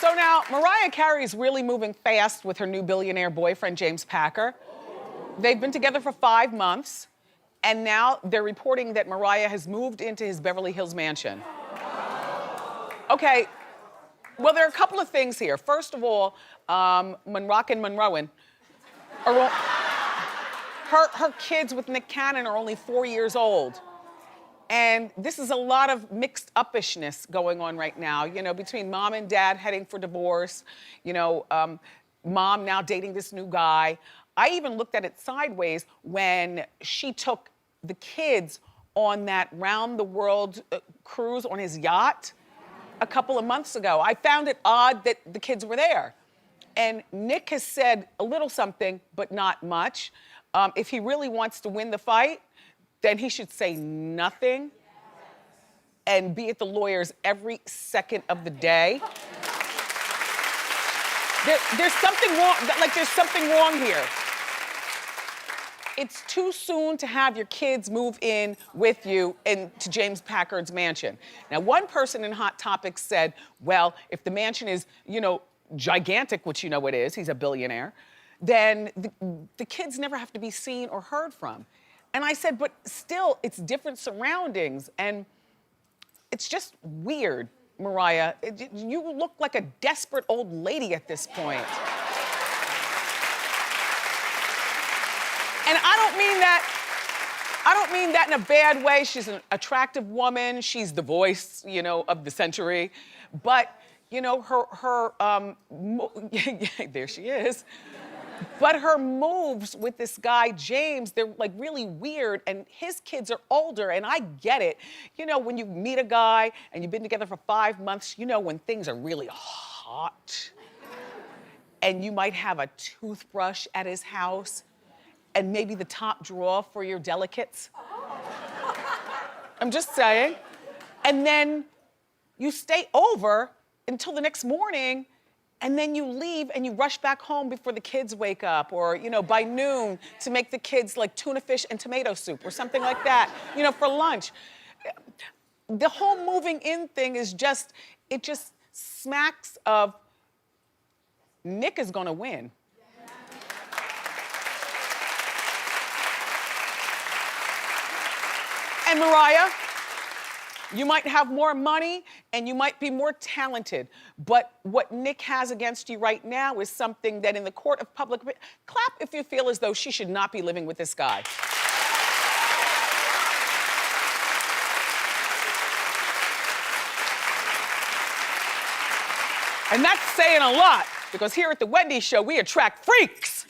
So now, Mariah Carey's really moving fast with her new billionaire boyfriend, James Packer. They've been together for 5 months, and now they're reporting that Mariah has moved into his Beverly Hills mansion. Okay, well, there are a couple of things here. First of all, Monroe and Monroean are her kids with Nick Cannon are only 4 years old. And this is a lot of mixed upishness going on right now, you know, between mom and dad heading for divorce, you know, mom now dating this new guy. I even looked at it sideways when she took the kids on that round the world cruise on his yacht a couple of months ago. I found it odd that the kids were there. And Nick has said a little something, but not much. If he really wants to win the fight, then he should say nothing and be at the lawyers every second of the day. There's something wrong, like there's something wrong here. It's too soon to have your kids move in with you into James Packard's mansion. Now, one person in Hot Topics said, well, if the mansion is, you know, gigantic, which you know it is, he's a billionaire, then the kids never have to be seen or heard from. And I said, but still, it's different surroundings, and it's just weird, Mariah. You look like a desperate old lady at this point. And I don't mean that in a bad way. She's an attractive woman. She's the voice, you know, of the century. But, you know, there she is. But her moves with this guy, James, they're like really weird, and his kids are older, and I get it. You know, when you meet a guy and you've been together for 5 months, you know when things are really hot. And you might have a toothbrush at his house and maybe the top drawer for your delicates. I'm just saying. And then you stay over until the next morning, and then you leave and you rush back home before the kids wake up, or, you know, by noon to make the kids like tuna fish and tomato soup or something like that, you know, for lunch. The whole moving in thing is just, it just smacks of Nick is gonna win. And Mariah, you might have more money and you might be more talented, but what Nick has against you right now is something that in the court of public, clap if you feel as though she should not be living with this guy. And that's saying a lot, because here at the Wendy Show, we attract freaks.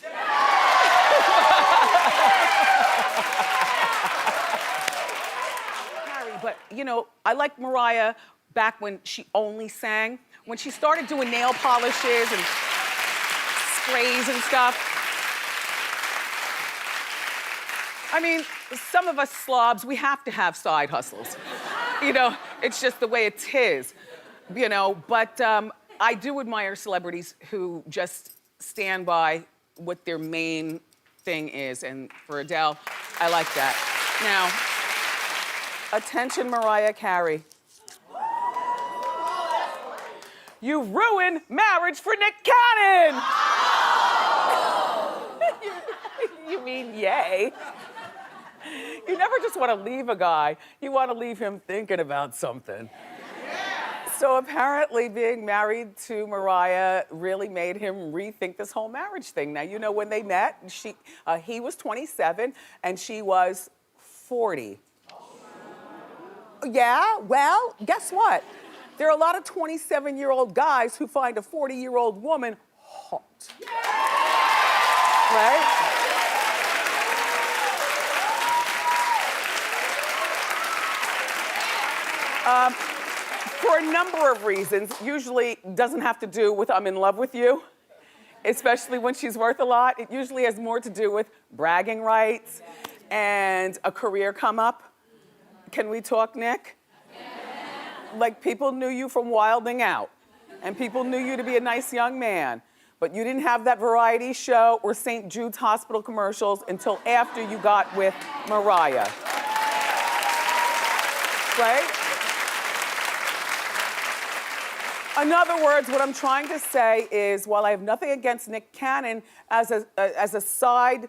But, you know, I like Mariah back when she only sang. When she started doing nail polishes and sprays and stuff. I mean, some of us slobs, we have to have side hustles. You know, it's just the way it is, you know. But I do admire celebrities who just stand by what their main thing is. And for Adele, I like that. Now, attention, Mariah Carey. You ruined marriage for Nick Cannon! You mean yay? You never just want to leave a guy. You want to leave him thinking about something. So apparently being married to Mariah really made him rethink this whole marriage thing. Now, you know, when they met, he was 27 and she was 40. Yeah, well, guess what? There are a lot of 27-year-old guys who find a 40-year-old woman hot. Right? For a number of reasons. Usually doesn't have to do with I'm in love with you, especially when she's worth a lot. It usually has more to do with bragging rights and a career come up. Can we talk, Nick? Like, people knew you from Wilding Out, and people knew you to be a nice young man, but you didn't have that variety show or St. Jude's Hospital commercials until after you got with Mariah. Right? In other words, what I'm trying to say is, while I have nothing against Nick Cannon as a side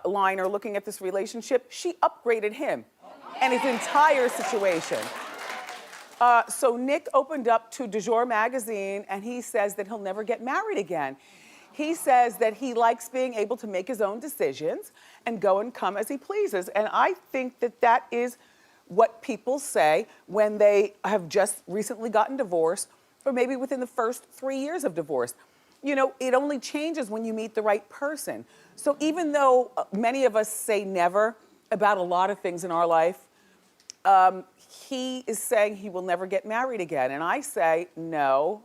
liner looking at this relationship, she upgraded him and his entire situation. So Nick opened up to Du Jour magazine and he says that he'll never get married again. He says that he likes being able to make his own decisions and go and come as he pleases. And I think that that is what people say when they have just recently gotten divorced, or maybe within the first 3 years of divorce. You know, it only changes when you meet the right person. So even though many of us say never about a lot of things in our life, he is saying he will never get married again. And I say, no,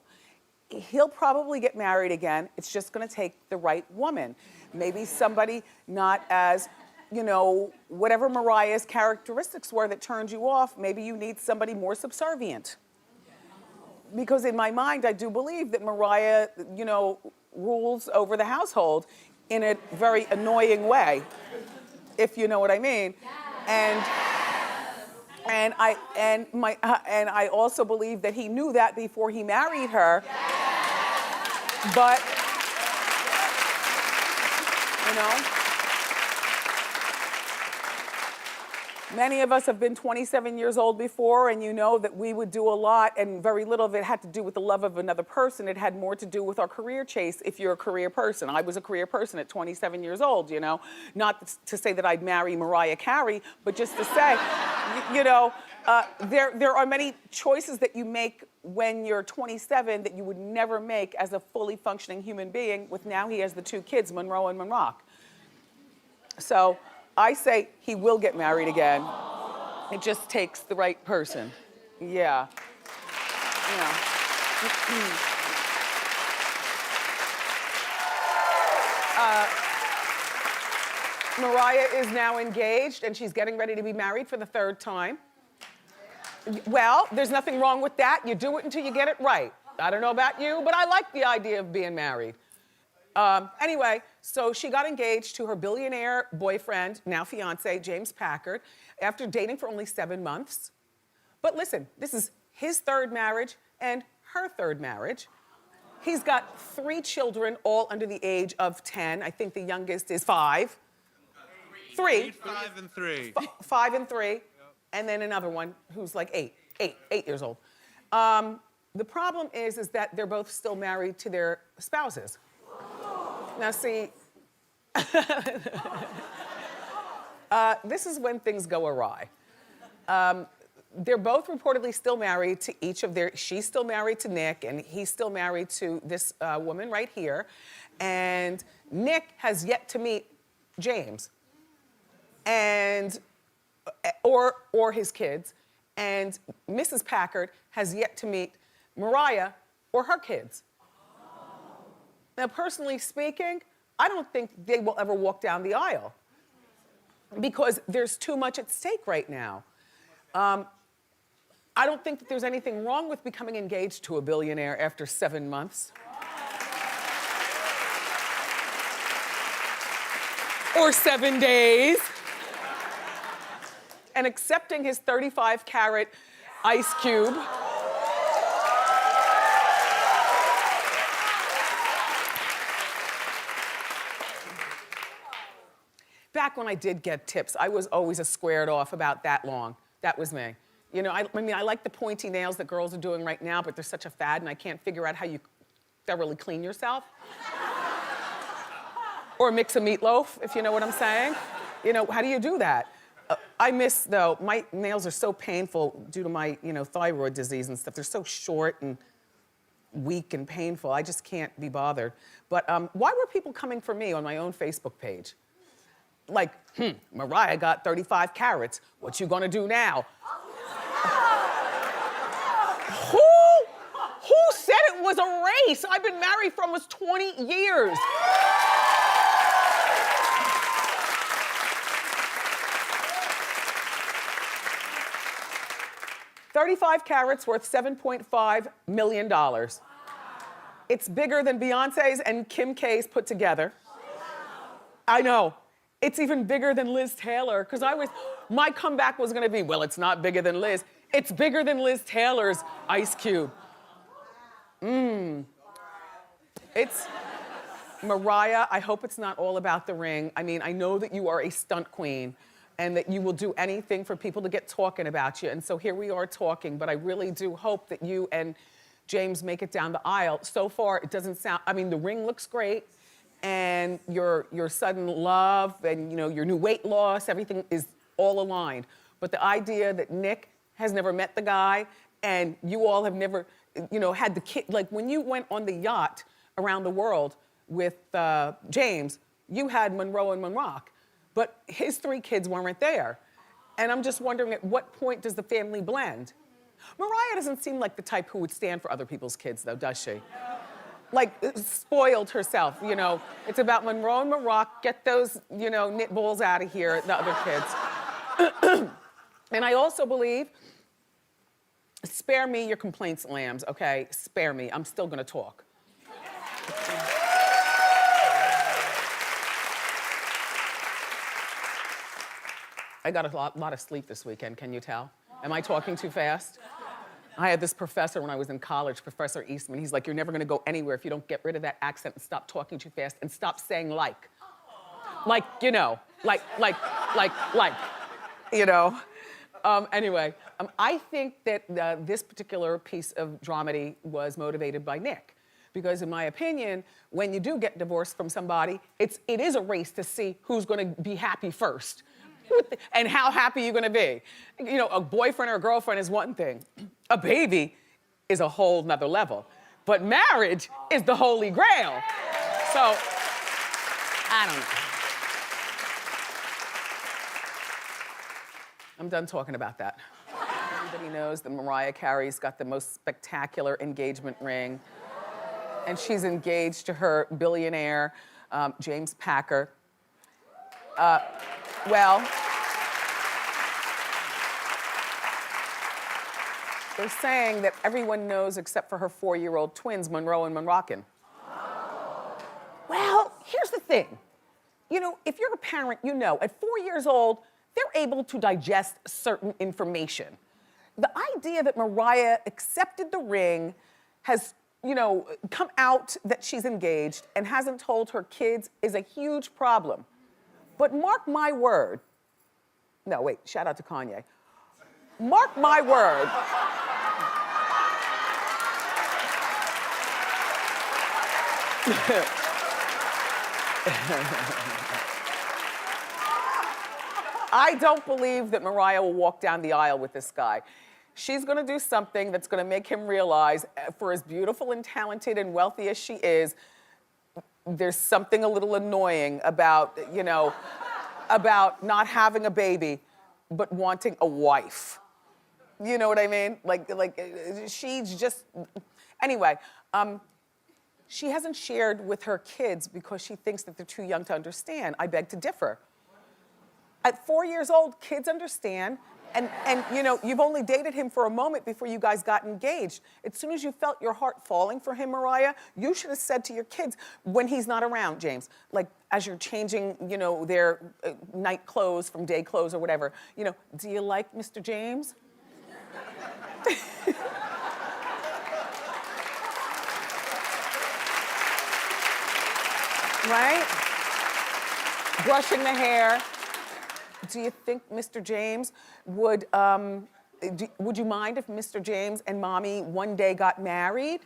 he'll probably get married again. It's just gonna take the right woman. Maybe somebody not as, you know, whatever Mariah's characteristics were that turned you off, maybe you need somebody more subservient. Because in my mind, I do believe that Mariah, you know, rules over the household in a very annoying way, if you know what I mean. And I also believe that he knew that before he married her. But, you know, many of us have been 27 years old before, and you know that we would do a lot, and very little of it had to do with the love of another person. It had more to do with our career chase, if you're a career person. I was a career person at 27 years old, you know. Not to say that I'd marry Mariah Carey, but just to say, you know, there are many choices that you make when you're 27 that you would never make as a fully functioning human being. With now he has the 2 kids, Monroe and Monrock. So I say he will get married again. It just takes the right person. Yeah. Yeah. Mariah is now engaged and she's getting ready to be married for the 3rd time. Well, there's nothing wrong with that. You do it until you get it right. I don't know about you, but I like the idea of being married. Anyway, so she got engaged to her billionaire boyfriend, now fiance, James Packard, after dating for only 7 months. But listen, this is his 3rd marriage and her 3rd marriage. He's got 3 children, all under the age of 10. I think the youngest is 5. 3. 5 and 3. 5 and 3. And then another one who's like 8 years old. The problem is that they're both still married to their spouses. Now see, this is when things go awry. They're both reportedly still married to each of their, she's still married to Nick and he's still married to this woman right here. And Nick has yet to meet James and, or his kids. And Mrs. Packard has yet to meet Mariah or her kids. Now, personally speaking, I don't think they will ever walk down the aisle because there's too much at stake right now. I don't think that there's anything wrong with becoming engaged to a billionaire after 7 months. Or 7 days. And accepting his 35-carat ice cube. Back when I did get tips, I was always a squared off about that long. That was me. You know, I mean, I like the pointy nails that girls are doing right now, but they're such a fad and I can't figure out how you thoroughly clean yourself. Or mix a meatloaf, if you know what I'm saying. You know, how do you do that? I miss, though, my nails are so painful due to my, you know, thyroid disease and stuff. They're so short and weak and painful. I just can't be bothered. But why were people coming for me on my own Facebook page? Like, Mariah got 35 carats. What you gonna do now? Who said it was a race? I've been married for almost 20 years. $35 carats worth $7.5 million. It's bigger than Beyonce's and Kim K's put together. I know. It's even bigger than Liz Taylor, because my comeback was gonna be, well, it's not bigger than Liz. It's bigger than Liz Taylor's ice cube. It's, Mariah, I hope it's not all about the ring. I mean, I know that you are a stunt queen and that you will do anything for people to get talking about you. And so here we are talking, but I really do hope that you and James make it down the aisle. So far, it doesn't sound, I mean, the ring looks great and your sudden love and, you know, your new weight loss, everything is all aligned. But the idea that Nick has never met the guy and you all have never, you know, had the kid, like when you went on the yacht around the world with James, you had Monroe and Monrock, but his 3 kids weren't there. And I'm just wondering, at what point does the family blend? Mariah doesn't seem like the type who would stand for other people's kids, though, does she? Like, spoiled herself, you know. It's about Monroe and Monrock, get those, you know, knit balls out of here, the other kids. And I also believe, spare me your complaints, lambs, okay? Spare me, I'm still gonna talk. I got a lot of sleep this weekend, can you tell? Am I talking too fast? I had this professor when I was in college, Professor Eastman. He's like, you're never gonna go anywhere if you don't get rid of that accent and stop talking too fast and stop saying like. Like, you know, like, you know. Anyway, I think that this particular piece of dramedy was motivated by Nick. Because in my opinion, when you do get divorced from somebody, it is a race to see who's gonna be happy first. And how happy you're gonna be. You know, a boyfriend or a girlfriend is one thing. A baby is a whole nother level. But marriage is the holy grail. So, I don't know. I'm done talking about that. Everybody knows that Mariah Carey's got the most spectacular engagement ring. And she's engaged to her billionaire, James Packer. Well, they're saying that everyone knows except for her 4-year-old twins, Monroe and Monrockin. Well, here's the thing. You know, if you're a parent, you know, at 4 years old, they're able to digest certain information. The idea that Mariah accepted the ring, has, you know, come out that she's engaged and hasn't told her kids is a huge problem. But mark my word, no, wait, shout out to Kanye. Mark my word. I don't believe that Mariah will walk down the aisle with this guy. She's gonna do something that's gonna make him realize, for as beautiful and talented and wealthy as she is, there's something a little annoying about, you know, about not having a baby, but wanting a wife. You know what I mean? Like she's just, anyway, she hasn't shared with her kids because she thinks that they're too young to understand. I beg to differ. At 4 years old, kids understand. And you know, you've only dated him for a moment before you guys got engaged. As soon as you felt your heart falling for him, Mariah, you should have said to your kids, when he's not around, James, like as you're changing, you know, their night clothes from day clothes or whatever, you know, do you like Mr. James? Right? Brushing the hair. Do you think Mr. James would you mind if Mr. James and mommy one day got married?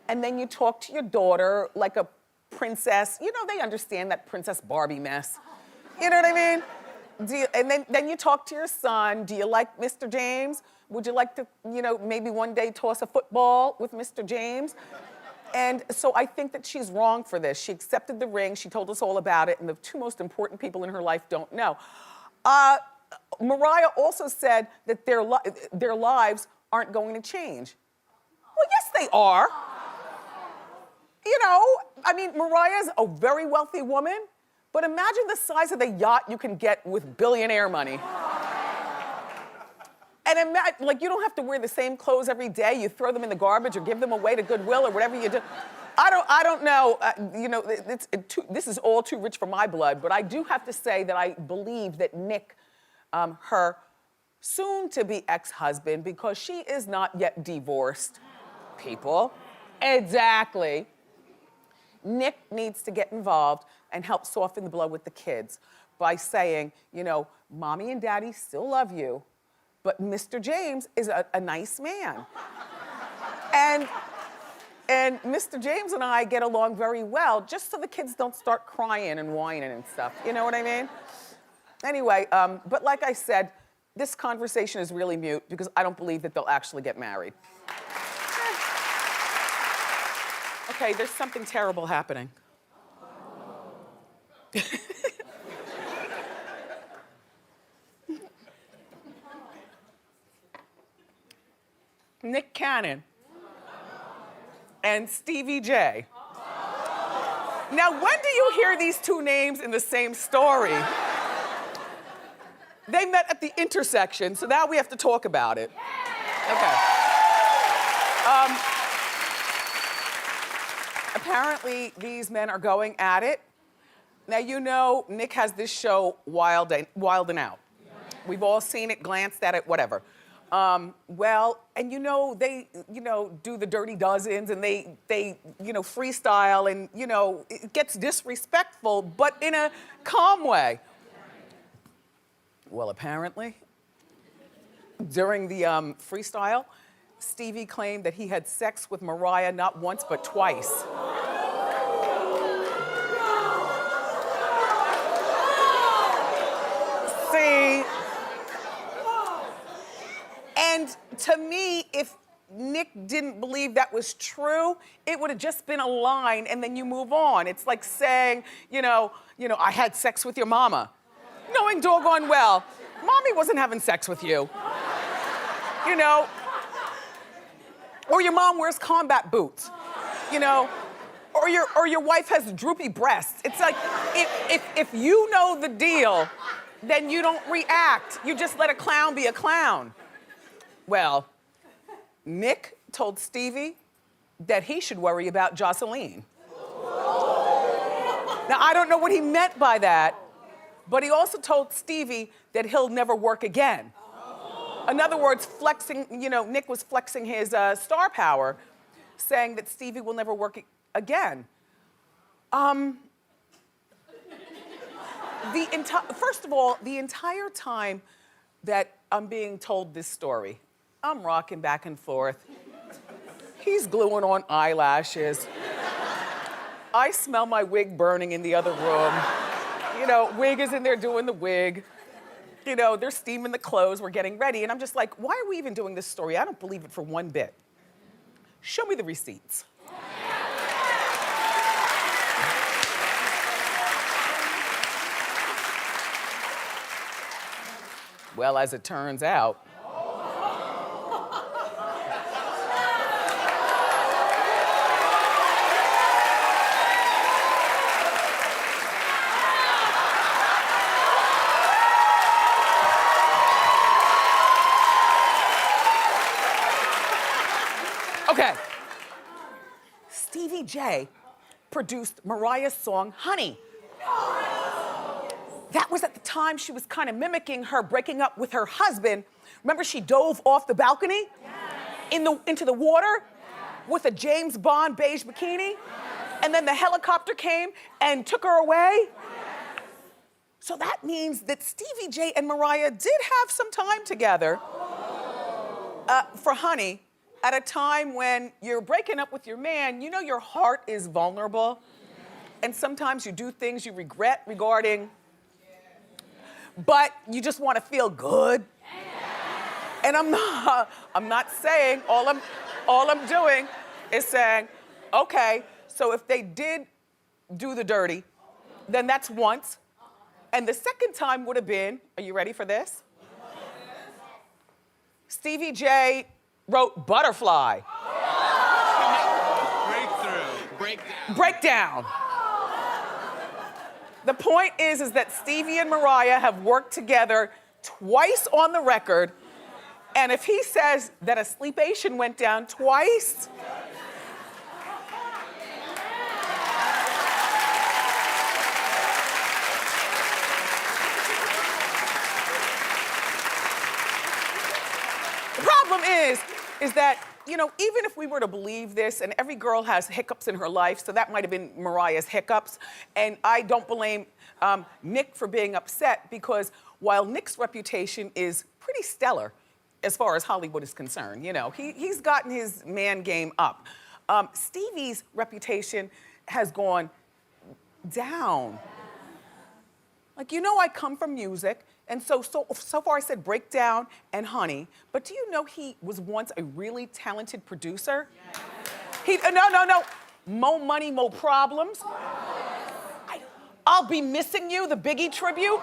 And then you talk to your daughter like a princess. You know, they understand that Princess Barbie mess. You know what I mean? And then you talk to your son. Do you like Mr. James? Would you like to, you know, maybe one day toss a football with Mr. James? And so I think that she's wrong for this. She accepted the ring. She told us all about it. And the 2 most important people in her life don't know. Mariah also said that their lives aren't going to change. Well, yes, they are. You know, I mean, Mariah's a very wealthy woman, but imagine the size of the yacht you can get with billionaire money. And imagine, like, you don't have to wear the same clothes every day. You throw them in the garbage or give them away to Goodwill or whatever you do. I don't know, you know, this is all too rich for my blood, but I do have to say that I believe that Nick, her soon-to-be ex-husband, because she is not yet divorced, people. Exactly. Nick needs to get involved and help soften the blow with the kids by saying, you know, mommy and daddy still love you, but Mr. James is a nice man. And Mr. James and I get along very well, just so the kids don't start crying and whining and stuff. You know what I mean? Anyway, but like I said, this conversation is really mute because I don't believe that they'll actually get married. Okay, there's something terrible happening. Nick Cannon and Stevie J. Now, when do you hear these two names in the same story? They met at the intersection, so now we have to talk about it. Okay. Apparently, these men are going at it. Now, you know, Nick has this show, Wild and Out. We've all seen it, glanced at it, whatever. Well, and you know, they, you know, do the dirty dozens and they, you know, freestyle and, you know, it gets disrespectful, but in a calm way. Well, apparently, during the freestyle, Stevie claimed that he had sex with Mariah not once, but twice. See? And to me, if Nick didn't believe that was true, it would have just been a line and then you move on. It's like saying, you know, I had sex with your mama. Knowing doggone well, mommy wasn't having sex with you. You know? Or your mom wears combat boots. You know? Or your wife has droopy breasts. It's like, if you know the deal, then you don't react. You just let a clown be a clown. Well, Nick told Stevie that he should worry about Jocelyn. Now, I don't know what he meant by that, but he also told Stevie that he'll never work again. In other words, flexing, you know, Nick was flexing his star power, saying that Stevie will never work again. First of all, the entire time that I'm being told this story, I'm rocking back and forth. He's gluing on eyelashes. I smell my wig burning in the other room. You know, wig is in there doing the wig. You know, they're steaming the clothes, we're getting ready. And I'm just like, why are we even doing this story? I don't believe it for one bit. Show me the receipts. Well, as it turns out, okay. Stevie J produced Mariah's song, Honey. That was at the time she was kind of mimicking her breaking up with her husband. Remember she dove off the balcony? Yes. Into the water? Yes. With a James Bond beige bikini? Yes. And then the helicopter came and took her away? Yes. So that means that Stevie J and Mariah did have some time together for Honey, at a time when you're breaking up with your man, you know your heart is vulnerable. And sometimes you do things you regret regarding, but you just want to feel good. And I'm not saying, all I'm doing is saying, okay, so if they did do the dirty, then that's once. And the second time would have been, are you ready for this? Stevie J wrote Butterfly. Breakdown. The point is that Stevie and Mariah have worked together twice on the record, and if he says that a sleepation went down twice, the problem is that you know, even if we were to believe this, and every girl has hiccups in her life, so that might have been Mariah's hiccups, and I don't blame Nick for being upset, because while Nick's reputation is pretty stellar as far as Hollywood is concerned, you know, he's gotten his man game up. Stevie's reputation has gone down. Like, you know, I come from music, and so far I said Breakdown and Honey, but do you know he was once a really talented producer? Yes. No. Mo Money, Mo Problems. I'll Be Missing You, the Biggie tribute.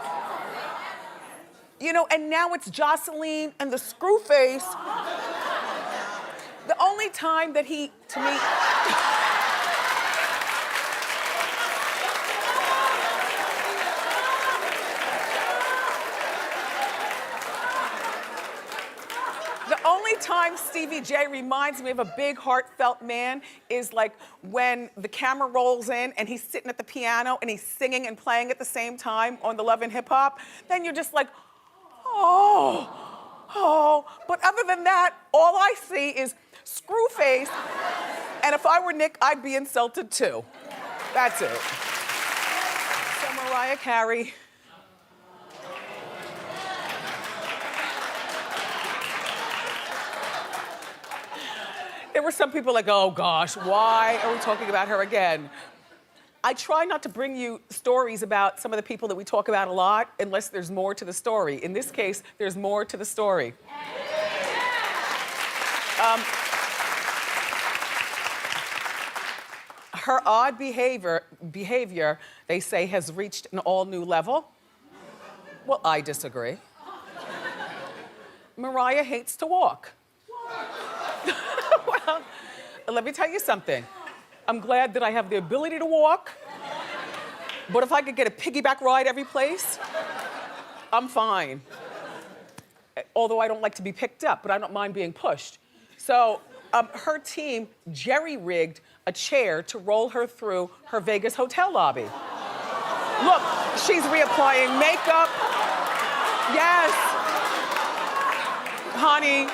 You know, and now it's Jocelyn and the Screwface. The only time that he, to me... The only time Stevie J reminds me of a big, heartfelt man is like when the camera rolls in and he's sitting at the piano and he's singing and playing at the same time on the Love and Hip Hop. Then you're just like, oh. But other than that, all I see is Screwface. And if I were Nick, I'd be insulted too. That's it. So Mariah Carey. There were some people like, oh gosh, why are we talking about her again? I try not to bring you stories about some of the people that we talk about a lot unless there's more to the story. In this case, there's more to the story. Her odd behavior, they say, has reached an all-new level. Well, I disagree. Mariah hates to walk. Well, let me tell you something. I'm glad that I have the ability to walk, but if I could get a piggyback ride every place, I'm fine. Although I don't like to be picked up, but I don't mind being pushed. So her team jerry-rigged a chair to roll her through her Vegas hotel lobby. Look, she's reapplying makeup. Yes. Honey.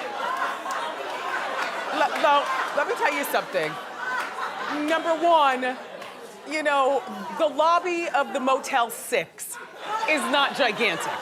Let me tell you something. Number one, you know, the lobby of the Motel 6 is not gigantic,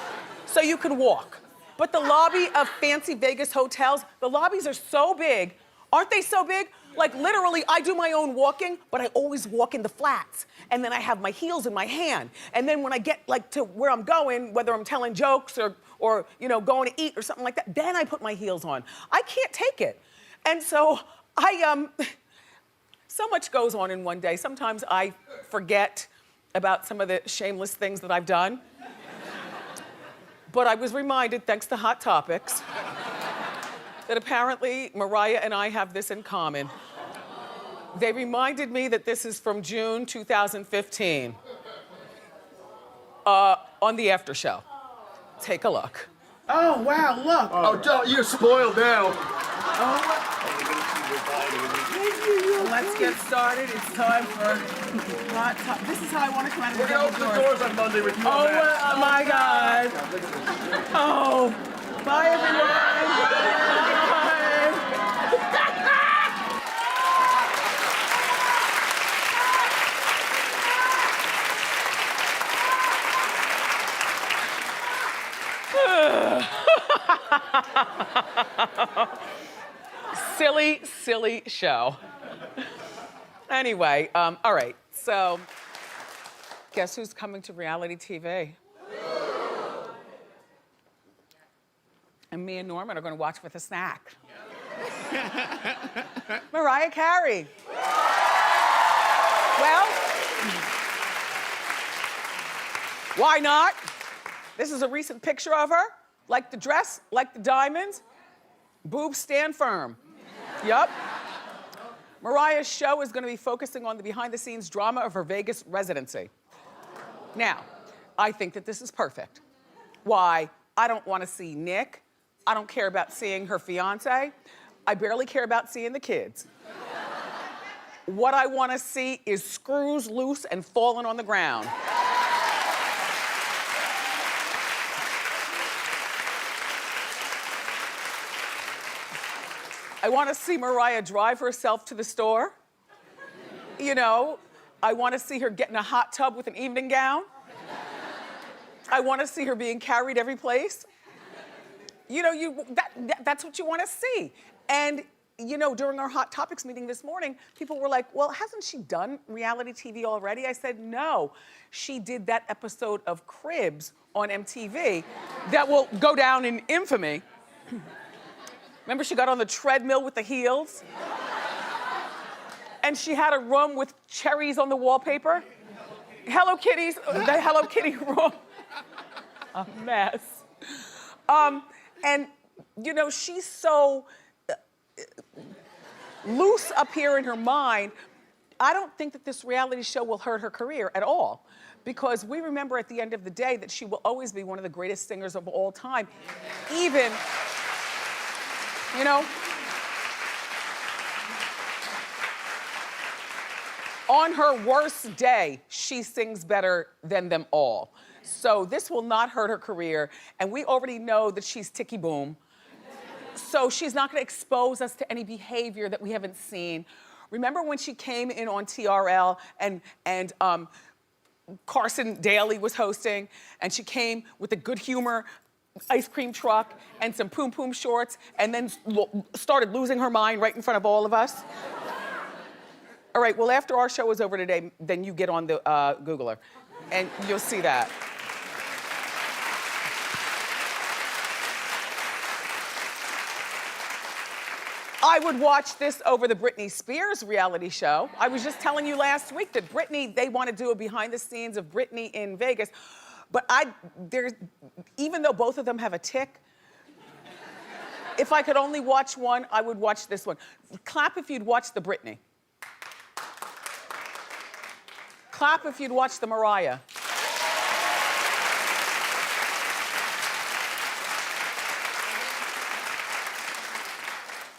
so you can walk. But the lobby of fancy Vegas hotels, the lobbies are so big. Aren't they so big? Like literally, I do my own walking, but I always walk in the flats. And then I have my heels in my hand. And then when I get like to where I'm going, whether I'm telling jokes or you know, going to eat or something like that, then I put my heels on. I can't take it. And so so much goes on in one day. Sometimes I forget about some of the shameless things that I've done. But I was reminded, thanks to Hot Topics, that apparently Mariah and I have this in common. They reminded me that this is from June 2015 on the after show. Take a look. Oh, wow, look. Oh, don't, you're spoiled now. Let's get started. It's time for Hot Topics. This is how I want to come out of the We're going to open the doors on Monday with you. Oh my God. Oh, bye everyone. Silly show. Anyway, all right, so guess who's coming to reality TV? And me and Norman are gonna watch with a snack. Mariah Carey. Well, why not? This is a recent picture of her. Like the dress, like the diamonds. Boobs stand firm. Yup. Mariah's show is gonna be focusing on the behind-the-scenes drama of her Vegas residency. Now, I think that this is perfect. Why? I don't wanna see Nick. I don't care about seeing her fiance. I barely care about seeing the kids. What I wanna see is screws loose and falling on the ground. I want to see Mariah drive herself to the store. You know, I want to see her get in a hot tub with an evening gown. I want to see her being carried every place. You know, that's what you want to see. And, you know, during our Hot Topics meeting this morning, people were like, well, hasn't she done reality TV already? I said, no. She did that episode of Cribs on MTV that will go down in infamy. Remember she got on the treadmill with the heels? And she had a room with cherries on the wallpaper? Hello Kitties, the Hello Kitty room. A mess. And, you know, she's so loose up here in her mind. I don't think that this reality show will hurt her career at all, because we remember at the end of the day that she will always be one of the greatest singers of all time. Even, you know, on her worst day, she sings better than them all. So this will not hurt her career, and we already know that she's ticky boom. So she's not gonna expose us to any behavior that we haven't seen. Remember when she came in on TRL and Carson Daly was hosting, and she came with a good humor ice cream truck and some poom poom shorts, and then started losing her mind right in front of all of us? All right, well, after our show is over today, then you get on the Googler, and you'll see that. I would watch this over the Britney Spears reality show. I was just telling you last week that Britney, they want to do a behind the scenes of Britney in Vegas. But even though both of them have a tick, if I could only watch one, I would watch this one. Clap if you'd watch the Britney. Clap if you'd watch the Mariah.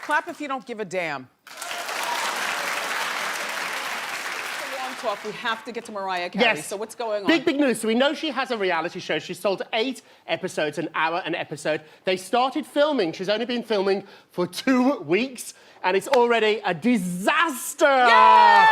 Clap if you don't give a damn. Long talk, we have to get to Mariah Carey. Yes. So what's going on? Big news. So we know she has a reality show. She sold 8 episodes, an hour an episode. They started filming. She's only been filming for 2 weeks, and it's already a disaster. Yay!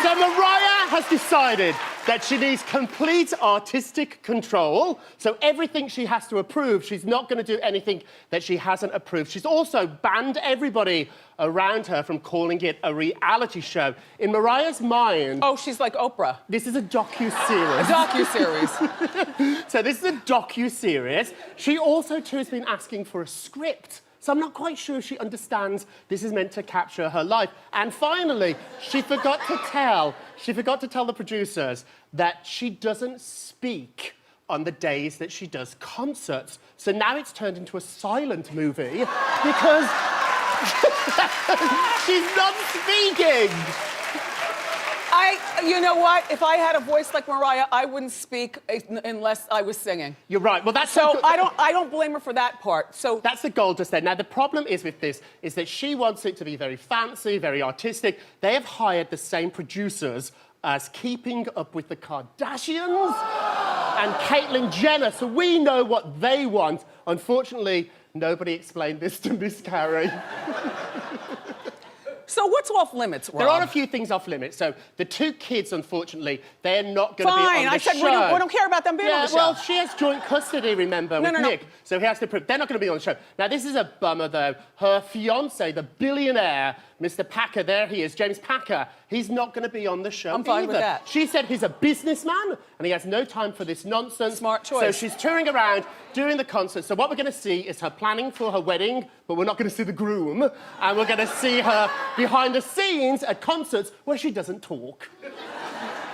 So Mariah has decided that she needs complete artistic control. So everything she has to approve, she's not going to do anything that she hasn't approved. She's also banned everybody around her from calling it a reality show. In Mariah's mind... Oh, she's like Oprah. This is a docu-series. A docu-series. So this is a docu-series. She also, too, has been asking for a script. So I'm not quite sure if she understands this is meant to capture her life. And finally, she forgot to tell the producers that she doesn't speak on the days that she does concerts. So now it's turned into a silent movie because she's not speaking. You know what? If I had a voice like Mariah, I wouldn't speak unless I was singing. You're right. Well, that's so I don't blame her for that part. So that's the goal just there. Now the problem is with this is that she wants it to be very fancy, very artistic. They have hired the same producers as Keeping Up with the Kardashians and Caitlyn Jenner, so we know what they want. Unfortunately, nobody explained this to Miss Carey. So what's off limits, Rob? There are a few things off limits. So the 2 kids, unfortunately, they're not going to be on the show. Fine, I said we don't care about them being on the show. Well, she has joint custody, remember, with Nick. So he has to prove they're not going to be on the show. Now, this is a bummer, though. Her fiancé, the billionaire, Mr. Packer, there he is, James Packer, he's not going to be on the show I'm fine either. with that. She said he's a businessman and he has no time for this nonsense. Smart choice. So she's touring around, doing the concerts. So what we're going to see is her planning for her wedding, but we're not going to see the groom. And we're going to see her behind the scenes at concerts where she doesn't talk.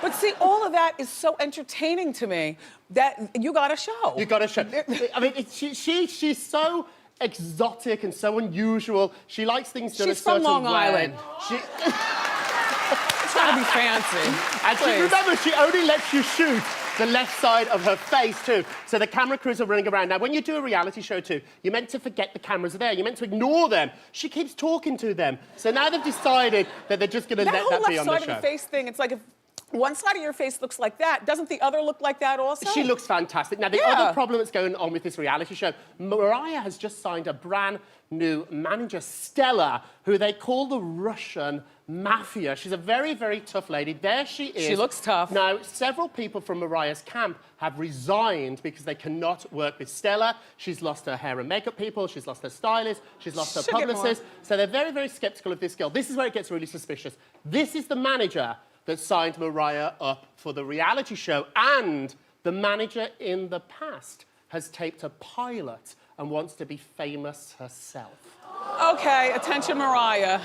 But see, all of that is so entertaining to me that you got a show. You got a show. I mean, she's so exotic and so unusual. She likes things done a certain way. She's from Long Island. It's gotta be fancy. And remember, she only lets you shoot the left side of her face, too. So the camera crews are running around. Now, when you do a reality show, too, you're meant to forget the cameras are there. You're meant to ignore them. She keeps talking to them. So now they've decided that they're just going to let that be on the show. That whole left side of the face thing, it's like if one side of your face looks like that. Doesn't the other look like that also? She looks fantastic. Now, the other problem that's going on with this reality show, Mariah has just signed a brand new manager, Stella, who they call the Russian mafia. She's a very, very tough lady. There she is. She looks tough. Now, several people from Mariah's camp have resigned because they cannot work with Stella. She's lost her hair and makeup people. She's lost her stylist. She's lost her publicist. So they're very, very skeptical of this girl. This is where it gets really suspicious. This is the manager that signed Mariah up for the reality show, and the manager in the past has taped a pilot and wants to be famous herself. Okay, attention Mariah.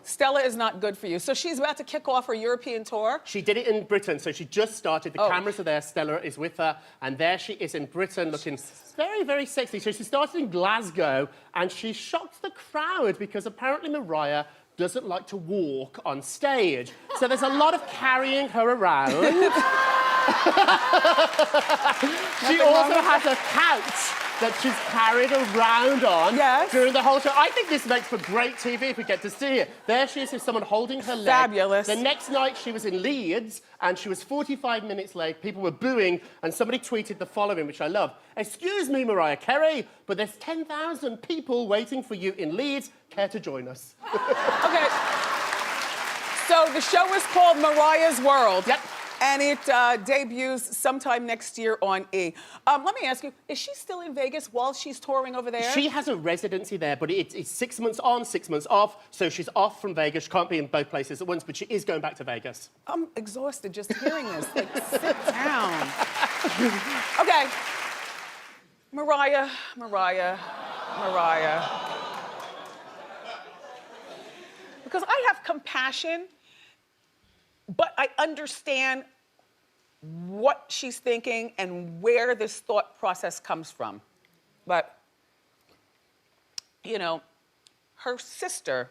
Stella is not good for you. So she's about to kick off her European tour? She did it in Britain, so she just started. The cameras are there, Stella is with her, and there she is in Britain looking very, very sexy. So she started in Glasgow, and she shocked the crowd because apparently Mariah doesn't like to walk on stage. So there's a lot of carrying her around. She also has a couch that she's carried around on during the whole show. I think this makes for great TV if we get to see it. There she is with someone holding her leg. Fabulous. The next night she was in Leeds and she was 45 minutes late. People were booing and somebody tweeted the following, which I love. "Excuse me, Mariah Carey, but there's 10,000 people waiting for you in Leeds. Care to join us?" Okay. So the show is called Mariah's World. Yep. And it debuts sometime next year on E! Let me ask you, is she still in Vegas while she's touring over there? She has a residency there, but it's 6 months on, 6 months off, so she's off from Vegas. She can't be in both places at once, but she is going back to Vegas. I'm exhausted just hearing this. Like, sit down. Okay. Mariah. Because I have compassion, but I understand what she's thinking and where this thought process comes from. But, you know, her sister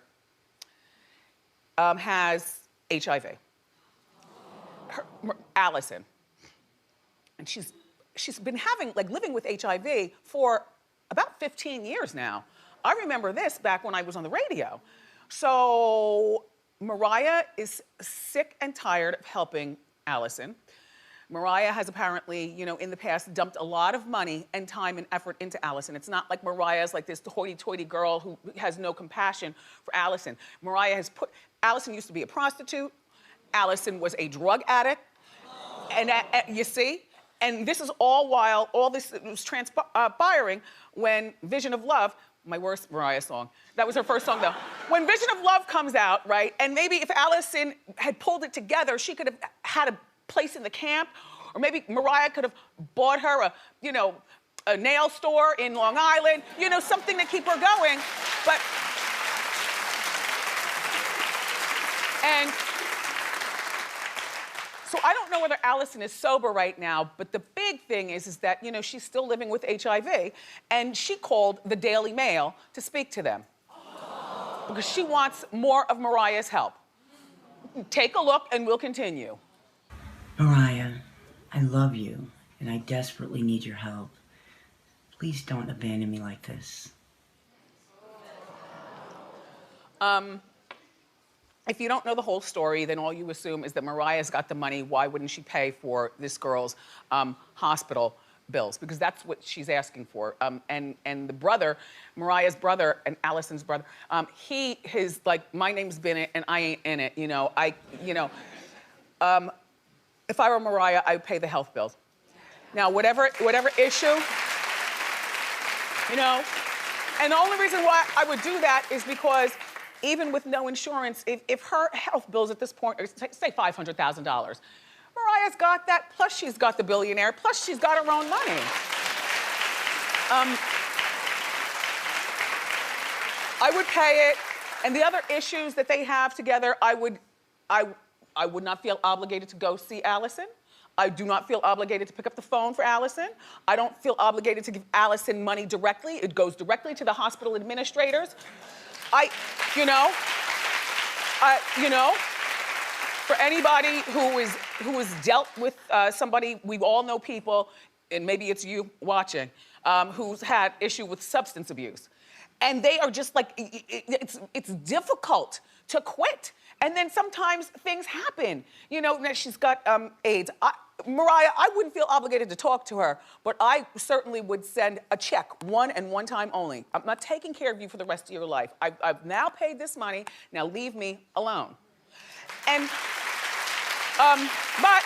has HIV. Allison. And she's been living with HIV for about 15 years now. I remember this back when I was on the radio. So Mariah is sick and tired of helping Allison. Mariah has apparently, you know, in the past dumped a lot of money and time and effort into Allison. It's not like Mariah's like this hoity-toity girl who has no compassion for Allison. Allison used to be a prostitute. Allison was a drug addict. And you see? And this is all while all this was transpiring when Vision of Love, my worst Mariah song. That was her first song, though. When Vision of Love comes out, right, and maybe if Allison had pulled it together, she could have had a place in the camp, or maybe Mariah could have bought her a nail store in Long Island, you know, something to keep her going. And so I don't know whether Allison is sober right now, but the big thing is that, you know, she's still living with HIV, and she called the Daily Mail to speak to them because she wants more of Mariah's help. Take a look and we'll continue. Mariah, I love you, and I desperately need your help. Please don't abandon me like this. If you don't know the whole story, then all you assume is that Mariah's got the money. Why wouldn't she pay for this girl's hospital bills? Because that's what she's asking for. And the brother, Mariah's brother and Allison's brother, his like, my name's been it and I ain't in it. You know, if I were Mariah, I would pay the health bills. Now, whatever issue, you know, and the only reason why I would do that is because even with no insurance, if her health bills at this point are, say, $500,000, Mariah's got that, plus she's got the billionaire, plus she's got her own money. I would pay it, and the other issues that they have together, I would not feel obligated to go see Allison. I do not feel obligated to pick up the phone for Allison. I don't feel obligated to give Allison money directly. It goes directly to the hospital administrators. For anybody who is dealt with somebody, we all know people, and maybe it's you watching, who's had issue with substance abuse. And they are just like, it's difficult to quit. And then sometimes things happen. You know, now she's got AIDS. Mariah, I wouldn't feel obligated to talk to her, but I certainly would send a check, one and one time only. I'm not taking care of you for the rest of your life. I've now paid this money, now leave me alone. And, but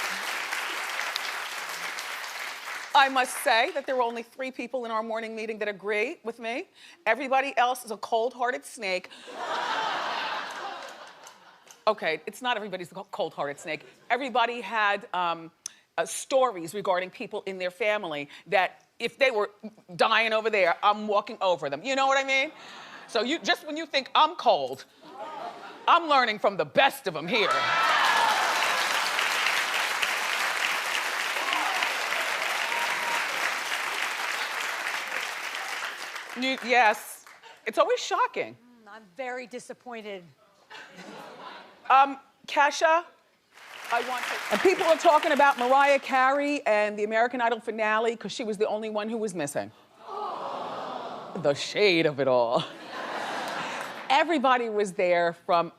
I must say that there were only 3 people in our morning meeting that agree with me. Everybody else is a cold-hearted snake. Okay, it's not everybody's a cold-hearted snake. Everybody had stories regarding people in their family that if they were dying over there, I'm walking over them. You know what I mean? So you just when you think I'm cold, I'm learning from the best of them here. Yes, it's always shocking. I'm very disappointed. Kesha, I want to, and people are talking about Mariah Carey and the American Idol finale because she was the only one who was missing. The shade of it all. Everybody was there from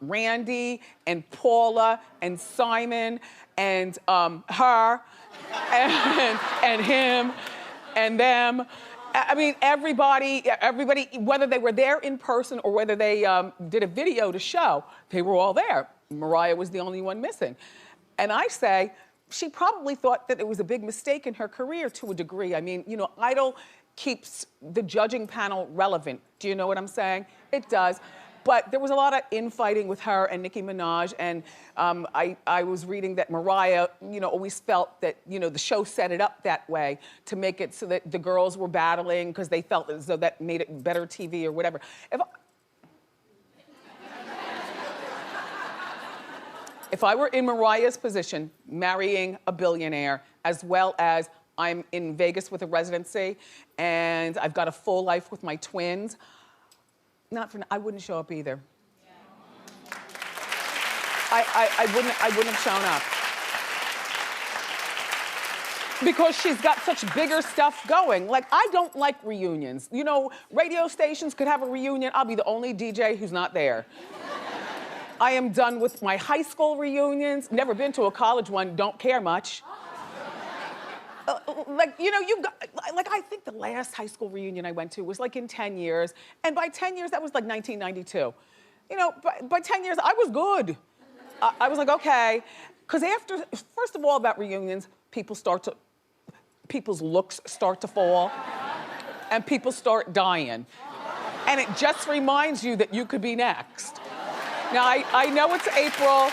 Randy and Paula and Simon and her and him and them. I mean, everybody, whether they were there in person or whether they did a video to show, they were all there. Mariah was the only one missing. And I say, she probably thought that it was a big mistake in her career to a degree. I mean, you know, Idol keeps the judging panel relevant. Do you know what I'm saying? It does. But there was a lot of infighting with her and Nicki Minaj, and I was reading that Mariah, you know, always felt that, you know, the show set it up that way to make it so that the girls were battling because they felt as though that made it better TV or whatever. If I were in Mariah's position, marrying a billionaire, as well as I'm in Vegas with a residency, and I've got a full life with my twins, I wouldn't show up either. I wouldn't have shown up. Because she's got such bigger stuff going. Like, I don't like reunions. You know, radio stations could have a reunion. I'll be the only DJ who's not there. I am done with my high school reunions. Never been to a college one, don't care much. Like, you know, I think the last high school reunion I went to was like in 10 years. And by 10 years, that was like 1992. You know, by 10 years, I was good. I was like, okay. Because first of all, about reunions, people's looks start to fall. And people start dying. And it just reminds you that you could be next. Now, I know it's April,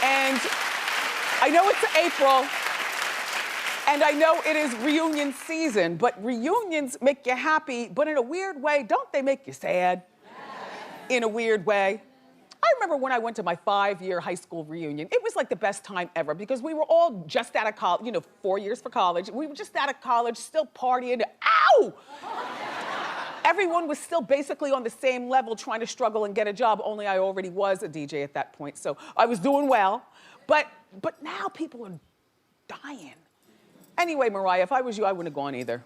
and and I know it is reunion season, but reunions make you happy, but in a weird way, don't they make you sad? In a weird way. I remember when I went to my 5-year high school reunion, it was like the best time ever because we were all just out of college, you know, 4 years for college. We were just out of college, still partying. Ow! Everyone was still basically on the same level trying to struggle and get a job, only I already was a DJ at that point, so I was doing well. But now people are dying. Anyway, Mariah, if I was you, I wouldn't have gone either.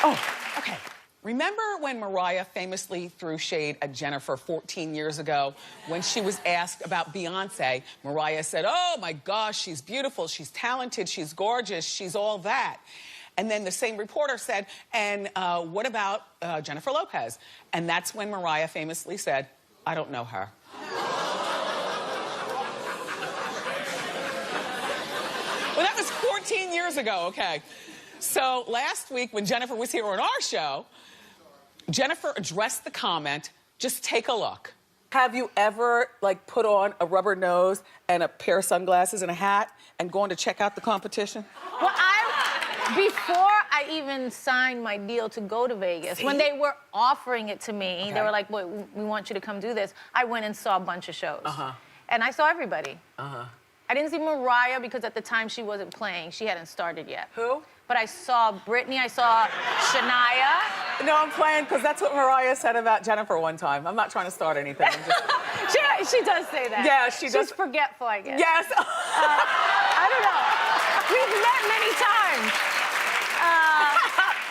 Oh, okay. Remember when Mariah famously threw shade at Jennifer 14 years ago when she was asked about Beyonce? Mariah said, oh my gosh, she's beautiful, she's talented, she's gorgeous, she's all that. And then the same reporter said, and what about Jennifer Lopez? And that's when Mariah famously said, I don't know her. Well, that was 14 years ago, okay. So last week when Jennifer was here on our show, Jennifer addressed the comment, just take a look. Have you ever, like, put on a rubber nose and a pair of sunglasses and a hat and gone to check out the competition? Well, before I even signed my deal to go to Vegas, when they were offering it to me, okay. They were like, well, we want you to come do this. I went and saw a bunch of shows. And I saw everybody. I didn't see Mariah because at the time she wasn't playing. She hadn't started yet. Who? But I saw Britney, I saw Shania. No, I'm playing because that's what Mariah said about Jennifer one time. I'm not trying to start anything. I'm just... she does say that. Yeah, she does. She's forgetful, I guess. Yes. I don't know. We've met many times.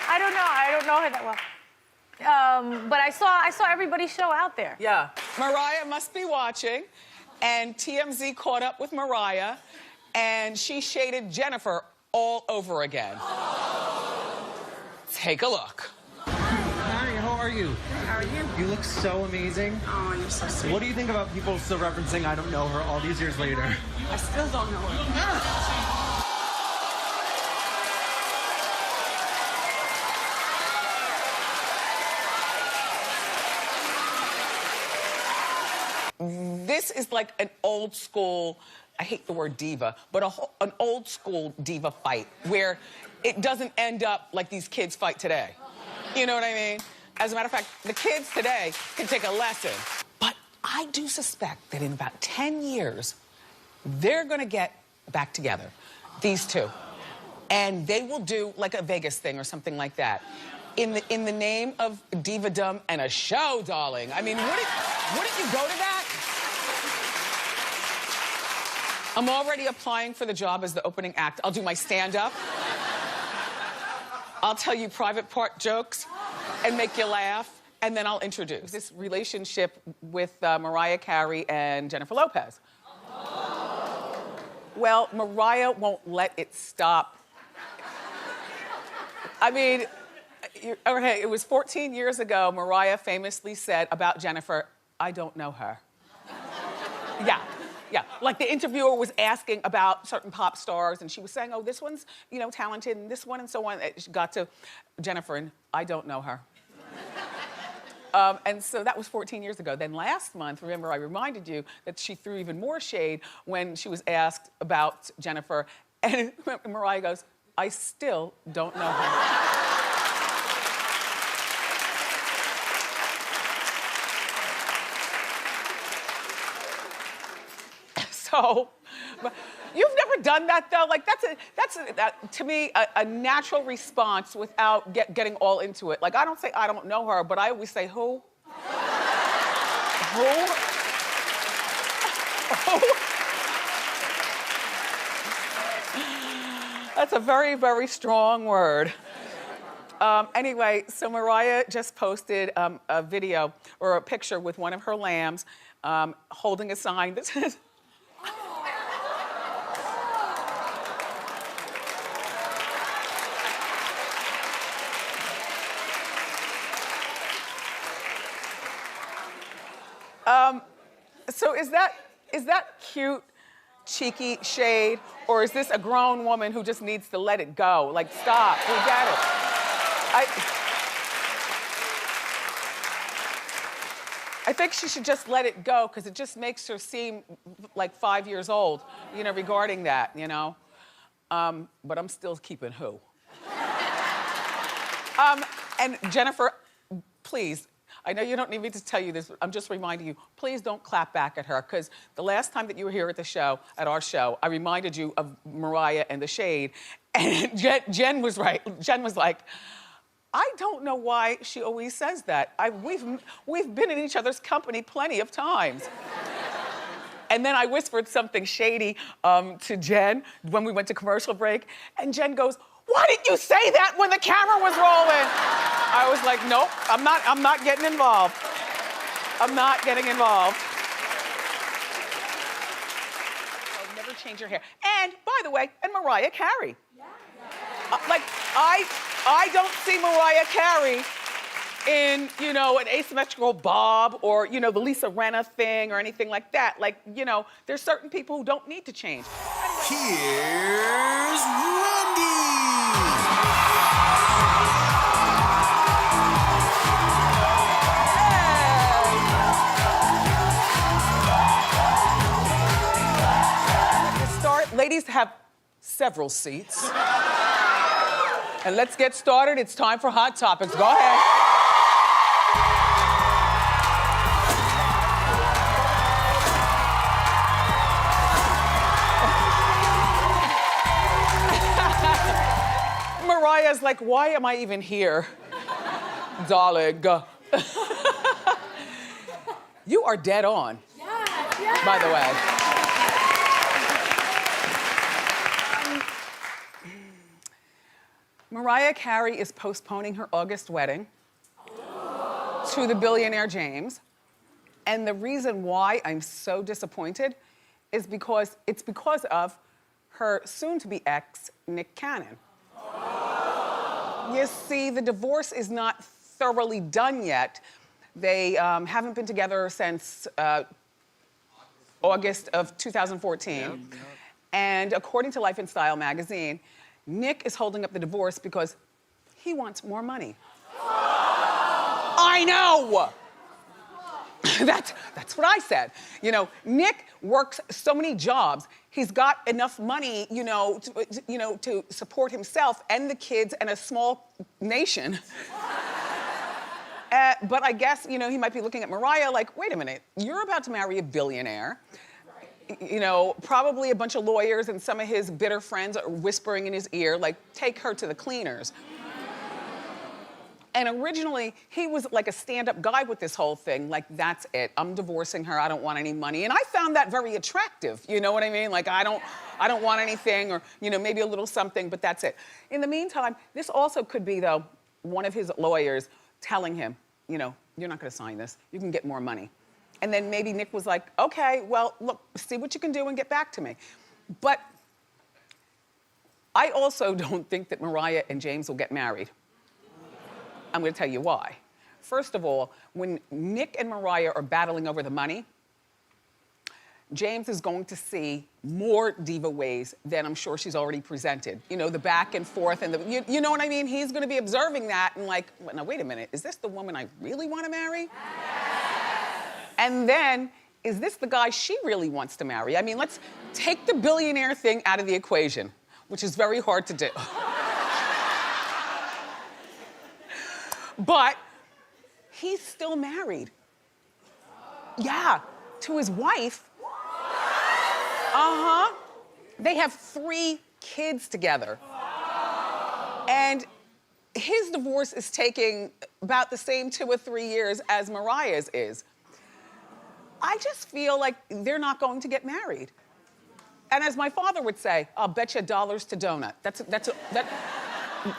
I don't know her that well. But I saw everybody's show out there. Yeah. Mariah must be watching, and TMZ caught up with Mariah, and she shaded Jennifer all over again. Take a look. Hi, how are you? How are you? You look so amazing. Oh, you're so sweet. What do you think about people still referencing I don't know her all these years later? I still don't know her. This is like an old school, I hate the word diva, but an old school diva fight where it doesn't end up like these kids fight today. You know what I mean? As a matter of fact, the kids today can take a lesson. But I do suspect that in about 10 years, they're gonna get back together, these two. And they will do like a Vegas thing or something like that. In the name of diva-dom and a show, darling. I mean, wouldn't you go to that? I'm already applying for the job as the opening act. I'll do my stand-up. I'll tell you private part jokes and make you laugh, and then I'll introduce this relationship with Mariah Carey and Jennifer Lopez. Well, Mariah won't let it stop. I mean, okay, it was 14 years ago, Mariah famously said about Jennifer, "I don't know her." Yeah, like the interviewer was asking about certain pop stars, and she was saying, oh, this one's, you know, talented, and this one, and so on. She got to Jennifer, and I don't know her. And so that was 14 years ago. Then last month, remember, I reminded you that she threw even more shade when she was asked about Jennifer, and Mariah goes, I still don't know her. So, you've never done that though? Like that's to me a natural response without getting all into it. Like I don't say I don't know her, but I always say who? Who? That's a very, very strong word. Anyway, so Mariah just posted a video or a picture with one of her lambs holding a sign that says, so is that cute, cheeky shade, or is this a grown woman who just needs to let it go? Like, stop, we get it. I think she should just let it go because it just makes her seem like 5 years old, you know, regarding that, you know. But I'm still keeping who. And Jennifer, please, I know you don't need me to tell you this, but I'm just reminding you, please don't clap back at her, because the last time that you were here at the show, at our show, I reminded you of Mariah and the shade, and Jen was right. Jen was like, I don't know why she always says that. We've been in each other's company plenty of times. And then I whispered something shady to Jen when we went to commercial break, and Jen goes, why didn't you say that when the camera was rolling? I was like, nope, I'm not getting involved. I'm not getting involved. So never change your hair. And by the way, and Mariah Carey. Like, I don't see Mariah Carey in, you know, an asymmetrical bob or, you know, the Lisa Rinna thing or anything like that. Like, you know, there's certain people who don't need to change. Here's Wendy. To start, ladies have several seats. And let's get started. It's time for Hot Topics. Go ahead. Mariah's like, why am I even here? Darling. You are dead on, by the way. Mariah Carey is postponing her August wedding. to the billionaire James. And the reason why I'm so disappointed is because it's because of her soon-to-be ex, Nick Cannon. You see, the divorce is not thoroughly done yet. They haven't been together since August of 2014. And according to Life and Style magazine, Nick is holding up the divorce because he wants more money. I know! That's what I said. You know, Nick works so many jobs. He's got enough money, to support himself and the kids and a small nation. But I guess, he might be looking at Mariah like, wait a minute, you're about to marry a billionaire. Probably a bunch of lawyers and some of his bitter friends are whispering in his ear, like, take her to the cleaners. And originally, he was like a stand-up guy with this whole thing. Like, that's it. I'm divorcing her. I don't want any money. And I found that very attractive. You know what I mean? Like, I don't want anything, or, maybe a little something, but that's it. In the meantime, this also could be, though, one of his lawyers telling him, you're not gonna sign this. You can get more money. And then maybe Nick was like, okay, well, look, see what you can do and get back to me. But I also don't think that Mariah and James will get married. I'm gonna tell you why. First of all, when Nick and Mariah are battling over the money, James is going to see more diva ways than I'm sure she's already presented. The back and forth and you know what I mean? He's gonna be observing that and like, now wait a minute, is this the woman I really wanna marry? Yes. And then, is this the guy she really wants to marry? I mean, let's take the billionaire thing out of the equation, which is very hard to do. But he's still married. Yeah, to his wife. Uh-huh. They have 3 kids together. And his divorce is taking about the same 2 or 3 years as Mariah's is. I just feel like they're not going to get married. And as my father would say, I'll bet you dollars to donut.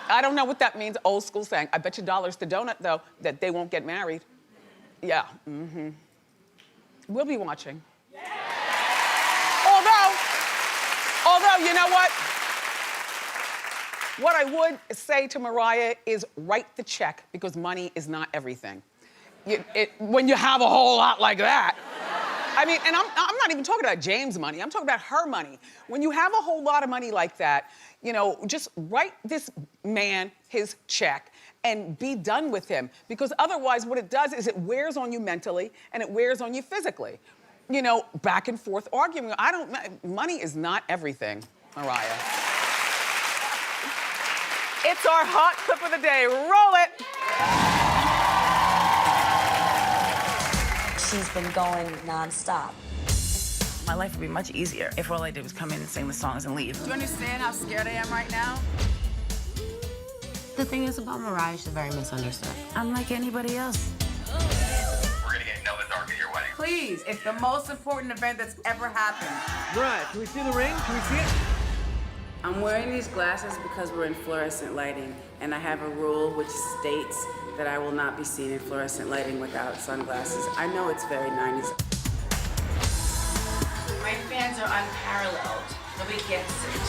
I don't know what that means, old school saying. I bet you dollars to donut, though, that they won't get married. Yeah, We'll be watching. Yeah. Although, you know what? What I would say to Mariah is write the check, because money is not everything. When you have a whole lot like that. I mean, and I'm not even talking about James' money. I'm talking about her money. When you have a whole lot of money like that, just write this man his check and be done with him. Because otherwise, what it does is it wears on you mentally and it wears on you physically. Back and forth arguing. Money is not everything, Mariah. It's our hot clip of the day. Roll it. She's been going nonstop. My life would be much easier if all I did was come in and sing the songs and leave. Do you understand how scared I am right now? The thing is about Mariah, she's very misunderstood. I'm like anybody else. We're gonna get Noah Dark at your wedding. Please, it's the most important event that's ever happened. Mariah, can we see the ring? Can we see it? I'm wearing these glasses because we're in fluorescent lighting, and I have a rule which states that I will not be seen in fluorescent lighting without sunglasses. I know it's very 90s. My fans are unparalleled. Nobody gets it.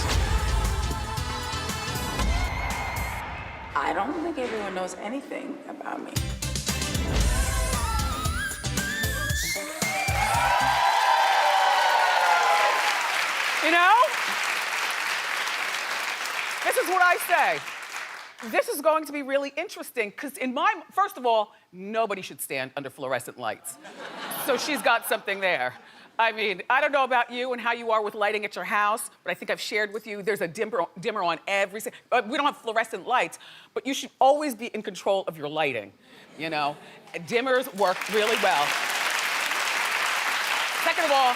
I don't think everyone knows anything about me. This is what I say. This is going to be really interesting, because first of all, nobody should stand under fluorescent lights. So she's got something there. I mean, I don't know about you and how you are with lighting at your house, but I think I've shared with you, there's a dimmer on every, we don't have fluorescent lights, but you should always be in control of your lighting, Dimmers work really well. Second of all,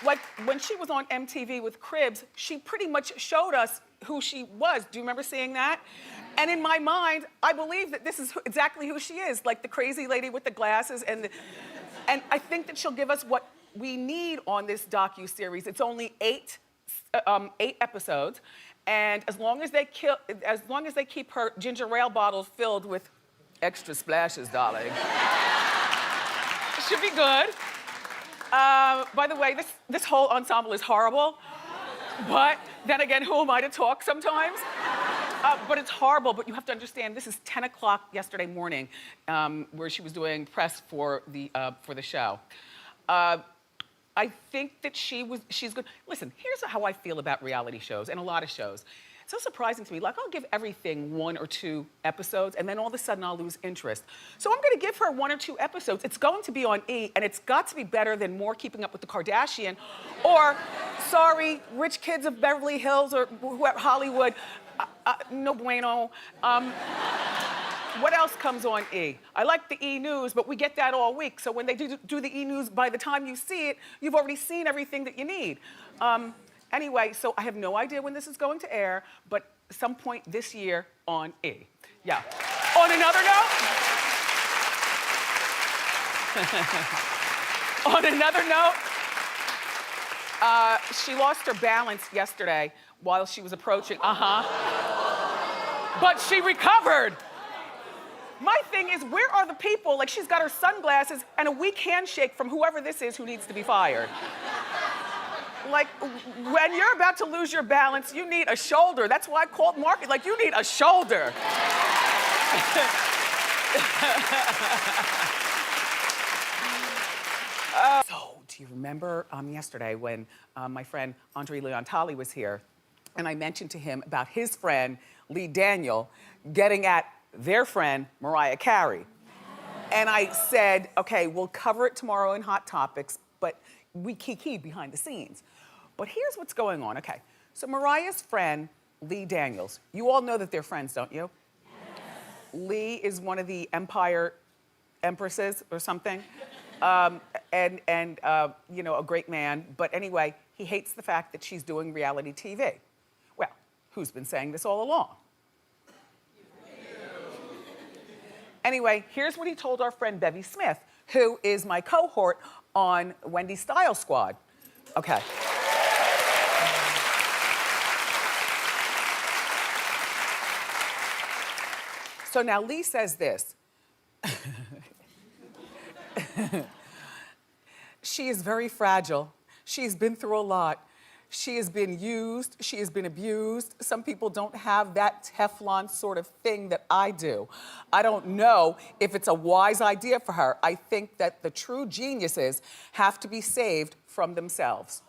like when she was on MTV with Cribs, she pretty much showed us who she was. Do you remember seeing that? And in my mind, I believe that this is exactly who she is, like the crazy lady with the glasses. And I think that she'll give us what we need on this docu-series. It's only 8 episodes. And as long as they keep her ginger ale bottles filled with extra splashes, darling. Should be good. By the way, this whole ensemble is horrible. But then again, who am I to talk sometimes? But it's horrible, but you have to understand, this is 10 o'clock yesterday morning, where she was doing press for the show. I think that she's good. Listen, here's how I feel about reality shows and a lot of shows. It's so surprising to me. Like, I'll give everything 1 or 2 episodes, and then all of a sudden I'll lose interest. So I'm gonna give her 1 or 2 episodes. It's going to be on E, and it's got to be better than more Keeping Up with the Kardashian, or, sorry, Rich Kids of Beverly Hills, or whoever, Hollywood. No bueno. What else comes on E? I like the E! News, but we get that all week. So when they do the E! News, by the time you see it, you've already seen everything that you need. Anyway, so I have no idea when this is going to air, but some point this year on E. Yeah. On another note, she lost her balance yesterday while she was approaching. But she recovered. My thing is, where are the people? Like, she's got her sunglasses and a weak handshake from whoever this is who needs to be fired. Like, when you're about to lose your balance, you need a shoulder. That's why I called Mark. Like, you need a shoulder. So, do you remember yesterday when my friend Andre Leontali was here, and I mentioned to him about his friend, Lee Daniel, getting at their friend, Mariah Carey. And I said, okay, we'll cover it tomorrow in Hot Topics, but we kikied behind the scenes. But here's what's going on. Okay, so Mariah's friend, Lee Daniels, you all know that they're friends, don't you? Yes. Lee is one of the Empire Empresses or something. You know, a great man. But anyway, he hates the fact that she's doing reality TV. Well, who's been saying this all along? Anyway, here's what he told our friend Bevy Smith, who is my cohort on Wendy's Style Squad. Okay. So now Lee says this. She is very fragile. She's been through a lot. She has been used, she has been abused. Some people don't have that Teflon sort of thing that I do. I don't know if it's a wise idea for her. I think that the true geniuses have to be saved from themselves.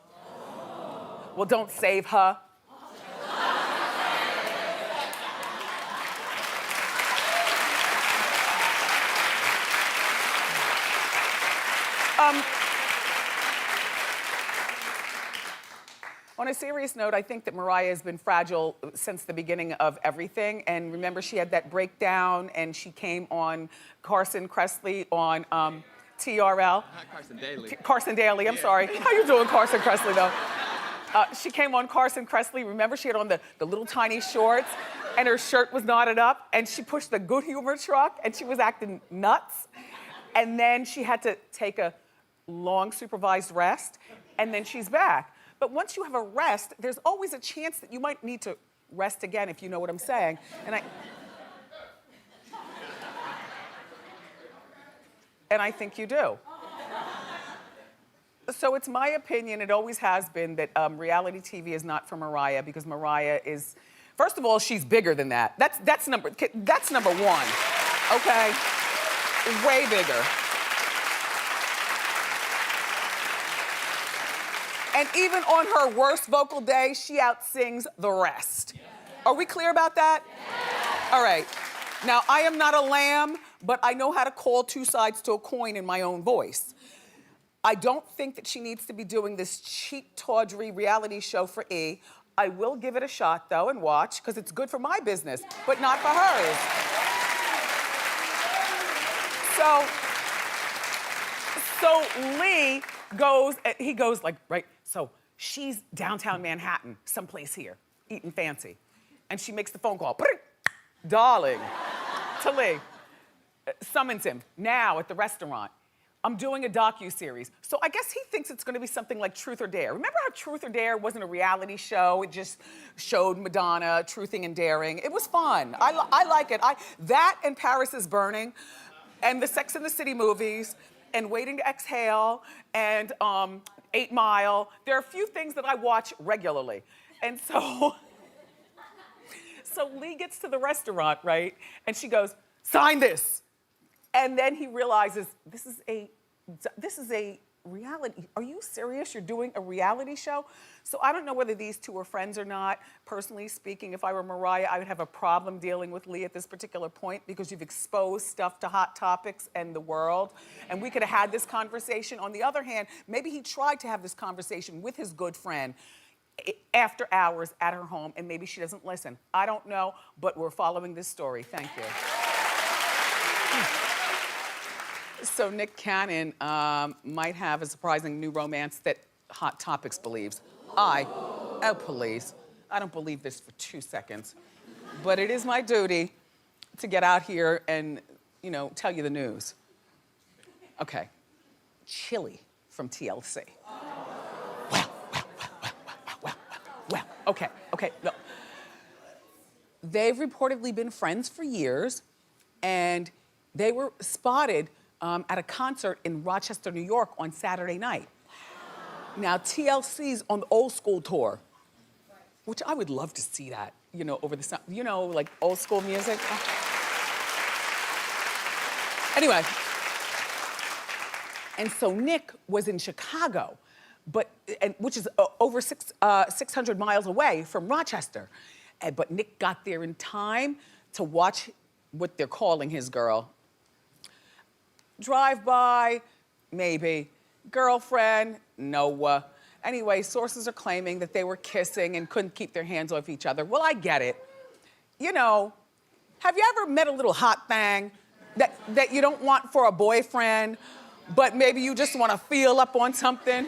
Well, don't save her. On a serious note, I think that Mariah has been fragile since the beginning of everything. And remember, she had that breakdown and she came on Carson Kressley on TRL. Not Carson Daly. Carson Daly, I'm sorry. How you doing, Carson Kressley, though? She came on Carson Kressley. Remember, she had on the little tiny shorts and her shirt was knotted up and she pushed the Good Humor truck and she was acting nuts. And then she had to take a long supervised rest and then she's back. But once you have a rest, there's always a chance that you might need to rest again, if you know what I'm saying. And I think you do. So it's my opinion, it always has been, that reality TV is not for Mariah because Mariah is, first of all, she's bigger than that. That's number one, okay? Way bigger. And even on her worst vocal day, she outsings the rest. Are we clear about that? All right. Now, I am not a lamb, but I know how to call two sides to a coin in my own voice. I don't think that she needs to be doing this cheap, tawdry reality show for E. I will give it a shot, though, and watch, because it's good for my business, but not for hers. So Lee goes, he goes like, right, so she's downtown Manhattan, someplace here, eating fancy. And she makes the phone call, darling, to Lee. Summons him now at the restaurant. I'm doing a docuseries. So I guess he thinks it's gonna be something like Truth or Dare. Remember how Truth or Dare wasn't a reality show? It just showed Madonna truthing and daring. It was fun. I like it. That and Paris is Burning and the Sex and the City movies and Waiting to Exhale and 8 Mile. There are a few things that I watch regularly. And so, so Lee gets to the restaurant, right? And she goes, sign this. And then he realizes, this is a reality. Are you serious? You're doing a reality show? So I don't know whether these two are friends or not. Personally speaking, if I were Mariah, I would have a problem dealing with Lee at this particular point because you've exposed stuff to Hot Topics and the world. And we could have had this conversation. On the other hand, maybe he tried to have this conversation with his good friend after hours at her home, and maybe she doesn't listen. I don't know, but we're following this story. Thank you. So Nick Cannon might have a surprising new romance that Hot Topics believes. Oh please, I don't believe this for 2 seconds. But it is my duty to get out here and, you know, tell you the news. Okay, Chili from TLC. Well, okay, no. They've reportedly been friends for years, and they were spotted at a concert in Rochester, New York on Saturday night. Now, TLC's on the old school tour, which I would love to see that, you know, over the summer, you know, like old school music. Anyway, and so Nick was in Chicago, which is over 600 miles away from Rochester. But Nick got there in time to watch what they're calling his girl. Drive-by, maybe. Girlfriend, no. Anyway, sources are claiming that they were kissing and couldn't keep their hands off each other. Well, I get it. You know, have you ever met a little hot thing that you don't want for a boyfriend, but maybe you just want to feel up on something?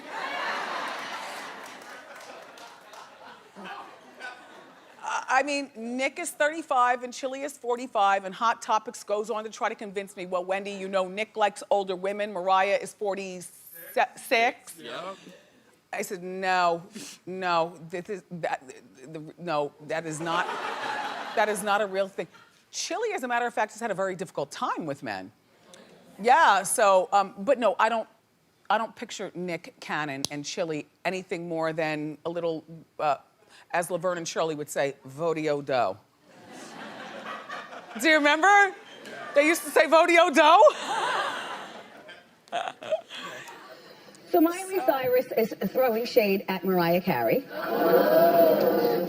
I mean, Nick is 35 and Chili is 45, and Hot Topics goes on to try to convince me, well, Wendy, you know Nick likes older women. Mariah is 46. Yeah. I said, no, that is not a real thing. Chili, as a matter of fact, has had a very difficult time with men. Yeah, so, but no, I don't picture Nick Cannon and Chili anything more than a little, as Laverne and Shirley would say, vodeo-do. Do you remember? They used to say vodeo-do? So Miley Cyrus is throwing shade at Mariah Carey.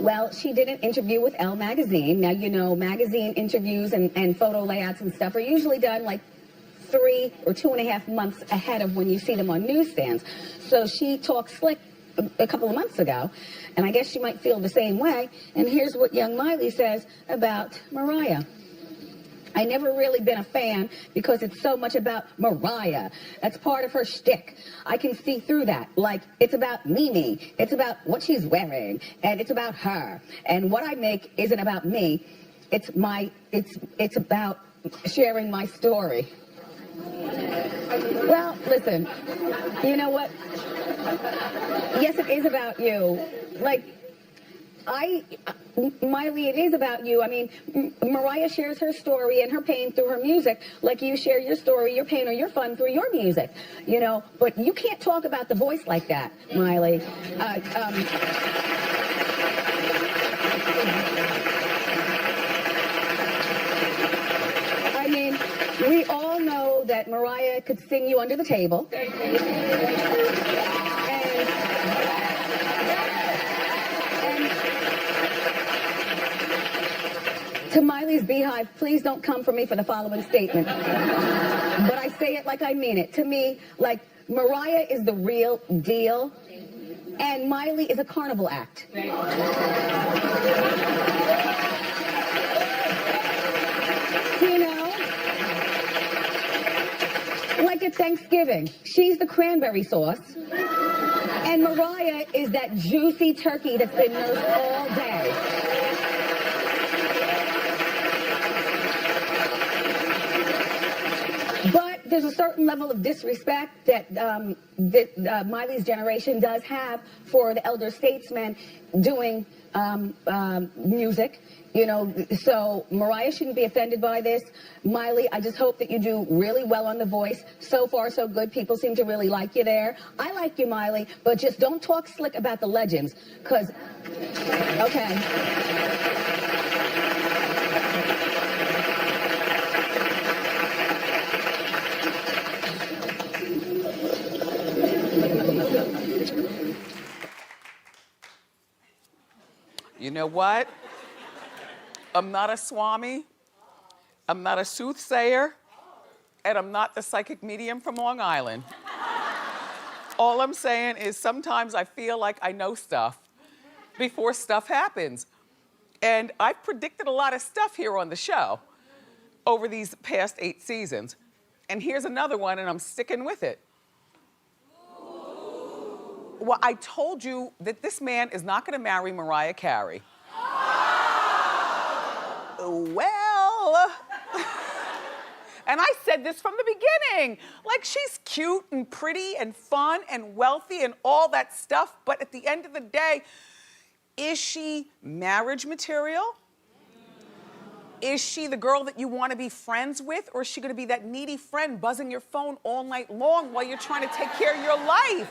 Well, she did an interview with Elle magazine. Now, you know, magazine interviews and photo layouts and stuff are usually done like 3 or 2.5 months ahead of when you see them on newsstands. So she talked slick a couple of months ago, and I guess she might feel the same way. And here's what young Miley says about Mariah. I never really been a fan because it's so much about Mariah. That's part of her shtick. I can see through that. Like, it's about Mimi. It's about what she's wearing. And it's about her. And what I make isn't about me. It's about sharing my story. Well, listen, you know what? Yes, it is about you. Like, Miley, it is about you. I mean, Mariah shares her story and her pain through her music, like you share your story, your pain, or your fun through your music, you know? But you can't talk about the voice like that, Miley. I mean, we all know that Mariah could sing you under the table. To Miley's Beehive, please don't come for me for the following statement. But I say it like I mean it. To me, like, Mariah is the real deal, and Miley is a carnival act. You know? Like at Thanksgiving, she's the cranberry sauce, and Mariah is that juicy turkey that's been nursed all day. But there's a certain level of disrespect that Miley's generation does have for the elder statesmen doing music. You know, so Mariah shouldn't be offended by this. Miley, I just hope that you do really well on The Voice. So far, so good. People seem to really like you there. I like you, Miley, but just don't talk slick about the legends, because, okay. You know what? I'm not a swami, I'm not a soothsayer, and I'm not the psychic medium from Long Island. All I'm saying is sometimes I feel like I know stuff before stuff happens. And I've predicted a lot of stuff here on the show over these past 8 seasons. And here's another one, and I'm sticking with it. Well, I told you that this man is not gonna marry Mariah Carey. Well, and I said this from the beginning, like she's cute and pretty and fun and wealthy and all that stuff, but at the end of the day, is she marriage material? Is she the girl that you want to be friends with, or is she gonna be that needy friend buzzing your phone all night long while you're trying to take care of your life?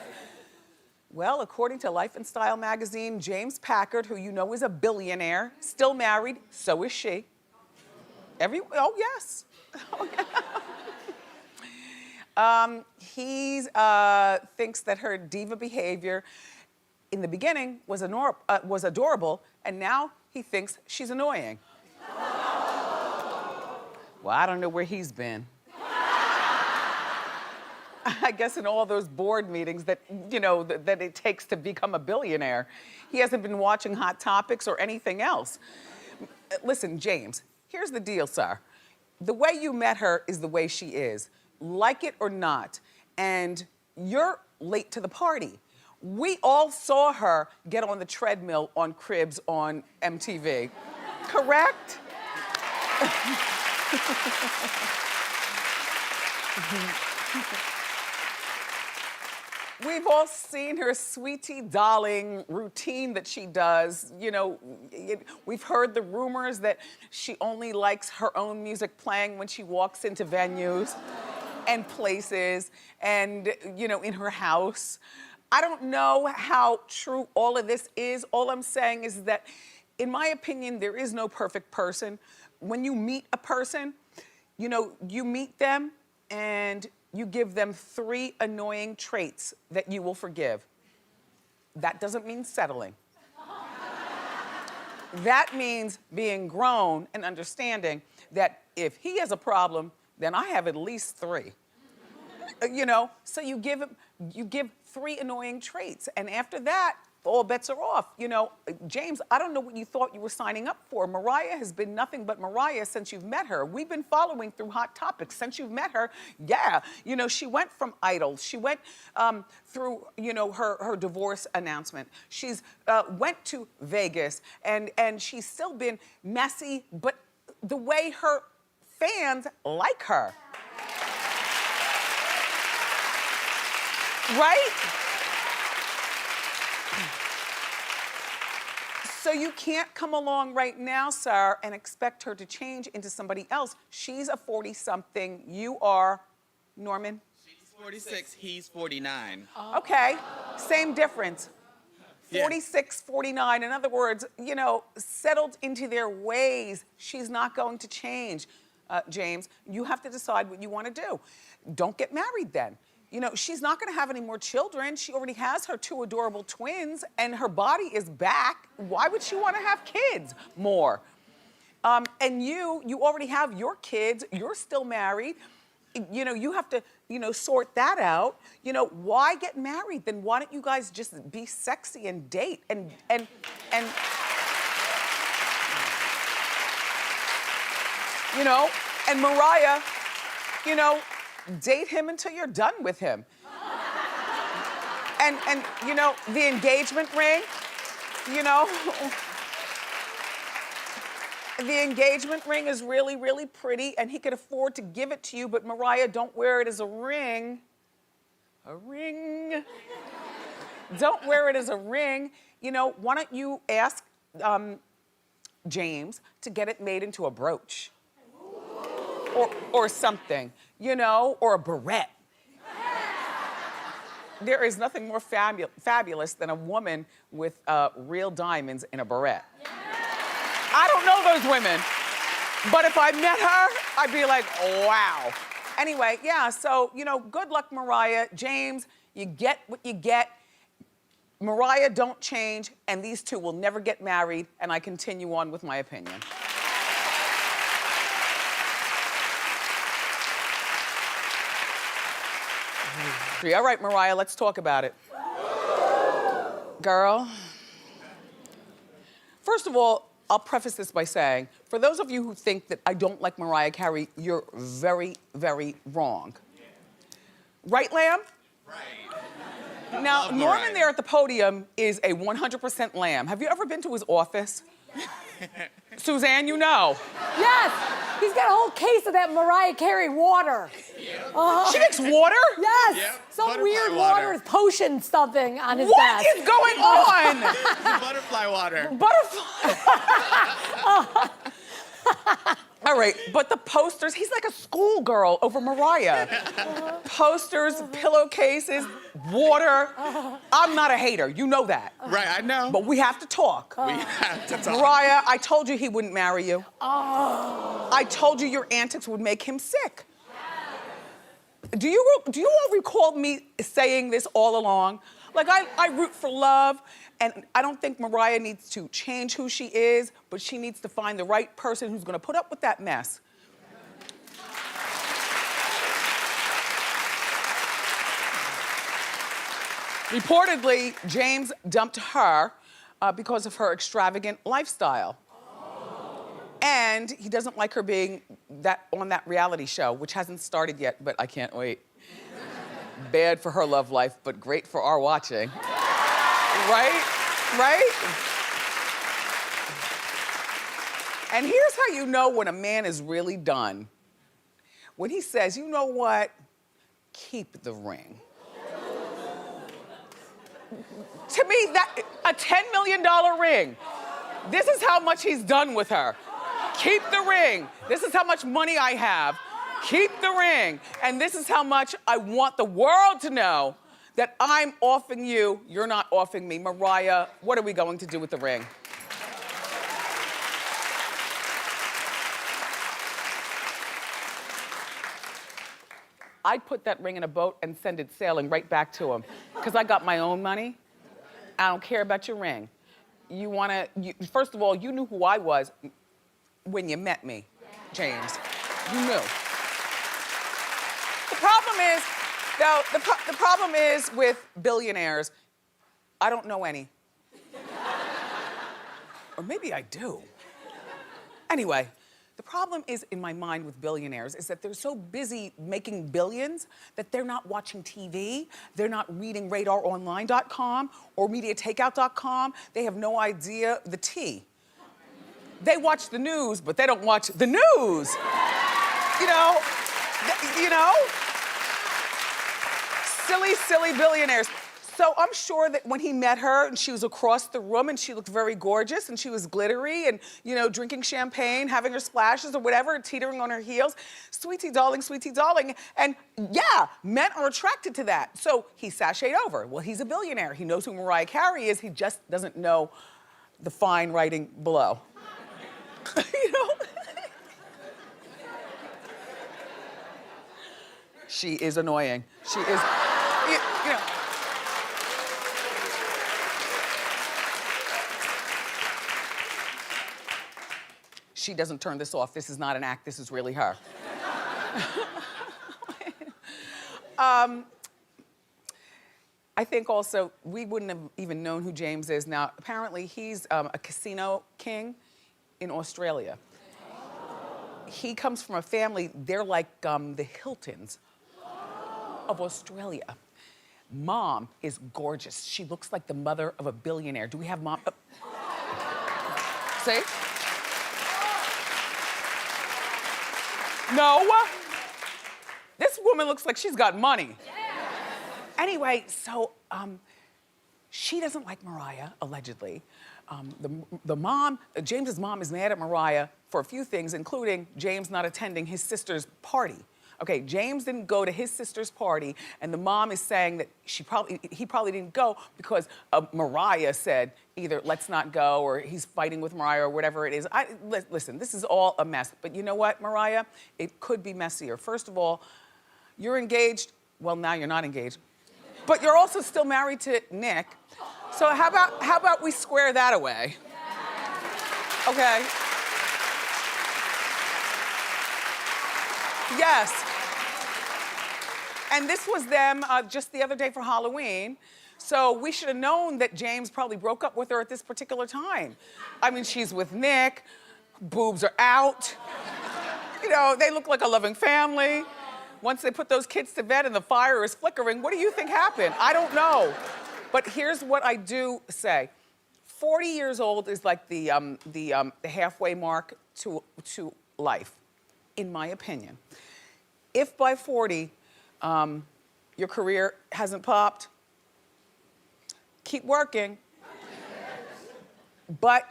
Well, according to Life and Style magazine, James Packard, who you know is a billionaire, still married, so is she. Oh, yes. Oh, yeah. He thinks that her diva behavior in the beginning was adorable, and now he thinks she's annoying. Well, I don't know where he's been. I guess in all those board meetings that, you know, that it takes to become a billionaire. He hasn't been watching Hot Topics or anything else. Listen, James, here's the deal, sir. The way you met her is the way she is, like it or not. And you're late to the party. We all saw her get on the treadmill on Cribs on MTV, correct? We've all seen her sweetie darling routine that she does. You know, we've heard the rumors that she only likes her own music playing when she walks into venues and places and, you know, in her house. I don't know how true all of this is. All I'm saying is that, in my opinion, there is no perfect person. When you meet a person, you know, you meet them and you give them 3 annoying traits that you will forgive. That doesn't mean settling. That means being grown and understanding that if he has a problem, then I have at least 3. You know, so you give 3 annoying traits, and after that, all bets are off. You know, James, I don't know what you thought you were signing up for. Mariah has been nothing but Mariah since you've met her. We've been following through Hot Topics since you've met her. Yeah, you know, she went from Idol. She went through, you know, her divorce announcement. She's went to Vegas, and she's still been messy, but the way her fans like her. Right? So you can't come along right now, sir, and expect her to change into somebody else. She's a 40-something. You are, Norman? She's 46, he's 49. Okay, same difference. 46, 49. In other words, you know, settled into their ways. She's not going to change, James. You have to decide what you want to do. Don't get married then. You know, she's not gonna have any more children. She already has her 2 adorable twins and her body is back. Why would she wanna have kids more? And you already have your kids, you're still married. You know, you have to, you know, sort that out. You know, why get married? Then why don't you guys just be sexy and date and you know, and Mariah, you know, date him until you're done with him. And you know, the engagement ring, you know. The engagement ring is really, really pretty, and he could afford to give it to you, but Mariah, don't wear it as a ring. A ring. Don't wear it as a ring. You know, why don't you ask James to get it made into a brooch? Or something, you know, or a barrette. There is nothing more fabulous than a woman with real diamonds in a barrette. I don't know those women, but if I met her, I'd be like, wow. Anyway, yeah, so, you know, good luck, Mariah. James, you get what you get. Mariah, don't change, and these two will never get married, and I continue on with my opinion. All right, Mariah, let's talk about it. Girl, first of all, I'll preface this by saying, for those of you who think that I don't like Mariah Carey, you're very, very wrong. Right, Lamb? Right. Now, Norman there at the podium is a 100% lamb. Have you ever been to his office? Suzanne, you know. Yes, he's got a whole case of that Mariah Carey water. She makes water? Yes, Yep, some butterfly weird water. water potion something on his What desk. is going on? Butterfly water. Butterfly. All right, but the posters, he's like a schoolgirl over Mariah. Posters, pillowcases, water. I'm not a hater, you know that. Right, I know. But we have to talk. We have to talk. Mariah, I told you he wouldn't marry you. I told you your antics would make him sick. Do you all recall me saying this all along? Like, I root for love, and I don't think Mariah needs to change who she is, but she needs to find the right person who's gonna put up with that mess. Reportedly, James dumped her because of her extravagant lifestyle. And he doesn't like her being on that reality show, which hasn't started yet, but I can't wait. Bad for her love life, but great for our watching. Right? Right? And here's how you know when a man is really done. When he says, you know what? Keep the ring. To me, a $10 million ring. This is how much he's done with her. Keep the ring. This is how much money I have. Keep the ring. And this is how much I want the world to know that I'm offing you, you're not offing me. Mariah, what are we going to do with the ring? I'd put that ring in a boat and send it sailing right back to him. Because I got my own money. I don't care about your ring. First of all, you knew who I was when you met me, James. You knew. The problem is, though, the problem is with billionaires, I don't know any. Or maybe I do. Anyway, the problem is in my mind with billionaires is that they're so busy making billions that they're not watching TV, they're not reading radaronline.com or mediatakeout.com. They have no idea the tea. They watch the news, but they don't watch the news. You know? Silly, silly billionaires. So I'm sure that when he met her and she was across the room and she looked very gorgeous and she was glittery and, you know, drinking champagne, having her splashes or whatever, teetering on her heels, sweetie darling, and yeah, men are attracted to that. So he sashayed over. Well, he's a billionaire. He knows who Mariah Carey is. He just doesn't know the fine writing below. You know? She is annoying. She is, you know. She doesn't turn this off. This is not an act. This is really her. I think also we wouldn't have even known who James is. Now, apparently he's a casino king in Australia. He comes from a family, they're like the Hiltons of Australia. Mom is gorgeous. She looks like the mother of a billionaire. Do we have mom? See? No. This woman looks like she's got money. Anyway, so she doesn't like Mariah, allegedly. The mom, James's mom is mad at Mariah for a few things, including James not attending his sister's party. Okay, James didn't go to his sister's party, and the mom is saying that he probably didn't go because Mariah said either let's not go or he's fighting with Mariah or whatever it is. Listen, this is all a mess. But you know what, Mariah? It could be messier. First of all, you're engaged. Well, now you're not engaged. But you're also still married to Nick. So how about we square that away? Okay. Yes. And this was them just the other day for Halloween. So we should have known that James probably broke up with her at this particular time. I mean, she's with Nick, boobs are out. You know, they look like a loving family. Once they put those kids to bed and the fire is flickering, what do you think happened? I don't know. But here's what I do say. 40 years old is like the halfway mark to life, in my opinion. If by 40, your career hasn't popped, keep working. But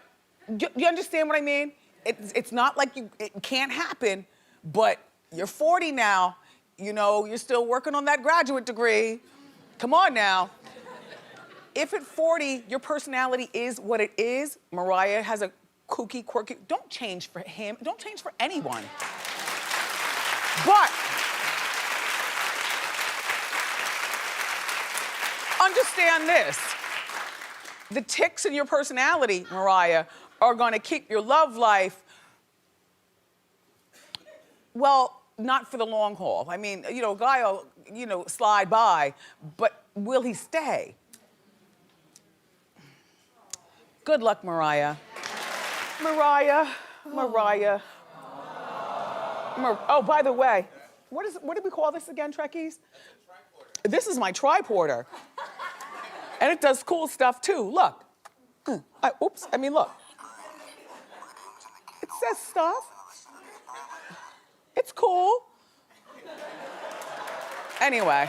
you understand what I mean? It's not like it can't happen, but you're 40 now. You know, you're still working on that graduate degree. Come on now. If at 40, your personality is what it is, Mariah has a kooky, quirky, don't change for him. Don't change for anyone. But understand this. The ticks in your personality, Mariah, are gonna keep your love life, well, not for the long haul. I mean, you know, a guy will, you know, slide by, but will he stay? Good luck, Mariah. Mariah. Oh, by the way, what did we call this again, Trekkies? This is my triporter. And it does cool stuff too, look. Look. It says stuff. It's cool. Anyway.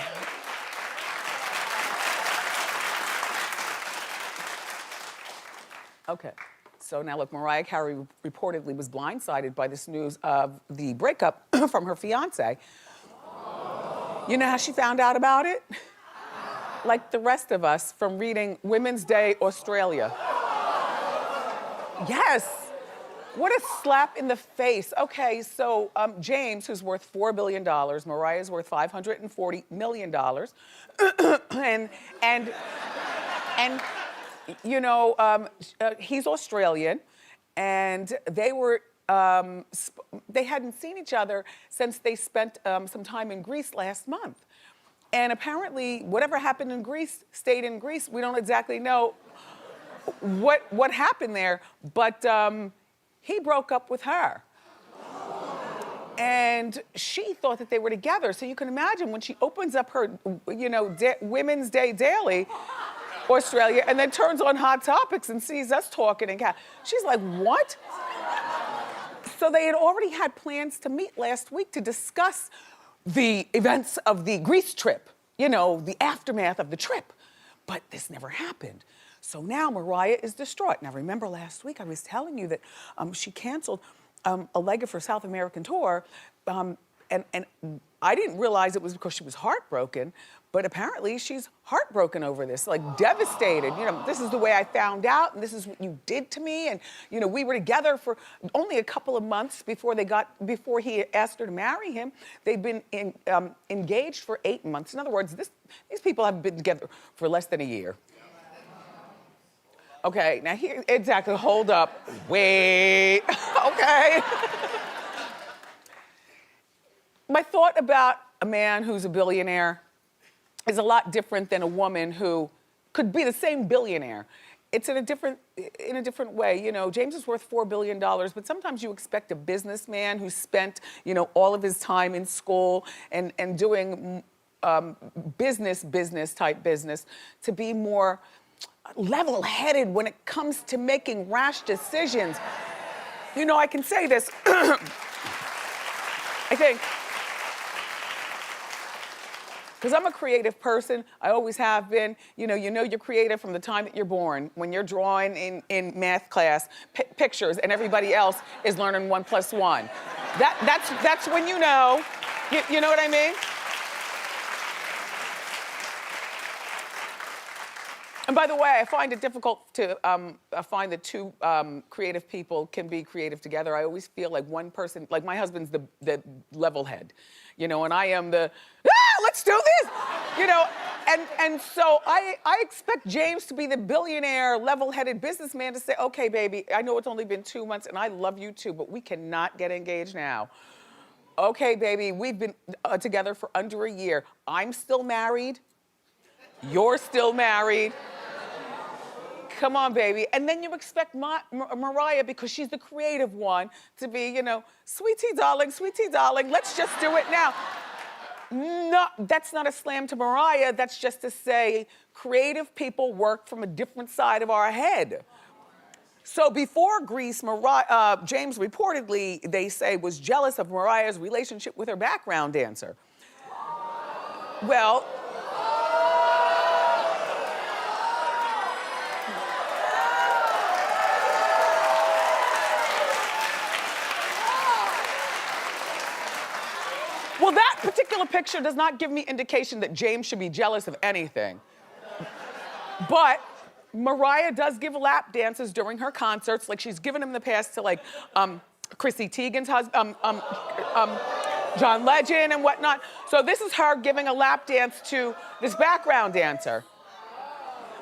Okay, so now look, Mariah Carey reportedly was blindsided by this news of the breakup from her fiance. You know how she found out about it? Like the rest of us from reading Women's Day Australia. Yes. What a slap in the face. Okay, so James, who's worth $4 billion, Mariah's worth $540 million. and you know, he's Australian, and they were, they hadn't seen each other since they spent some time in Greece last month. And apparently, whatever happened in Greece stayed in Greece. We don't exactly know what happened there, but he broke up with her. And she thought that they were together. So you can imagine when she opens up her, you know, Women's Day Daily, Australia, and then turns on Hot Topics and sees us talking and she's like, what? So they had already had plans to meet last week to discuss the events of the Greece trip, you know, the aftermath of the trip. But this never happened. So now Mariah is distraught. Now remember last week I was telling you that she canceled a leg of her South American tour, and I didn't realize it was because she was heartbroken, but apparently she's heartbroken over this, like devastated. You know, this is the way I found out, and this is what you did to me, and you know, we were together for only a couple of months before he asked her to marry him. They've been engaged for 8 months. In other words, these people have been together for less than a year. Okay, now here, exactly, hold up, wait, okay. My thought about a man who's a billionaire is a lot different than a woman who could be the same billionaire. It's in a different way. You know, James is worth $4 billion, but sometimes you expect a businessman who spent, you know, all of his time in school and doing business type business to be more level-headed when it comes to making rash decisions. You know, I can say this. I I think, because I'm a creative person, I always have been. You know you're creative from the time that you're born. When you're drawing in math class, pictures, and everybody else is learning 1 + 1. That's when you know. You know what I mean? And by the way, I find it difficult to find that two creative people can be creative together. I always feel like one person, like my husband's the level head, and I am the, let's do this, and so I expect James to be the billionaire, level-headed businessman to say, okay, baby, I know it's only been 2 months and I love you too, but we cannot get engaged now. Okay, baby, we've been together for under a year. I'm still married. You're still married. Come on, baby. And then you expect Mariah, because she's the creative one, to be, sweetie darling, let's just do it now. No, that's not a slam to Mariah. That's just to say creative people work from a different side of our head. So before Grease, James reportedly, they say, was jealous of Mariah's relationship with her background dancer. Well, that particular picture does not give me indication that James should be jealous of anything. But Mariah does give lap dances during her concerts, like she's given them in the past to Chrissy Teigen's husband, John Legend and whatnot. So this is her giving a lap dance to this background dancer,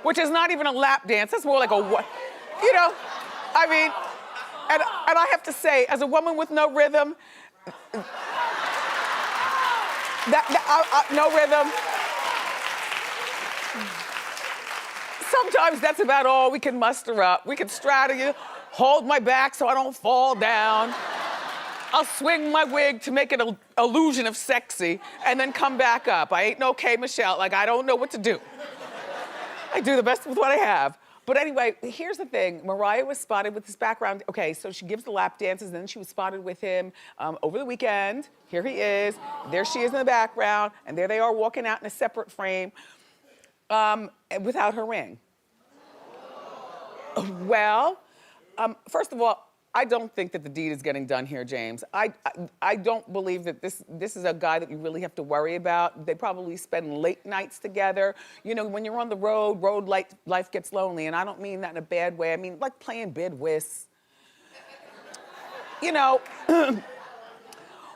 which is not even a lap dance. That's more like a what, I mean, and I have to say, as a woman with no rhythm, no rhythm. Sometimes that's about all we can muster up. We can straddle, hold my back so I don't fall down. I'll swing my wig to make it an illusion of sexy and then come back up. I ain't no K. Michelle, I don't know what to do. I do the best with what I have. But anyway, here's the thing. Mariah was spotted with this background. Okay, so she gives the lap dances, and then she was spotted with him over the weekend. Here he is. There she is in the background, and there they are walking out in a separate frame without her ring. Well, first of all, I don't think that the deed is getting done here, James. I don't believe that this is a guy that you really have to worry about. They probably spend late nights together. When you're on the road life gets lonely, and I don't mean that in a bad way. I mean like playing bid whist.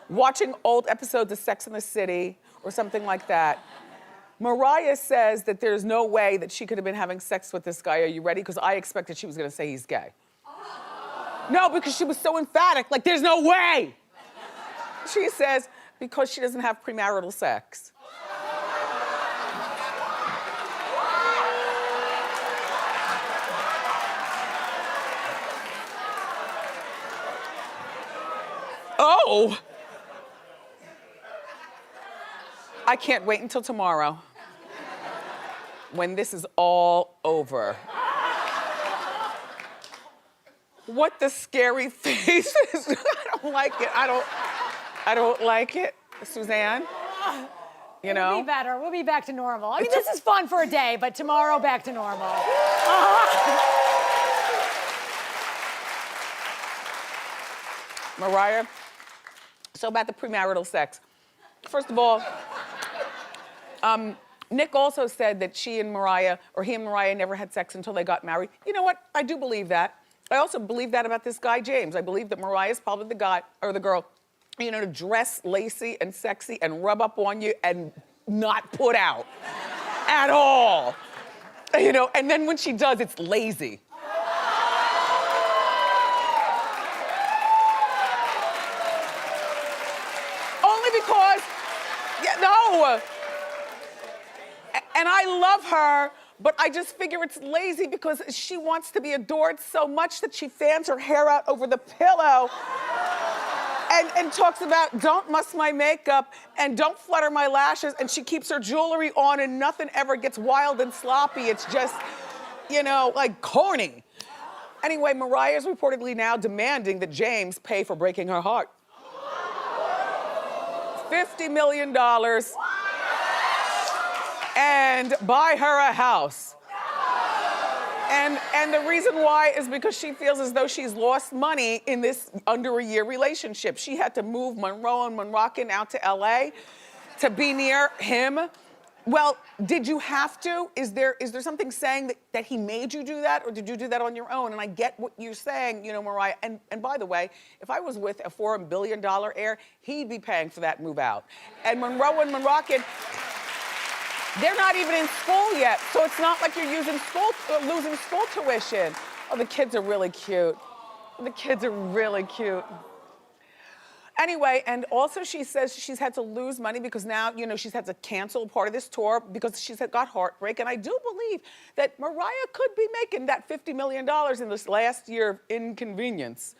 Watching old episodes of Sex and the City or something like that. Mariah says that there's no way that she could have been having sex with this guy. Are you ready? Because I expected she was gonna say he's gay. No, because she was so emphatic, there's no way. She says, because she doesn't have premarital sex. Oh! I can't wait until tomorrow, when this is all over. What the scary faces. I don't like it. I don't like it. Suzanne, It'll be better. We'll be back to normal. I mean, this is fun for a day, but tomorrow back to normal. Mariah, so about the premarital sex. First of all, Nick also said that he and Mariah never had sex until they got married. You know what? I do believe that. I also believe that about this guy, James. I believe that Mariah is probably the guy or the girl, to dress lacy and sexy and rub up on you and not put out at all. And then when she does, it's lazy. Only because, and I love her, but I just figure it's lazy because she wants to be adored so much that she fans her hair out over the pillow and talks about don't muss my makeup and don't flutter my lashes, and she keeps her jewelry on and nothing ever gets wild and sloppy. It's just, corny. Anyway, Mariah is reportedly now demanding that James pay for breaking her heart. $50 million and buy her a house. And the reason why is because she feels as though she's lost money in this under a year relationship. She had to move Monroe and Monrockin out to LA to be near him. Well, did you have to? Is there something saying that he made you do that, or did you do that on your own? And I get what you're saying, you know, Mariah. And by the way, if I was with a $4 billion heir, he'd be paying for that move out. And Monroe and Monrockin, they're not even in school yet, so it's not like you're losing school tuition. Oh, the kids are really cute. The kids are really cute. Anyway, and also she says she's had to lose money because now, you know, she's had to cancel part of this tour because she's got heartbreak. And I do believe that Mariah could be making that $50 million in this last year of inconvenience.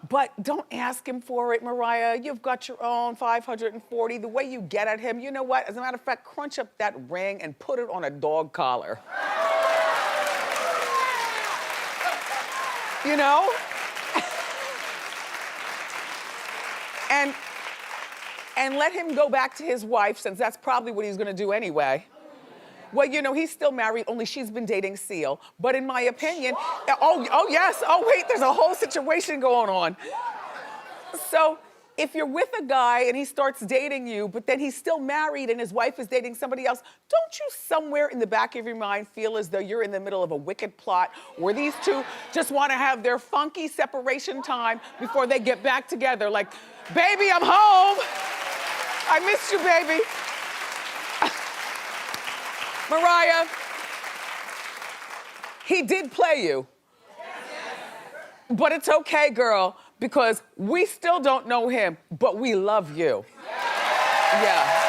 But don't ask him for it, Mariah. You've got your own 540. The way you get at him, you know what? As a matter of fact, crunch up that ring and put it on a dog collar. You know? And let him go back to his wife, since that's probably what he's gonna do anyway. Well, you know, he's still married, only she's been dating Seal. But in my opinion, oh yes, oh wait, there's a whole situation going on. So if you're with a guy and he starts dating you, but then he's still married and his wife is dating somebody else, don't you somewhere in the back of your mind feel as though you're in the middle of a wicked plot where these two just wanna have their funky separation time before they get back together? Like, baby, I'm home. I missed you, baby. Mariah, he did play you. But it's okay, girl, because we still don't know him, but we love you. Yeah.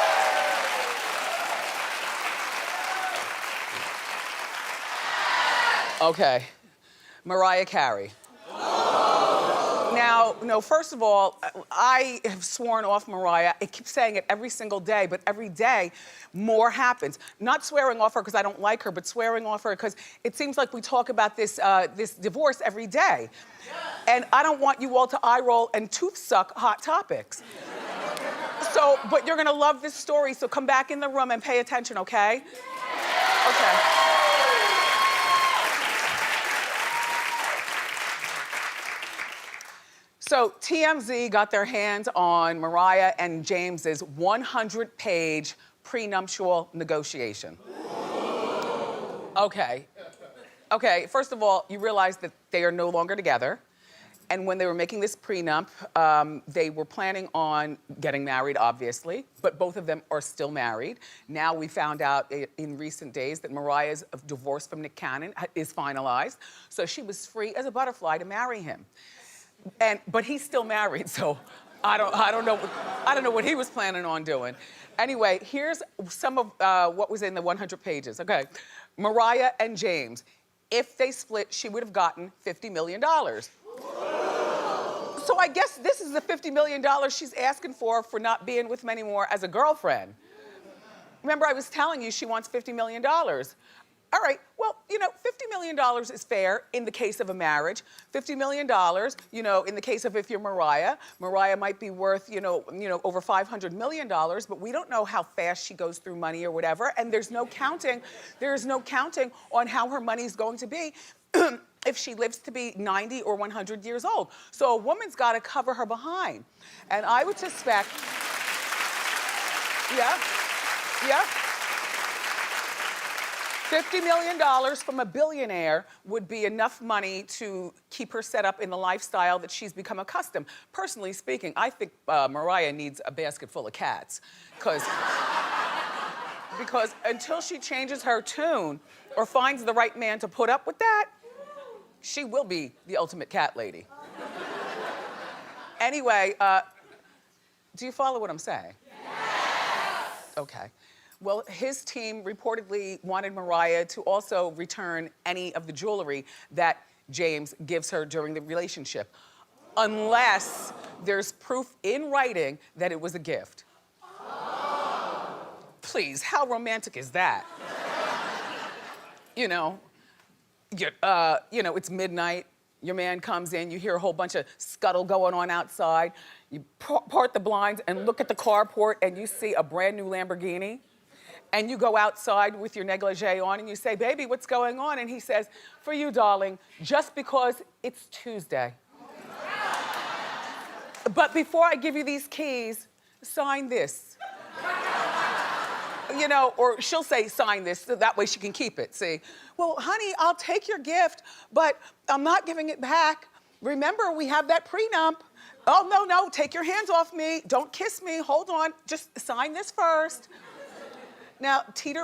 Okay. Mariah Carey. Now, no, first of all, I have sworn off Mariah. I keep saying it every single day, but every day more happens. Not swearing off her because I don't like her, but swearing off her because it seems like we talk about this divorce every day. And I don't want you all to eye roll and tooth suck Hot Topics. So, but you're gonna love this story, so come back in the room and pay attention, okay? Okay. So TMZ got their hands on Mariah and James's 100-page prenuptial negotiation. Okay. Okay, first of all, you realize that they are no longer together. And when they were making this prenup, they were planning on getting married, obviously, but both of them are still married. Now we found out in recent days that Mariah's divorce from Nick Cannon is finalized. So she was free as a butterfly to marry him. But he's still married, so I don't know what he was planning on doing. Anyway, here's some of what was in the 100 pages. Okay, Mariah and James, if they split, she would have gotten $50 million. So I guess this is the $50 million she's asking for not being with him anymore as a girlfriend. Remember, I was telling you she wants $50 million. All right, well, you know, $50 million is fair in the case of a marriage. $50 million, you know, in the case of if you're Mariah, Mariah might be worth, you know, over $500 million, but we don't know how fast she goes through money or whatever, and there's no counting on how her money's going to be if she lives to be 90 or 100 years old. So a woman's got to cover her behind. And I would suspect, yeah. $50 million from a billionaire would be enough money to keep her set up in the lifestyle that she's become accustomed. Personally speaking, I think Mariah needs a basket full of cats. Because until she changes her tune or finds the right man to put up with that, she will be the ultimate cat lady. Anyway, do you follow what I'm saying? Yes. Okay. Well, his team reportedly wanted Mariah to also return any of the jewelry that James gives her during the relationship, unless there's proof in writing that it was a gift. Please, how romantic is that? You know, it's midnight, your man comes in, you hear a whole bunch of scuttle going on outside. You part the blinds and look at the carport and you see a brand new Lamborghini. And you go outside with your negligee on and you say, baby, what's going on? And he says, for you, darling, just because it's Tuesday. But before I give you these keys, sign this. You know, or she'll say, sign this, so that way she can keep it, see? Well, honey, I'll take your gift, but I'm not giving it back. Remember, we have that prenup. Oh, no, take your hands off me. Don't kiss me, hold on, just sign this first. Now,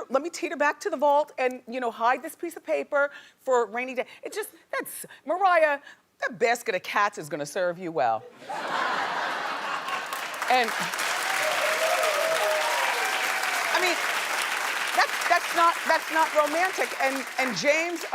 let me teeter back to the vault and, you know, hide this piece of paper for a rainy day. Mariah, that basket of cats is gonna serve you well. And, I mean, that's not romantic. And James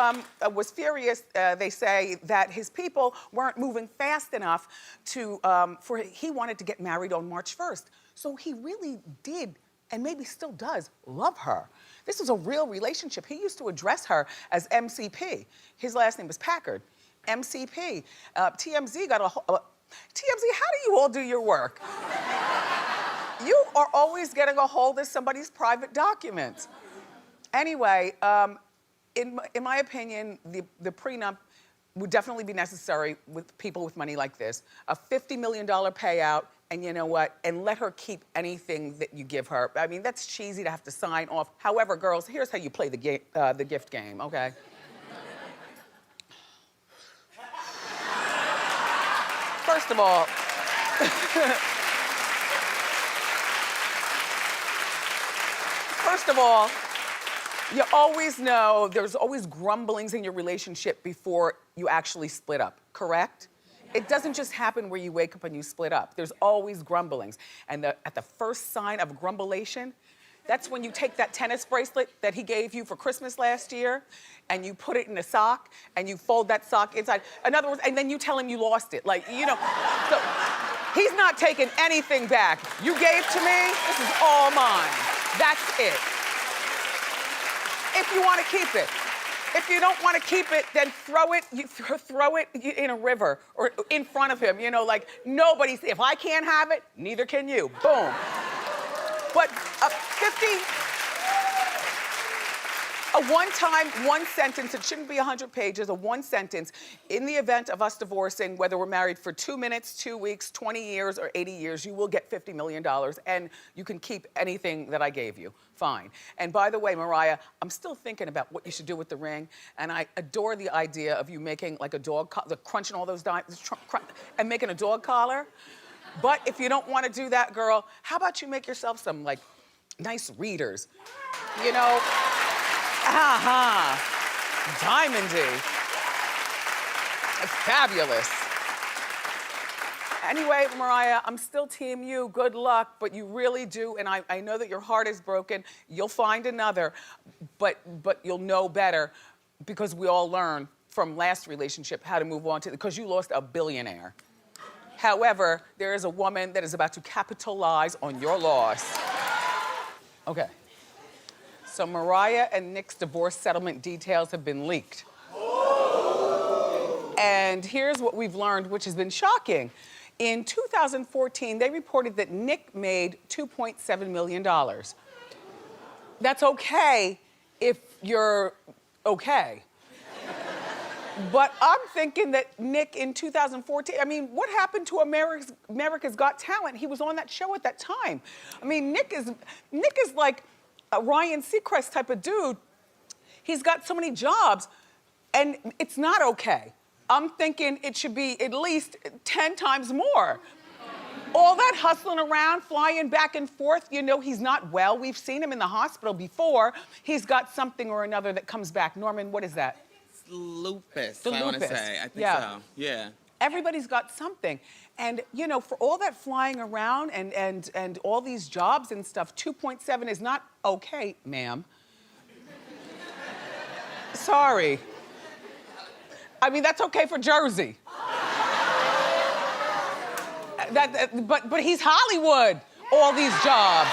was furious, they say, that his people weren't moving fast enough he wanted to get married on March 1st. So he really did, and maybe still does, love her. This was a real relationship. He used to address her as MCP. His last name was Packard. MCP. TMZ got TMZ, how do you all do your work? You are always getting a hold of somebody's private documents. Anyway, in my opinion, the prenup would definitely be necessary with people with money like this. A $50 million payout, and you know what? And let her keep anything that you give her. I mean, that's cheesy to have to sign off. However, girls, here's how you play the gift game, okay? First of all, you always know there's always grumblings in your relationship before you actually split up, correct? It doesn't just happen where you wake up and you split up. There's always grumblings. And at the first sign of grumbulation, that's when you take that tennis bracelet that he gave you for Christmas last year and you put it in a sock and you fold that sock inside. In other words, and then you tell him you lost it. Like, you know, so he's not taking anything back. You gave to me, this is all mine. That's it. If you want to keep it. If you don't want to keep it, then throw it in a river or in front of him. You know, like if I can't have it, neither can you. Boom. But a one-time, one sentence, it shouldn't be 100 pages, a one sentence, in the event of us divorcing, whether we're married for 2 minutes, 2 weeks, 20 years, or 80 years, you will get $50 million, and you can keep anything that I gave you. Fine. And by the way, Mariah, I'm still thinking about what you should do with the ring, and I adore the idea of you making like a dog collar, crunching all those diamonds, and making a dog collar. But if you don't want to do that, girl, how about you make yourself some, like, nice readers? You know? Diamondy. It's fabulous. Anyway, Mariah, I'm still team you. Good luck, but you really do, and I know that your heart is broken. You'll find another, but you'll know better because we all learn from last relationship how to move on because you lost a billionaire. However, there is a woman that is about to capitalize on your loss. Okay. So Mariah and Nick's divorce settlement details have been leaked. And here's what we've learned, which has been shocking. In 2014, they reported that Nick made $2.7 million. That's okay if you're okay. But I'm thinking that Nick in 2014, I mean, what happened to America's Got Talent? He was on that show at that time. I mean, Nick is like a Ryan Seacrest type of dude. He's got so many jobs, and it's not okay. I'm thinking it should be at least 10 times more. All that hustling around, flying back and forth, you know, he's not well. We've seen him in the hospital before. He's got something or another that comes back. Norman, what is that? Lupus, I want to say. I think so. Yeah. Everybody's got something. And, you know, for all that flying around and all these jobs and stuff, 2.7 is not okay, ma'am. Sorry. I mean, that's okay for Jersey. But he's Hollywood. All these jobs,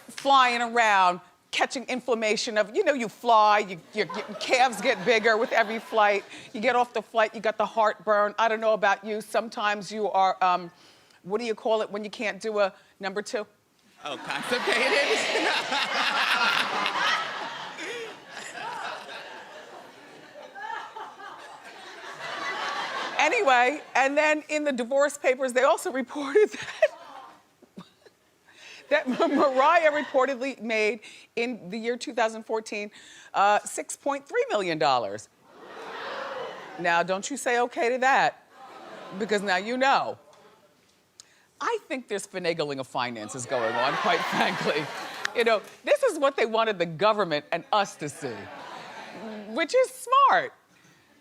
flying around, catching inflammation of, you know, you fly, your calves get bigger with every flight. You get off the flight, you got the heartburn. I don't know about you. Sometimes you are what do you call it when you can't do a number 2? Oh, constipated? Anyway, and then in the divorce papers, they also reported that Mariah reportedly made in the year 2014 $6.3 million. Now, don't you say okay to that, because now you know. I think there's finagling of finances going on, quite frankly. You know, this is what they wanted the government and us to see, which is smart.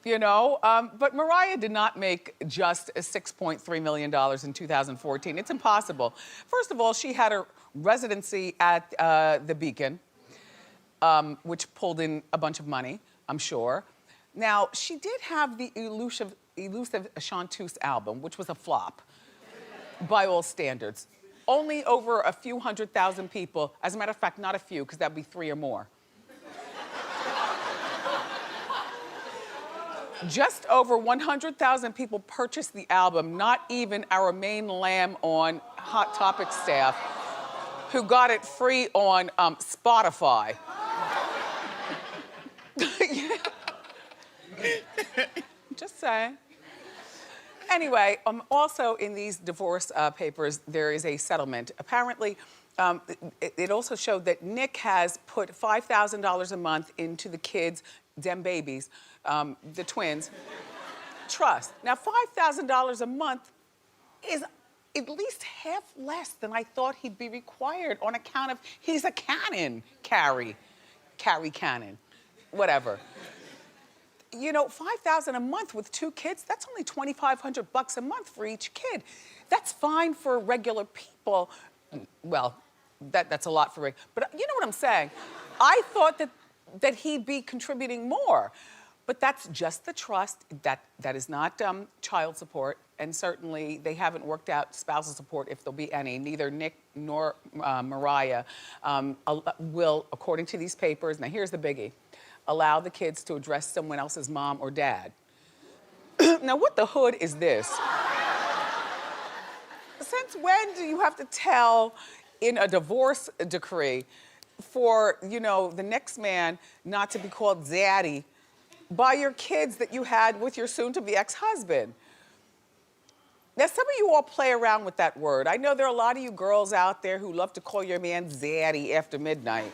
You know, but Mariah did not make just $6.3 million in 2014. It's impossible. First of all, she had a residency at the Beacon, which pulled in a bunch of money, I'm sure. Now, she did have the elusive Chanteuse album, which was a flop by all standards. Only over a few 100,000 people, as a matter of fact, not a few, because that'd be 3 or more. Just over 100,000 people purchased the album, not even our main lamb on Hot Topic staff, who got it free on Spotify. Just saying. Anyway, also in these divorce papers, there is a settlement. Apparently, it also showed that Nick has put $5,000 a month into the kids, them babies, the twins, trust. Now, $5,000 a month is at least half less than I thought he'd be required on account of he's a Cannon, Carrie Cannon, whatever. You know, $5,000 a month with 2 kids, that's only $2,500 a month for each kid. That's fine for regular people. Well, that's a lot for regular, but you know what I'm saying? I thought that he'd be contributing more. But that's just the trust. That is not child support, and certainly they haven't worked out spousal support, if there'll be any. Neither Nick nor Mariah will, according to these papers, now here's the biggie, allow the kids to address someone else's mom or dad. Now, what the hood is this? Since when do you have to tell in a divorce decree for, you know, the next man not to be called zaddy by your kids that you had with your soon-to-be ex-husband? Now, some of you all play around with that word. I know there are a lot of you girls out there who love to call your man zaddy after midnight.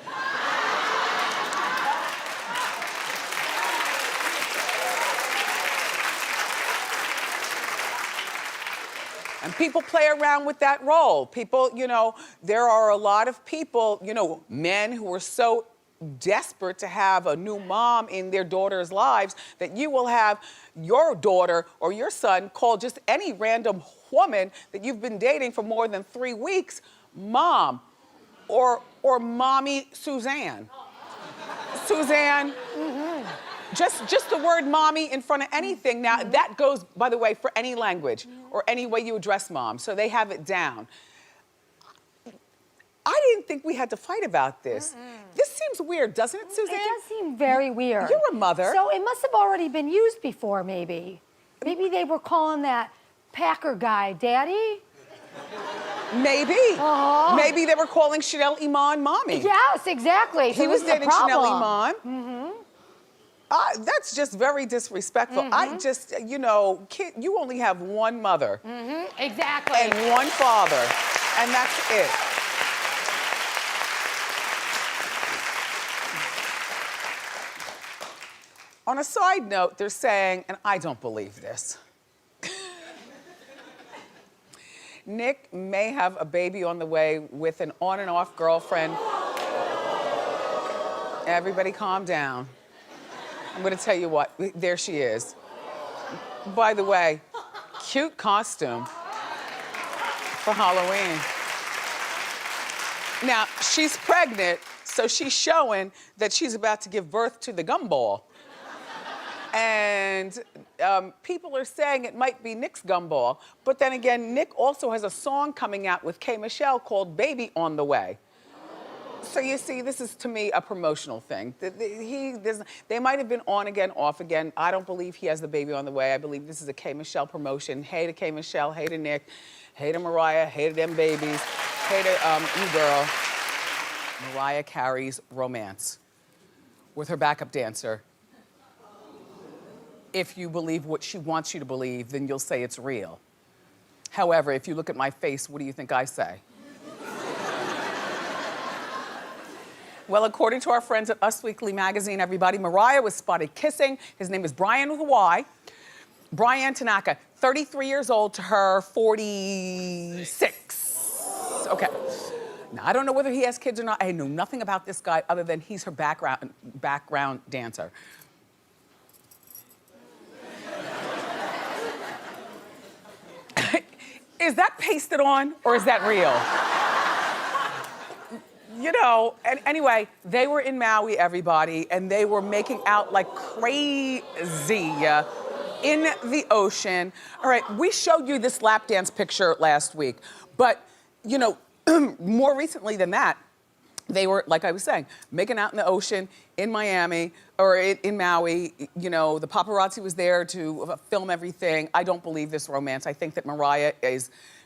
And people play around with that role. People, you know, there are a lot of people, you know, men who are so desperate to have a new mom in their daughters' lives that you will have your daughter or your son call just any random woman that you've been dating for more than 3 weeks, mom, or mommy Suzanne. Suzanne, just the word mommy in front of anything. Now, that goes, by the way, for any language or any way you address mom, so they have it down. I didn't think we had to fight about this. This seems weird, doesn't it, Suzanne? It does seem very weird. You're a mother. So it must have already been used before, maybe. Maybe they were calling that Packer guy Daddy? Maybe. Maybe they were calling Chanel Iman Mommy. Yes, exactly. He was dating Chanel Iman. That's just very disrespectful. I just, you know, kid, you only have one mother. Exactly. And one father, and that's it. On a side note, they're saying, and I don't believe this, Nick may have a baby on the way with an on and off girlfriend. Everybody calm down. I'm gonna tell you what, there she is. By the way, cute costume for Halloween. Now, she's pregnant, so she's showing that she's about to give birth to the gumball. And people are saying it might be Nick's gumball, but then again, Nick also has a song coming out with K. Michelle called Baby on the Way. So you see, this is to me a promotional thing. They might have been on again, off again. I don't believe he has the baby on the way. I believe this is a K. Michelle promotion. Hey to K. Michelle, hey to Nick, hey to Mariah, hey to them babies, hey to you girl. Mariah Carey's romance with her backup dancer. If you believe what she wants you to believe, then you'll say it's real. However, if you look at my face, what do you think I say? Well, according to our friends at Us Weekly magazine, everybody, Mariah was spotted kissing. His name is Bryan with a Y. Bryan Tanaka, 33 years old to her 46. Okay. Now, I don't know whether he has kids or not. I know nothing about this guy other than he's her background dancer. Is that pasted on or is that real? You know, and anyway, they were in Maui, everybody, and they were making out like crazy in the ocean. All right, we showed you this lap dance picture last week, but, you know, more recently than that, they were, like I was saying, making out in the ocean in Miami or in Maui. You know, the paparazzi was there to film everything. I don't believe this romance. I think that Mariah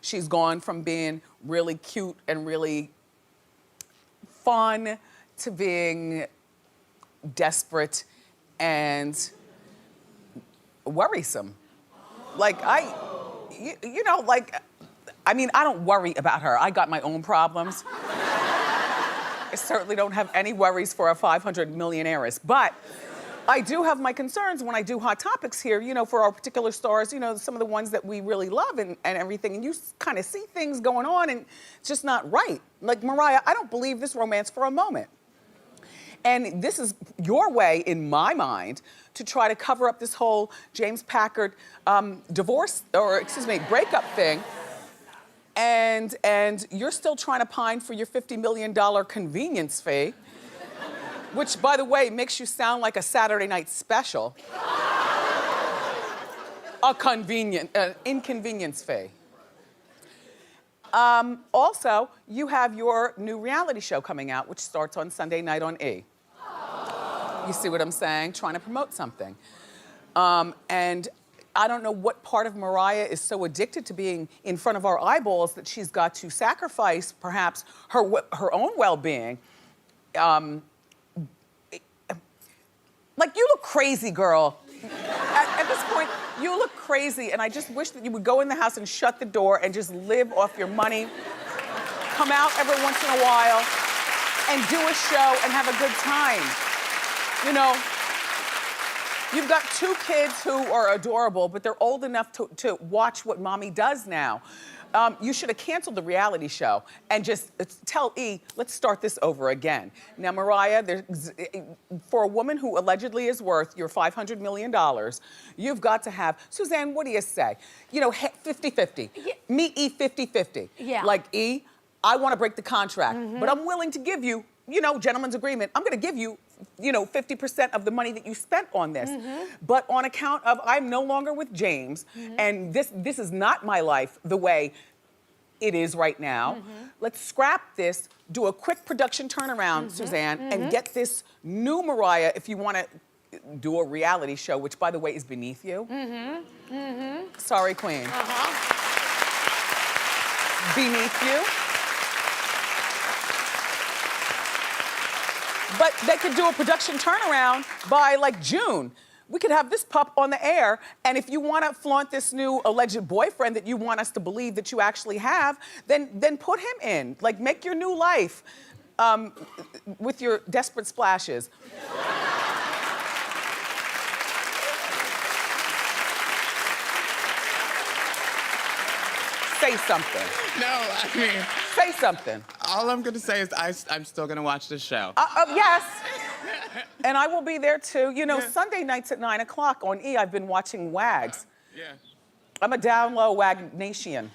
she's gone from being really cute and really fun to being desperate and worrisome. Like, you know, like, I mean, I don't worry about her. I got my own problems. I certainly don't have any worries for a 500 millionaires, but I do have my concerns when I do Hot Topics here, you know, for our particular stars, you know, some of the ones that we really love and everything, and you kind of see things going on and it's just not right. Like Mariah, I don't believe this romance for a moment. And this is your way, in my mind, to try to cover up this whole James Packard breakup thing. And you're still trying to pine for your $50 million convenience fee, which, by the way, makes you sound like a Saturday night special. An inconvenience fee. Also, you have your new reality show coming out, which starts on Sunday night on E! You see what I'm saying? Trying to promote something. And I don't know what part of Mariah is so addicted to being in front of our eyeballs that she's got to sacrifice, perhaps, her own well-being. Like, you look crazy, girl. At this point, you look crazy, and I just wish that you would go in the house and shut the door and just live off your money. Come out every once in a while and do a show and have a good time. You know, you've got 2 kids who are adorable, but they're old enough to watch what mommy does now. You should have canceled the reality show and just tell E, let's start this over again. Now, Mariah, for a woman who allegedly is worth your $500 million, you've got to have, Suzanne, what do you say? You know, 50-50. Yeah. Meet E 50-50. Yeah. Like, E, I want to break the contract, but I'm willing to give you, you know, gentleman's agreement. I'm going to give you, you know, 50% of the money that you spent on this. But on account of I'm no longer with James, and this is not my life the way it is right now. Let's scrap this, do a quick production turnaround, Suzanne, and get this new Mariah if you want to do a reality show, which, by the way, is beneath you. Sorry, Queen. Beneath you. But they could do a production turnaround by, like, June. We could have this pup on the air, and if you want to flaunt this new alleged boyfriend that you want us to believe that you actually have, then put him in. Like, make your new life with your desperate splashes. Say something. No, I mean... Say something. All I'm gonna say is I'm still gonna watch the show. Yes. And I will be there too. You know, Sunday nights at 9 o'clock on E! I've been watching Wags. I'm a down low Wagnatian.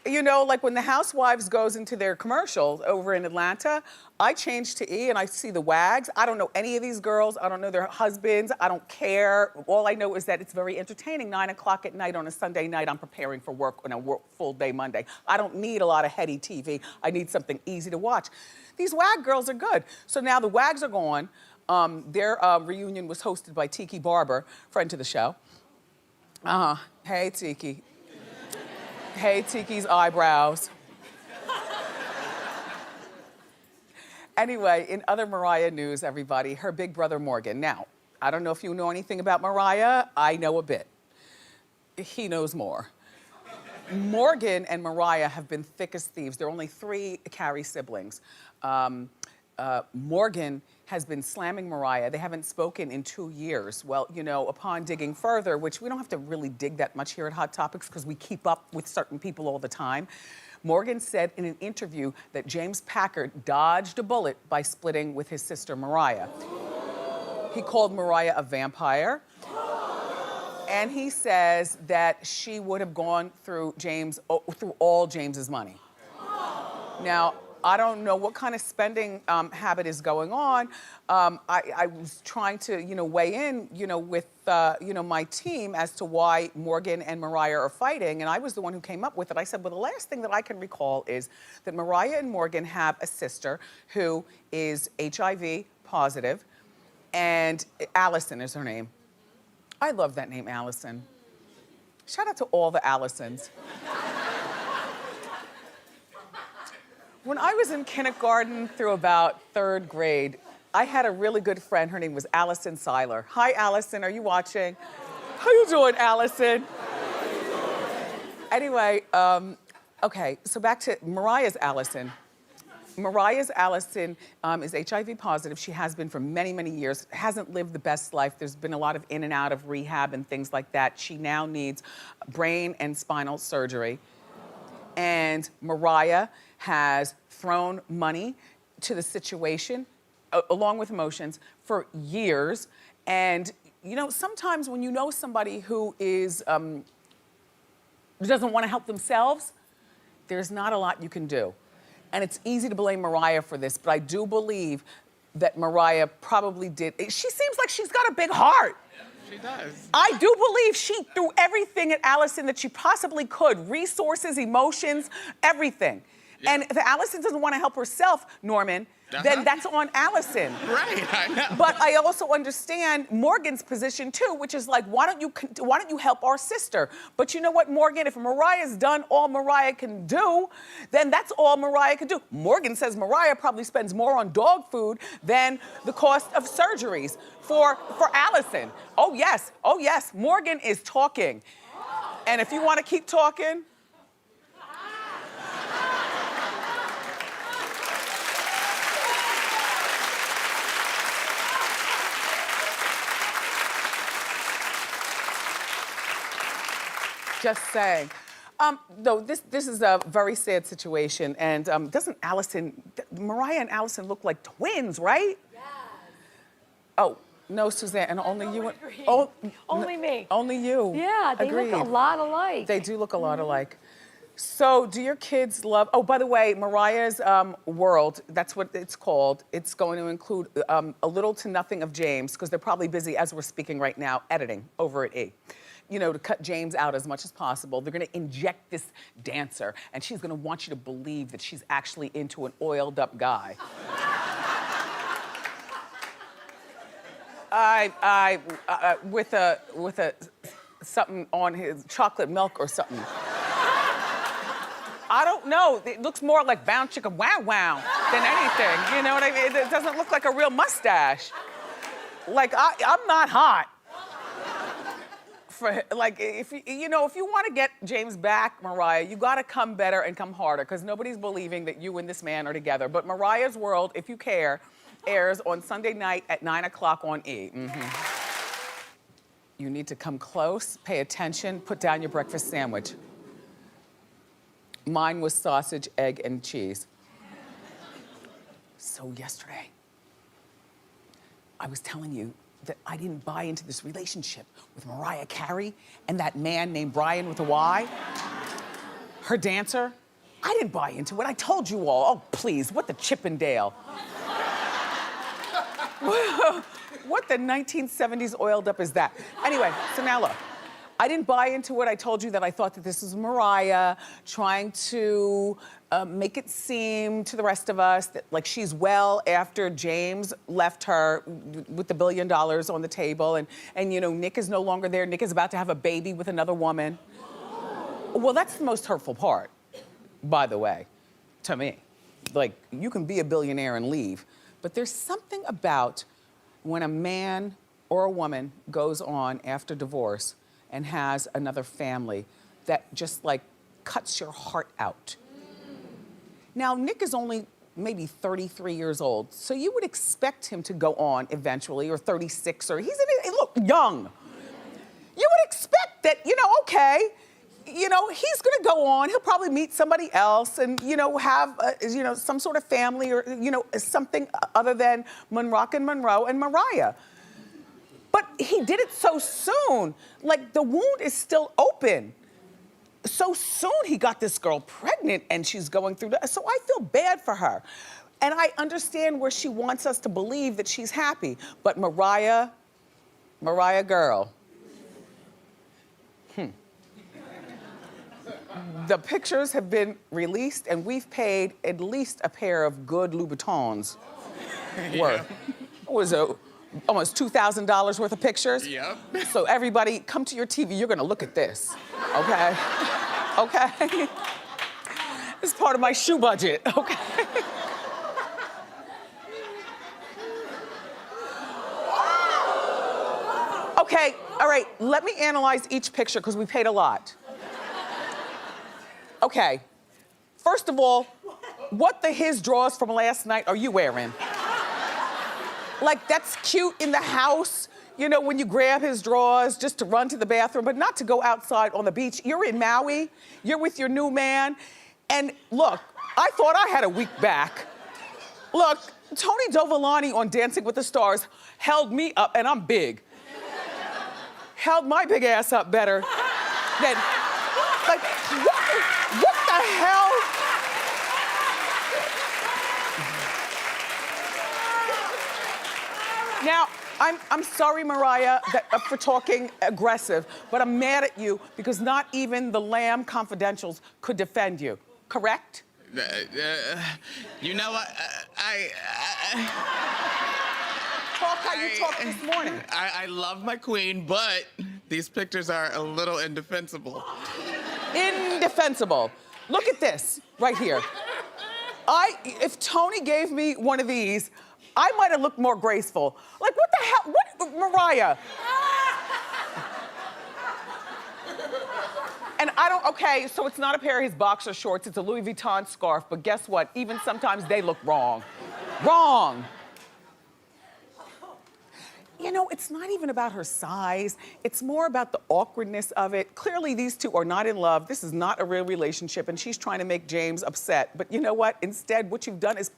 You know, like when the Housewives goes into their commercials over in Atlanta, I change to E and I see the wags. I don't know any of these girls. I don't know their husbands. I don't care. All I know is that it's very entertaining. 9 o'clock at night on a Sunday night, I'm preparing for work on a full day Monday. I don't need a lot of heady TV. I need something easy to watch. These wag girls are good. So now the wags are gone. Their reunion was hosted by Tiki Barber, friend to the show. Hey, Tiki. Hey, Tiki's eyebrows. Anyway, in other Mariah news, everybody, her big brother Morgan. Now, I don't know if you know anything about Mariah. I know a bit. He knows more. Morgan and Mariah have been thick as thieves. There are only 3 Carey siblings. Morgan has been slamming Mariah. They haven't spoken in 2 years. Well, you know, upon digging further, which we don't have to really dig that much here at Hot Topics because we keep up with certain people all the time, Morgan said in an interview that James Packer dodged a bullet by splitting with his sister Mariah. He called Mariah a vampire. And he says that she would have gone through all James's money. Now, I don't know what kind of spending habit is going on. I was trying to, weigh in, with, my team as to why Morgan and Mariah are fighting, and I was the one who came up with it. I said, well, the last thing that I can recall is that Mariah and Morgan have a sister who is HIV positive, and Allison is her name. I love that name, Allison. Shout out to all the Allisons. When I was in kindergarten through about 3rd grade, I had a really good friend. Her name was Allison Seiler. Hi, Allison. Are you watching? How you doing, Allison? Anyway, okay, so back to Mariah's Allison. Mariah's Allison is HIV positive. She has been for many, many years. Hasn't lived the best life. There's been a lot of in and out of rehab and things like that. She now needs brain and spinal surgery. And Mariah has thrown money to the situation, along with emotions, for years. And, sometimes when you know somebody who doesn't want to help themselves, there's not a lot you can do. And it's easy to blame Mariah for this, but I do believe that Mariah probably did. She seems like she's got a big heart. She does. I do believe she threw everything at Allison that she possibly could. Resources, emotions, everything. Yeah. And if Allison doesn't want to help herself, Norman, then that's on Allison. Right, I know. But I also understand Morgan's position too, which is like, why don't you help our sister? But you know what, Morgan, if Mariah's done all Mariah can do, then that's all Mariah can do. Morgan says Mariah probably spends more on dog food than the cost of surgeries for Allison. Oh yes, Morgan is talking. And if you want to keep talking, just saying. No, this is a very sad situation, and doesn't Mariah and Allison look like twins, right? Yes. Oh, no, Suzanne, and only you. Only me. Only you. Yeah, they Agreed. look a lot alike. They do look a lot alike. So, do your kids love? Oh, by the way, Mariah's World, that's what it's called. It's going to include a little to nothing of James, because they're probably busy, as we're speaking right now, editing over at E. To cut James out as much as possible. They're gonna inject this dancer, and she's gonna want you to believe that she's actually into an oiled up guy. With a something on his chocolate milk or something. I don't know. It looks more like Bound Chicka Wow Wow than anything. You know what I mean? It doesn't look like a real mustache. Like I'm not hot. If you want to get James back, Mariah, you got to come better and come harder, because nobody's believing that you and this man are together. But Mariah's World, if you care, airs on Sunday night at 9 o'clock on E. You need to come close, pay attention, put down your breakfast sandwich. Mine was sausage, egg, and cheese. So yesterday, I was telling you that I didn't buy into this relationship with Mariah Carey and that man named Bryan with a Y. Her dancer? I didn't buy into it. I told you all. Oh, please, what the Chippendale? What the 1970s oiled up is that? Anyway, so now look. I didn't buy into it. I told you that I thought that this was Mariah trying to make it seem to the rest of us that like she's well after James left her with the $1 billion on the table and you know, Nick is no longer there. Nick is about to have a baby with another woman. Well, that's the most hurtful part, by the way, to me. Like, you can be a billionaire and leave, but there's something about when a man or a woman goes on after divorce and has another family that just like cuts your heart out. Now, Nick is only maybe 33 years old, so you would expect him to go on eventually, or 36, or look, young. You would expect that, you know, okay, you know, he's gonna go on, he'll probably meet somebody else and, you know, have, you know, some sort of family or, you know, something other than Monroe and Mariah. But he did it so soon. Like, the wound is still open. So soon he got this girl pregnant and she's going through that. So I feel bad for her. And I understand where she wants us to believe that she's happy. But Mariah girl. The pictures have been released and we've paid at least a pair of good Louboutins worth. What was it? Almost $2,000 worth of pictures? Yep. So everybody, come to your TV, you're gonna look at this, okay? Okay? It's part of my shoe budget, okay? Okay, all right, let me analyze each picture because we paid a lot. Okay, first of all, what the his drawers from last night are you wearing? Like, that's cute in the house, you know, when you grab his drawers just to run to the bathroom, but not to go outside on the beach. You're in Maui, you're with your new man, and look, I thought I had a week back. Look, Tony Dovolani on Dancing with the Stars held me up, and I'm big. Held my big ass up better than, like, what the hell? Now, I'm sorry, Mariah, for talking aggressive, but I'm mad at you because not even the Lamb confidentials could defend you, correct? You know what? Talk how you talked this morning. I love my queen, but these pictures are a little indefensible. Indefensible. Look at this right here. If Tony gave me one of these, I might have looked more graceful. Like, what the hell? What, Mariah? And okay, so it's not a pair of his boxer shorts, it's a Louis Vuitton scarf, but guess what? Even sometimes they look wrong. Wrong. You know, it's not even about her size. It's more about the awkwardness of it. Clearly, these two are not in love. This is not a real relationship, and she's trying to make James upset. But you know what? Instead, what you've done is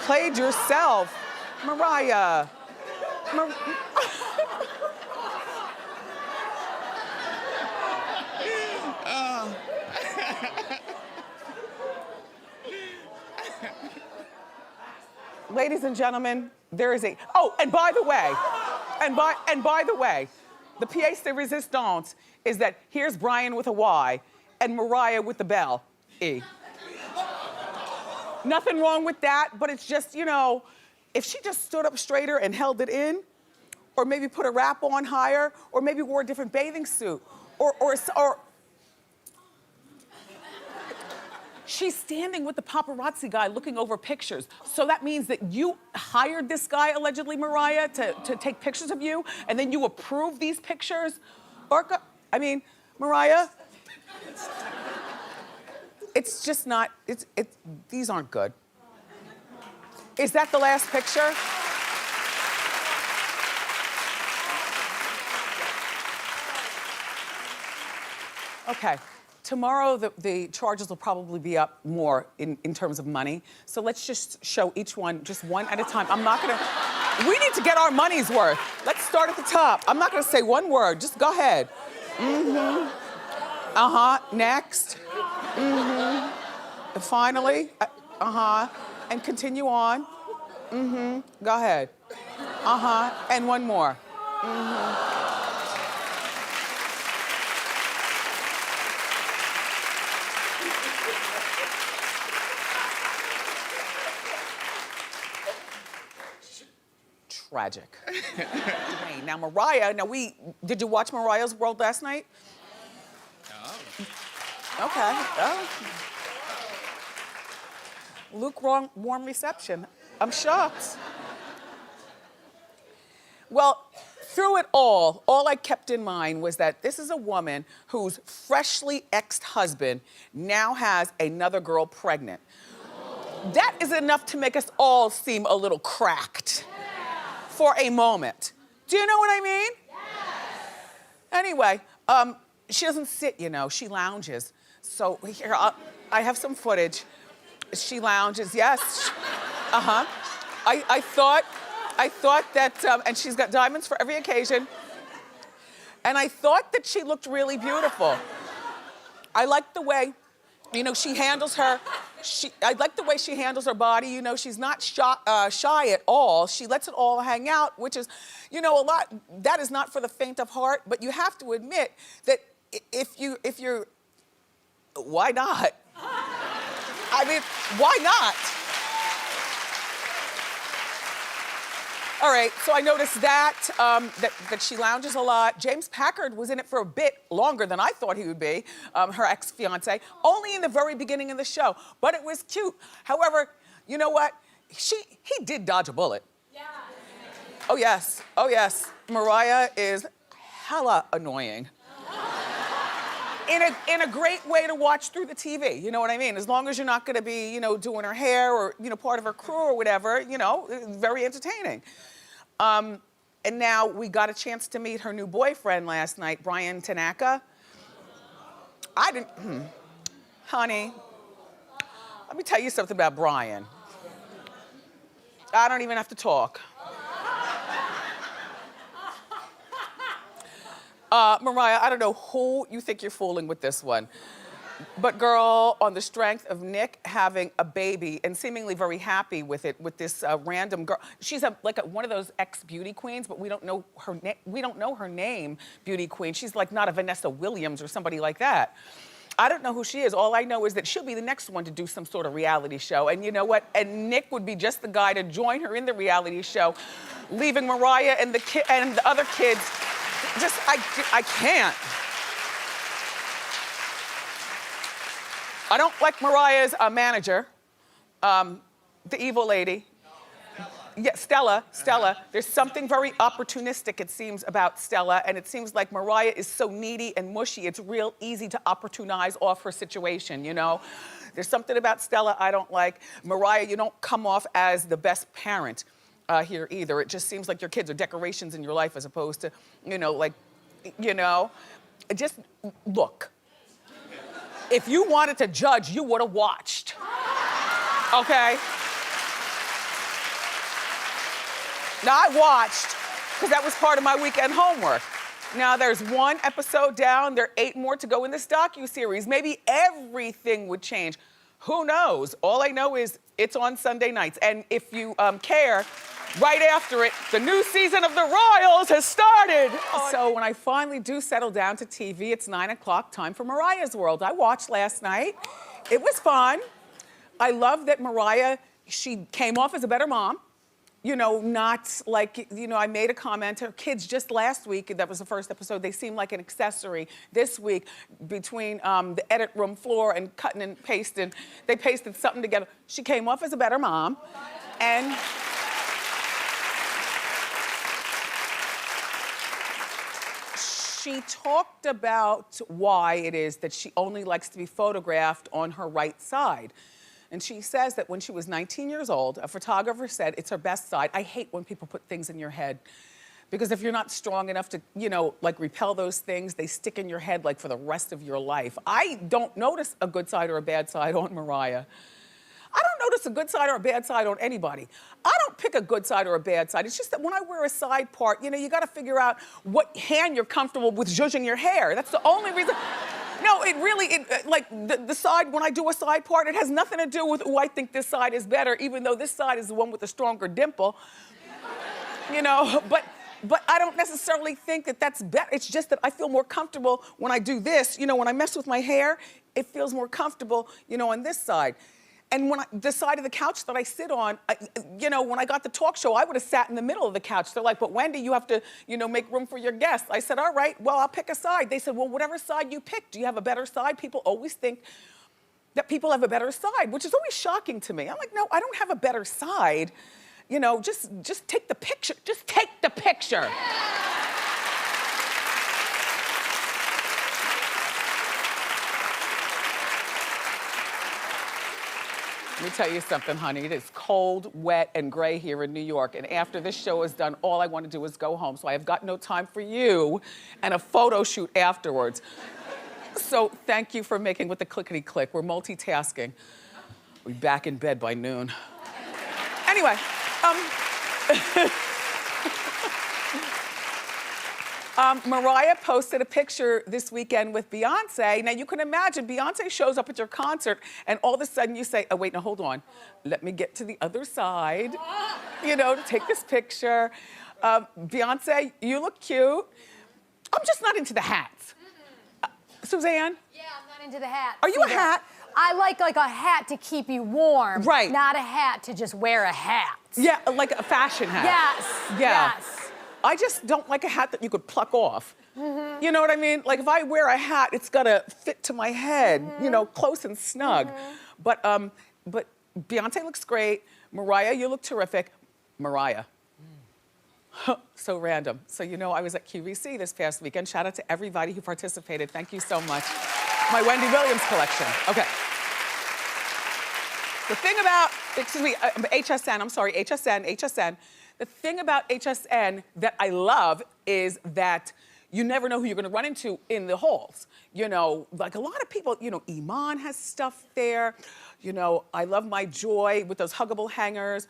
played yourself. Mariah. Ladies and gentlemen, there is and by the way, the pièce de résistance is that here's Bryan with a Y and Mariah with the bell, E. Nothing wrong with that, but it's just, you know, if she just stood up straighter and held it in, or maybe put a wrap on higher, or maybe wore a different bathing suit, or she's standing with the paparazzi guy looking over pictures. So that means that you hired this guy, allegedly, Mariah, to take pictures of you, and then you approve these pictures? Mariah, it's just not, these aren't good. Is that the last picture? Okay. Tomorrow, the charges will probably be up more in terms of money. So let's just show each one, just one at a time. We need to get our money's worth. Let's start at the top. I'm not gonna say one word, just go ahead. Next. Finally. And continue on. Go ahead. And one more. Tragic. Dwayne. Now Mariah, did you watch Mariah's World last night? Okay. Oh. Lukewarm reception. I'm shocked. Well, through it all I kept in mind was that this is a woman whose freshly ex-husband now has another girl pregnant. That is enough to make us all seem a little cracked for a moment. Do you know what I mean? Anyway, she doesn't sit, she lounges. So here, I have some footage. She lounges, yes. I thought that, and she's got diamonds for every occasion. And I thought that she looked really beautiful. I like the way, she handles her, I like the way she handles her body. She's not shy at all. She lets it all hang out, which is, a lot, that is not for the faint of heart, but you have to admit that if you're, why not? I mean, why not? All right, so I noticed that she lounges a lot. James Packard was in it for a bit longer than I thought he would be, her ex-fiance, only in the very beginning of the show, but it was cute. However, you know what? He did dodge a bullet. Yeah. Oh yes, Mariah is hella annoying. In a great way to watch through the TV, you know what I mean? As long as you're not gonna be, doing her hair or, part of her crew or whatever, very entertaining. And now we got a chance to meet her new boyfriend last night, Bryan Tanaka. Honey, let me tell you something about Bryan. I don't even have to talk. Mariah, I don't know who you think you're fooling with this one. But girl, on the strength of Nick having a baby and seemingly very happy with it, with this random girl. She's one of those ex-beauty queens, but we don't know her name, beauty queen. She's like not a Vanessa Williams or somebody like that. I don't know who she is. All I know is that she'll be the next one to do some sort of reality show. And you know what? And Nick would be just the guy to join her in the reality show, leaving Mariah and the other kids. I can't. I don't like Mariah's manager, the evil lady. Yeah, Stella. There's something very opportunistic, it seems, about Stella, and it seems like Mariah is so needy and mushy, it's real easy to opportunize off her situation, There's something about Stella I don't like. Mariah, you don't come off as the best parent here either. It just seems like your kids are decorations in your life as opposed to, just look. If you wanted to judge, you would have watched, okay? Now, I watched, because that was part of my weekend homework. Now, there's one episode down, there are 8 more to go in this docuseries. Maybe everything would change. Who knows? All I know is it's on Sunday nights. And if you care, right after it, the new season of The Royals has started. So when I finally do settle down to TV, it's 9 o'clock, time for Mariah's World. I watched last night. It was fun. I love that Mariah, she came off as a better mom. Not like, I made a comment. Her kids just last week, that was the first episode, they seemed like an accessory. This week, between the edit room floor and cutting and pasting, they pasted something together. She came off as a better mom. And she talked about why it is that she only likes to be photographed on her right side. And she says that when she was 19 years old, a photographer said it's her best side. I hate when people put things in your head. Because if you're not strong enough to, repel those things, they stick in your head for the rest of your life. I don't notice a good side or a bad side on Mariah. I don't notice a good side or a bad side on anybody. I don't pick a good side or a bad side. It's just that when I wear a side part, you gotta figure out what hand you're comfortable with zhuzhing your hair. That's the only reason. No, know, it really, like the side, when I do a side part, it has nothing to do with, oh, I think this side is better, even though this side is the one with the stronger dimple. You know, but I don't necessarily think that that's better. It's just that I feel more comfortable when I do this. You know, when I mess with my hair, it feels more comfortable, you know, on this side. And when the side of the couch that I sit on, you know, when I got the talk show, I would have sat in the middle of the couch. They're like, but Wendy, you have to, you know, make room for your guests. I said, all right, well, I'll pick a side. They said, well, whatever side you pick, do you have a better side? People always think that people have a better side, which is always shocking to me. I'm like, no, I don't have a better side. You know, just take the picture. Just take the picture. Let me tell you something, honey. It is cold, wet, and gray here in New York. And after this show is done, all I want to do is go home. So I have got no time for you and a photo shoot afterwards. So thank you for making with the clickety-click. We're multitasking. We'll be back in bed by noon. Anyway, Mariah posted a picture this weekend with Beyonce. Now you can imagine Beyonce shows up at your concert and all of a sudden you say, oh wait, now hold on. Let me get to the other side, you know, to take this picture. Beyonce, you look cute. I'm just not into the hats. Suzanne? Yeah, I'm not into the hats. Are you a hat? I like a hat to keep you warm. Right. Not a hat to just wear a hat. Yeah, like a fashion hat. Yes, yeah. yes. I just don't like a hat that you could pluck off. Mm-hmm. You know what I mean? Like if I wear a hat, it's gotta fit to my head, you know, close and snug. But Beyonce looks great. Mariah, you look terrific. Mariah. So random. So you know, I was at QVC this past weekend. Shout out to everybody who participated. Thank you so much. My Wendy Williams collection. Okay. The thing about, excuse me, HSN, I'm sorry, HSN. The thing about HSN that I love is that you never know who you're gonna run into in the halls. You know, like a lot of people, you know, Iman has stuff there. You know, I love my Joy with those huggable hangers.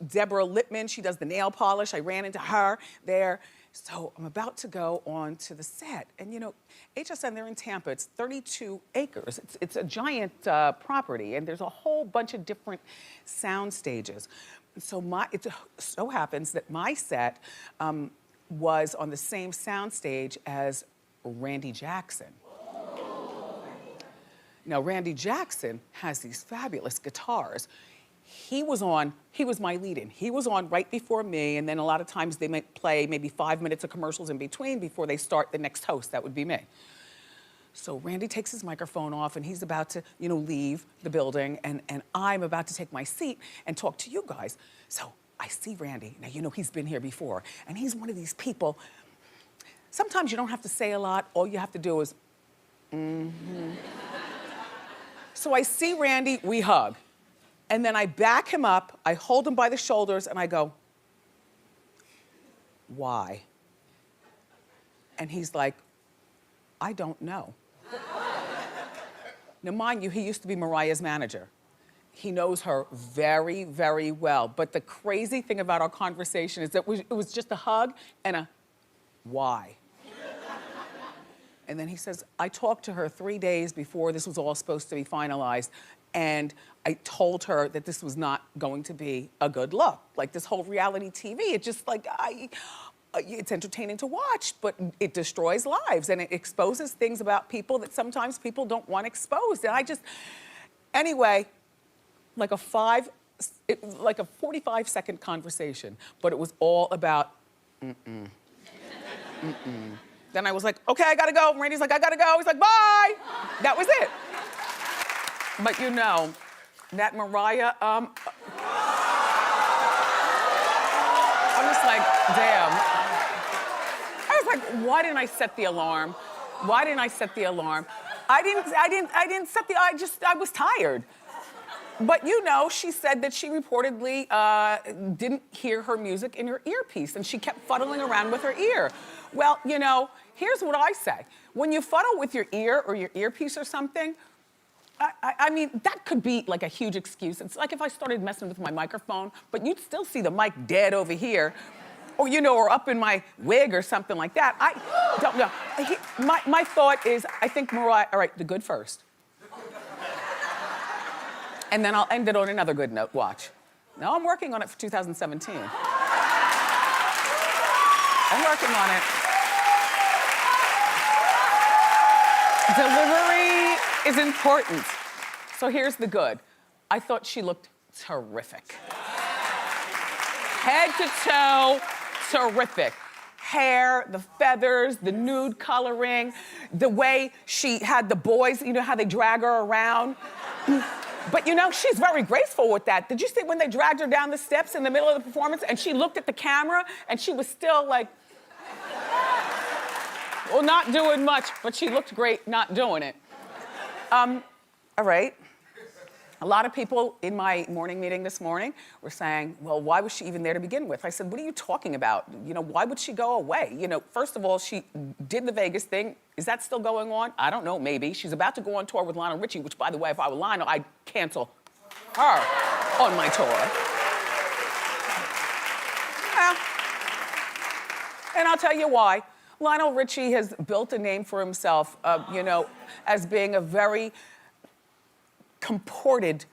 Deborah Lippman, she does the nail polish. I ran into her there. So I'm about to go on to the set. And you know, HSN, they're in Tampa. It's 32 acres. It's a giant property, and there's a whole bunch of different sound stages. So it so happens that my set was on the same sound stage as Randy Jackson. Now, Randy Jackson has these fabulous guitars. He was my lead-in. He was on right before me, and then a lot of times they might play maybe 5 minutes of commercials in between before they start the next host. That would be me. So Randy takes his microphone off, and he's about to, you know, leave the building, and I'm about to take my seat and talk to you guys. So I see Randy. Now, you know, he's been here before, and he's one of these people. Sometimes you don't have to say a lot. All you have to do is, So I see Randy, we hug. And then I back him up, I hold him by the shoulders, and I go, why? And he's like, I don't know. Now, mind you, he used to be Mariah's manager. He knows her very, very well. But the crazy thing about our conversation is that it was just a hug and a why. And then he says, I talked to her 3 days before this was all supposed to be finalized, and I told her that this was not going to be a good look. Like this whole reality TV, it's just like, it's entertaining to watch, but it destroys lives and it exposes things about people that sometimes people don't want exposed. And anyway, like a 45-second conversation, but it was all about Then I was like, okay, I gotta go. Randy's like, I gotta go. He's like, bye. That was it. But you know, that Mariah, I'm just like, damn. I was like, why didn't I set the alarm? Why didn't I set the alarm? I didn't set the, I was tired. But you know, she said that she reportedly didn't hear her music in her earpiece and she kept fuddling around with her ear. Well, you know, here's what I say. When you fuddle with your ear or your earpiece or something, I mean, that could be like a huge excuse. It's like if I started messing with my microphone, but you'd still see the mic dead over here, or, you know, or up in my wig or something like that. I don't know. My thought is, I think Mariah, all right, the good first. And then I'll end it on another good note, watch. Now I'm working on it for 2017. I'm working on it. Delivery is important. So here's the good. I thought she looked terrific. Head to toe, terrific. Hair, the feathers, the nude coloring, the way she had the boys, you know how they drag her around? But you know, she's very graceful with that. Did you see when they dragged her down the steps in the middle of the performance and she looked at the camera and she was still like, well, not doing much, but she looked great not doing it. All right. A lot of people in my morning meeting this morning were saying, well, why was she even there to begin with? I said, what are you talking about? You know, why would she go away? You know, first of all, she did the Vegas thing. Is that still going on? I don't know, maybe. She's about to go on tour with Lionel Richie, which, by the way, if I were Lionel, I'd cancel her on my tour. Yeah. And I'll tell you why. Lionel Richie has built a name for himself, you know, as being a very comported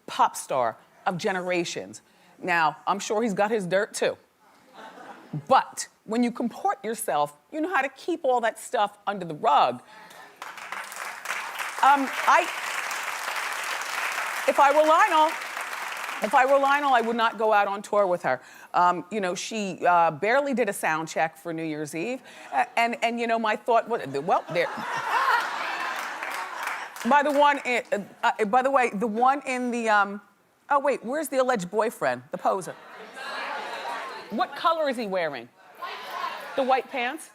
pop star of generations. Now, I'm sure he's got his dirt too. But when you comport yourself, you know how to keep all that stuff under the rug. If I were Lionel, I would not go out on tour with her. You know, she barely did a sound check for New Year's Eve. And you know, my thought was, well, there. By the way, the one in the, oh wait, where's the alleged boyfriend, the poser? What color is he wearing? The white pants?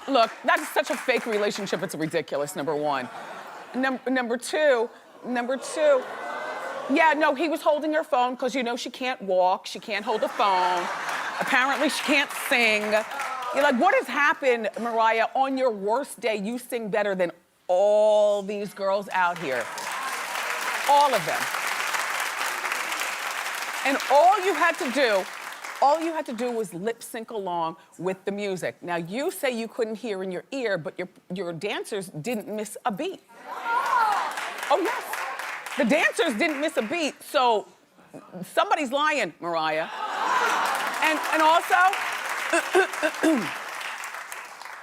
Look, that's such a fake relationship, it's ridiculous, number one. Number two, yeah, no, he was holding her phone because you know she can't walk, she can't hold a phone. Apparently she can't sing. You're like, what has happened, Mariah? On your worst day, you sing better than all these girls out here. All of them. And all you had to do was lip sync along with the music. Now, you say you couldn't hear in your ear, but your dancers didn't miss a beat. Oh, yes. The dancers didn't miss a beat, so somebody's lying, Mariah. And also,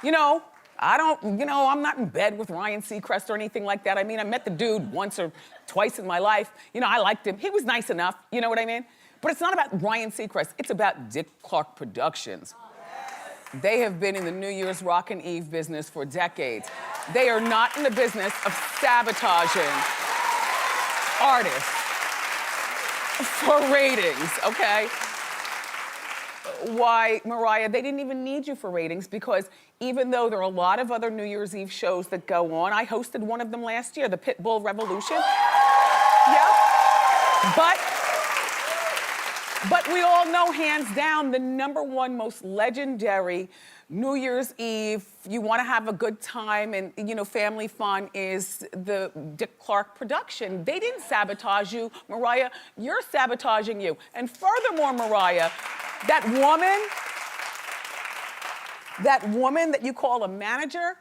you know, I'm not in bed with Ryan Seacrest or anything like that. I mean, I met the dude once or twice in my life. You know, I liked him. He was nice enough, you know what I mean? But it's not about Ryan Seacrest. It's about Dick Clark Productions. They have been in the New Year's Rockin' Eve business for decades. They are not in the business of sabotaging artists for ratings, okay? Why, Mariah, they didn't even need you for ratings because even though there are a lot of other New Year's Eve shows that go on, I hosted one of them last year, the Pitbull Revolution. Yeah. But we all know hands down the #1 most legendary New Year's Eve, you want to have a good time and, you know, family fun is the Dick Clark production. They didn't sabotage you, Mariah. You're sabotaging you. And furthermore, Mariah, that woman that you call a manager,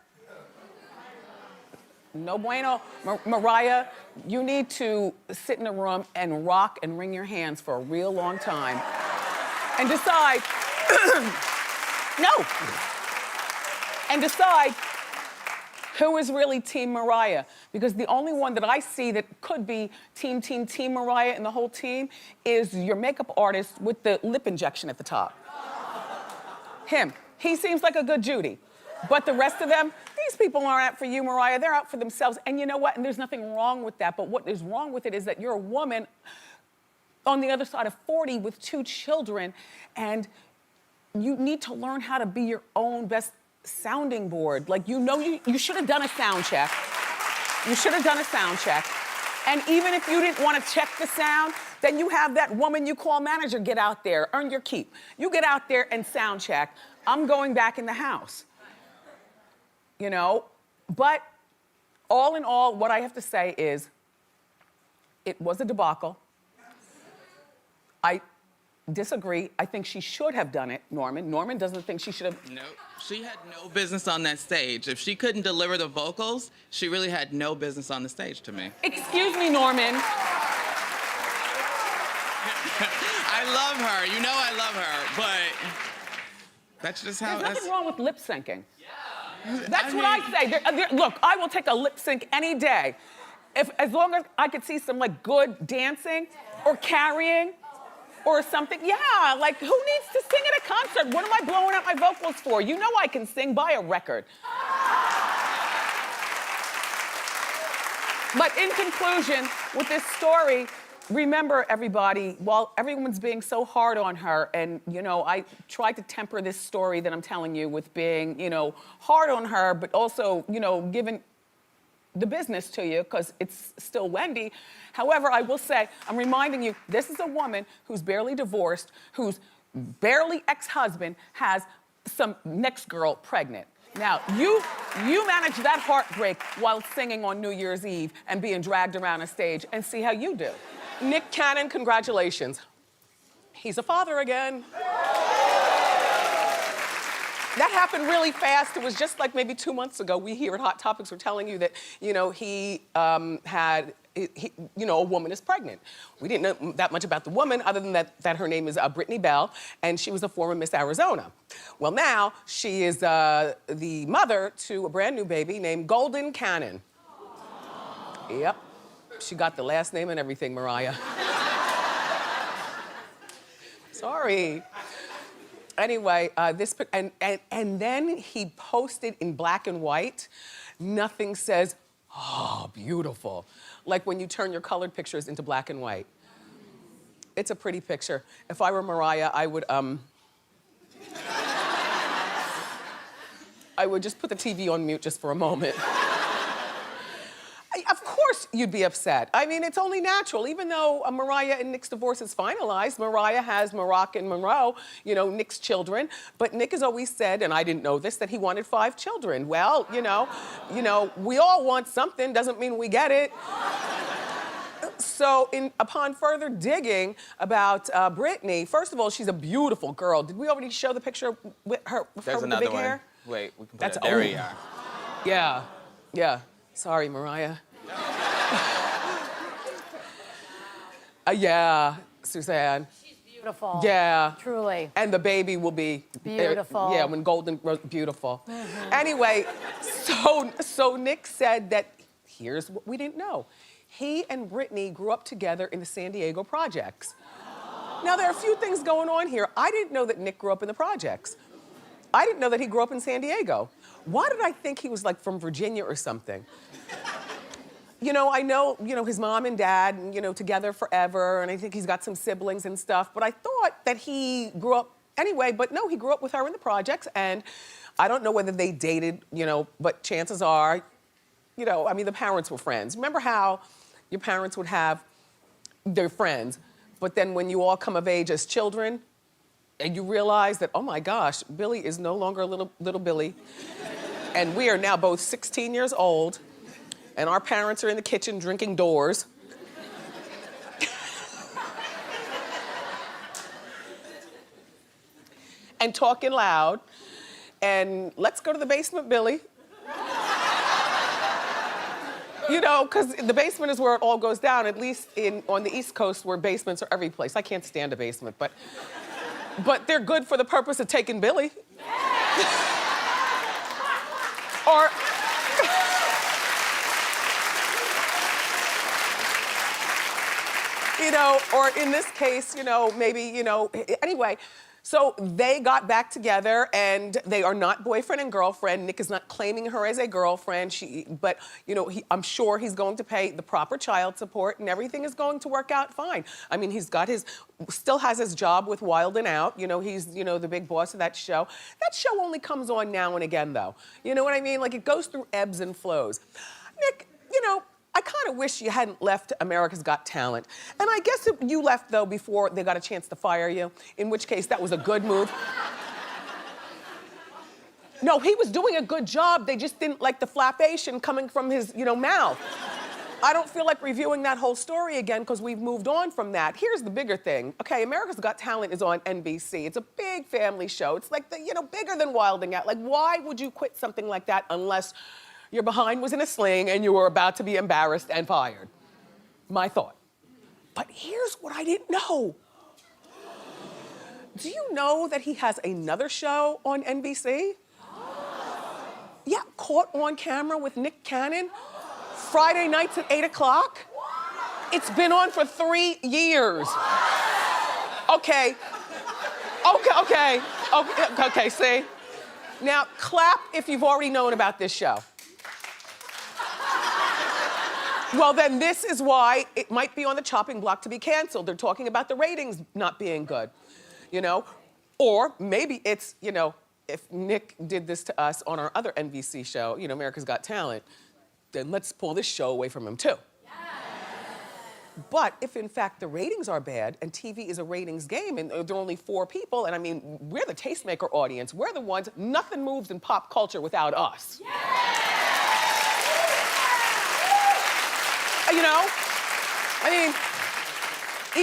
no bueno. Mariah, you need to sit in a room and rock and wring your hands for a real long time and decide, and decide who is really Team Mariah. Because the only one that I see that could be Team Mariah and the whole team is your makeup artist with the lip injection at the top. Him. He seems like a good Judy. But the rest of them, these people aren't out for you, Mariah. They're out for themselves. And you know what? And there's nothing wrong with that. But what is wrong with it is that you're a woman on the other side of 40 with 2 children, and you need to learn how to be your own best sounding board. Like, you know, you should have done a sound check. You should have done a sound check. And even if you didn't want to check the sound, then you have that woman you call manager get out there, earn your keep. You get out there and sound check. I'm going back in the house. You know, but all in all, what I have to say is, it was a debacle. disagree. I think she should have done it, Norman. Norman doesn't think she should have. Nope. She had no business on that stage. If she couldn't deliver the vocals, she really had no business on the stage to me. Excuse me, Norman. I love her. You know I love her, but that's just how. There's nothing wrong with lip syncing. That's what I say. Look, I will take a lip sync any day, as long as I could see some like good dancing or carrying or something. Yeah, like who needs to sing at a concert? What am I blowing out my vocals for? You know I can sing. Buy a record. But in conclusion, with this story, remember, everybody, while everyone's being so hard on her, and, you know, I tried to temper this story that I'm telling you with being, you know, hard on her, but also, you know, giving the business to you, because it's still Wendy. However, I will say, I'm reminding you, this is a woman who's barely divorced, whose barely ex-husband has some next girl pregnant. Now, you manage that heartbreak while singing on New Year's Eve and being dragged around a stage, and see how you do. Nick Cannon, congratulations. He's a father again. That happened really fast. It was just like maybe 2 months ago. We here at Hot Topics were telling you that, you know, he had, you know, a woman is pregnant. We didn't know that much about the woman other than that her name is Brittany Bell, and she was a former Miss Arizona. Well, now she is the mother to a brand new baby named Golden Cannon. Yep. She got the last name and everything, Mariah. Sorry. Anyway, and then he posted in black and white. Nothing says, oh, beautiful. Like when you turn your colored pictures into black and white. It's a pretty picture. If I were Mariah, I would just put the TV on mute just for a moment. Of course you'd be upset. I mean, it's only natural. Even though Mariah and Nick's divorce is finalized, Mariah has Morocco and Monroe, you know, Nick's children. But Nick has always said, and I didn't know this, that he wanted 5 children. Well, you know, we all want something, doesn't mean we get it. So upon further digging about Brittany, first of all, she's a beautiful girl. Did we already show the picture with her with the big hair? Wait, we can put it. There we are. Yeah, yeah. Sorry, Mariah. Yeah, Suzanne. She's beautiful. Yeah. Truly. And the baby will be beautiful. Yeah, when Golden grows beautiful. Mm-hmm. Anyway, so Nick said that here's what we didn't know. He and Brittany grew up together in the San Diego projects. Now, there are a few things going on here. I didn't know that Nick grew up in the projects. I didn't know that he grew up in San Diego. Why did I think he was like from Virginia or something? You know, I know, you know, his mom and dad, you know, together forever, and I think he's got some siblings and stuff, but I thought that he grew up anyway, but no, he grew up with her in the projects, and I don't know whether they dated, you know, but chances are, you know, I mean, the parents were friends. Remember how your parents would have their friends, but then when you all come of age as children, and you realize that, oh my gosh, Billy is no longer little Billy, and we are now both 16 years old, and our parents are in the kitchen drinking Doors. And talking loud, and let's go to the basement, Billy. You know, because the basement is where it all goes down, at least on the East Coast where basements are every place. I can't stand a basement, but they're good for the purpose of taking Billy. Or, you know, or in this case, you know, maybe, you know, anyway. So they got back together, and they are not boyfriend and girlfriend. Nick is not claiming her as a girlfriend, but, you know, I'm sure he's going to pay the proper child support, and everything is going to work out fine. I mean, he's got still has his job with Wild 'N Out. You know, he's, you know, the big boss of that show. That show only comes on now and again, though. You know what I mean? Like, it goes through ebbs and flows. Nick, you know, I kind of wish you hadn't left America's Got Talent. And I guess you left, though, before they got a chance to fire you, in which case that was a good move. No, he was doing a good job. They just didn't like the flapation coming from his, you know, mouth. I don't feel like reviewing that whole story again because we've moved on from that. Here's the bigger thing. Okay, America's Got Talent is on NBC. It's a big family show. It's like, bigger than Wilding Out. Like, why would you quit something like that unless your behind was in a sling and you were about to be embarrassed and fired? My thought. But here's what I didn't know. Do you know that he has another show on NBC? Yeah, Caught on Camera with Nick Cannon. Friday nights at 8 o'clock. It's been on for 3 years. Okay, see? Now, clap if you've already known about this show. Well, then this is why it might be on the chopping block to be canceled. They're talking about the ratings not being good, Or maybe it's, if Nick did this to us on our other NBC show, America's Got Talent, then let's pull this show away from him too. Yes. But if in fact the ratings are bad and TV is a ratings game and there are only 4 people, and I mean, we're the tastemaker audience, we're the ones, nothing moves in pop culture without us. Yes. I mean,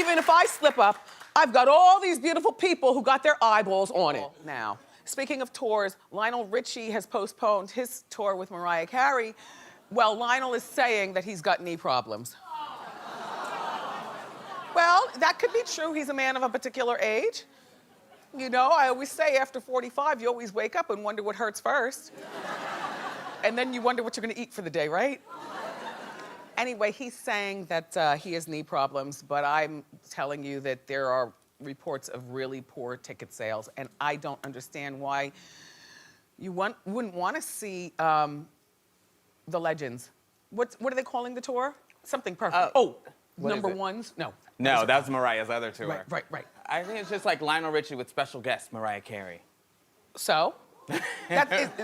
even if I slip up, I've got all these beautiful people who got their eyeballs on it now. Speaking of tours, Lionel Richie has postponed his tour with Mariah Carey. Well, Lionel is saying that he's got knee problems. Well, that could be true. He's a man of a particular age. I always say after 45, you always wake up and wonder what hurts first. And then you wonder what you're gonna eat for the day, right? Anyway, he's saying that he has knee problems, but I'm telling you that there are reports of really poor ticket sales, and I don't understand why you wouldn't want to see the legends. What are they calling the tour? Something perfect. Number ones? No. No, that was Mariah's other tour. Right. I think it's just like Lionel Richie with special guest Mariah Carey. So?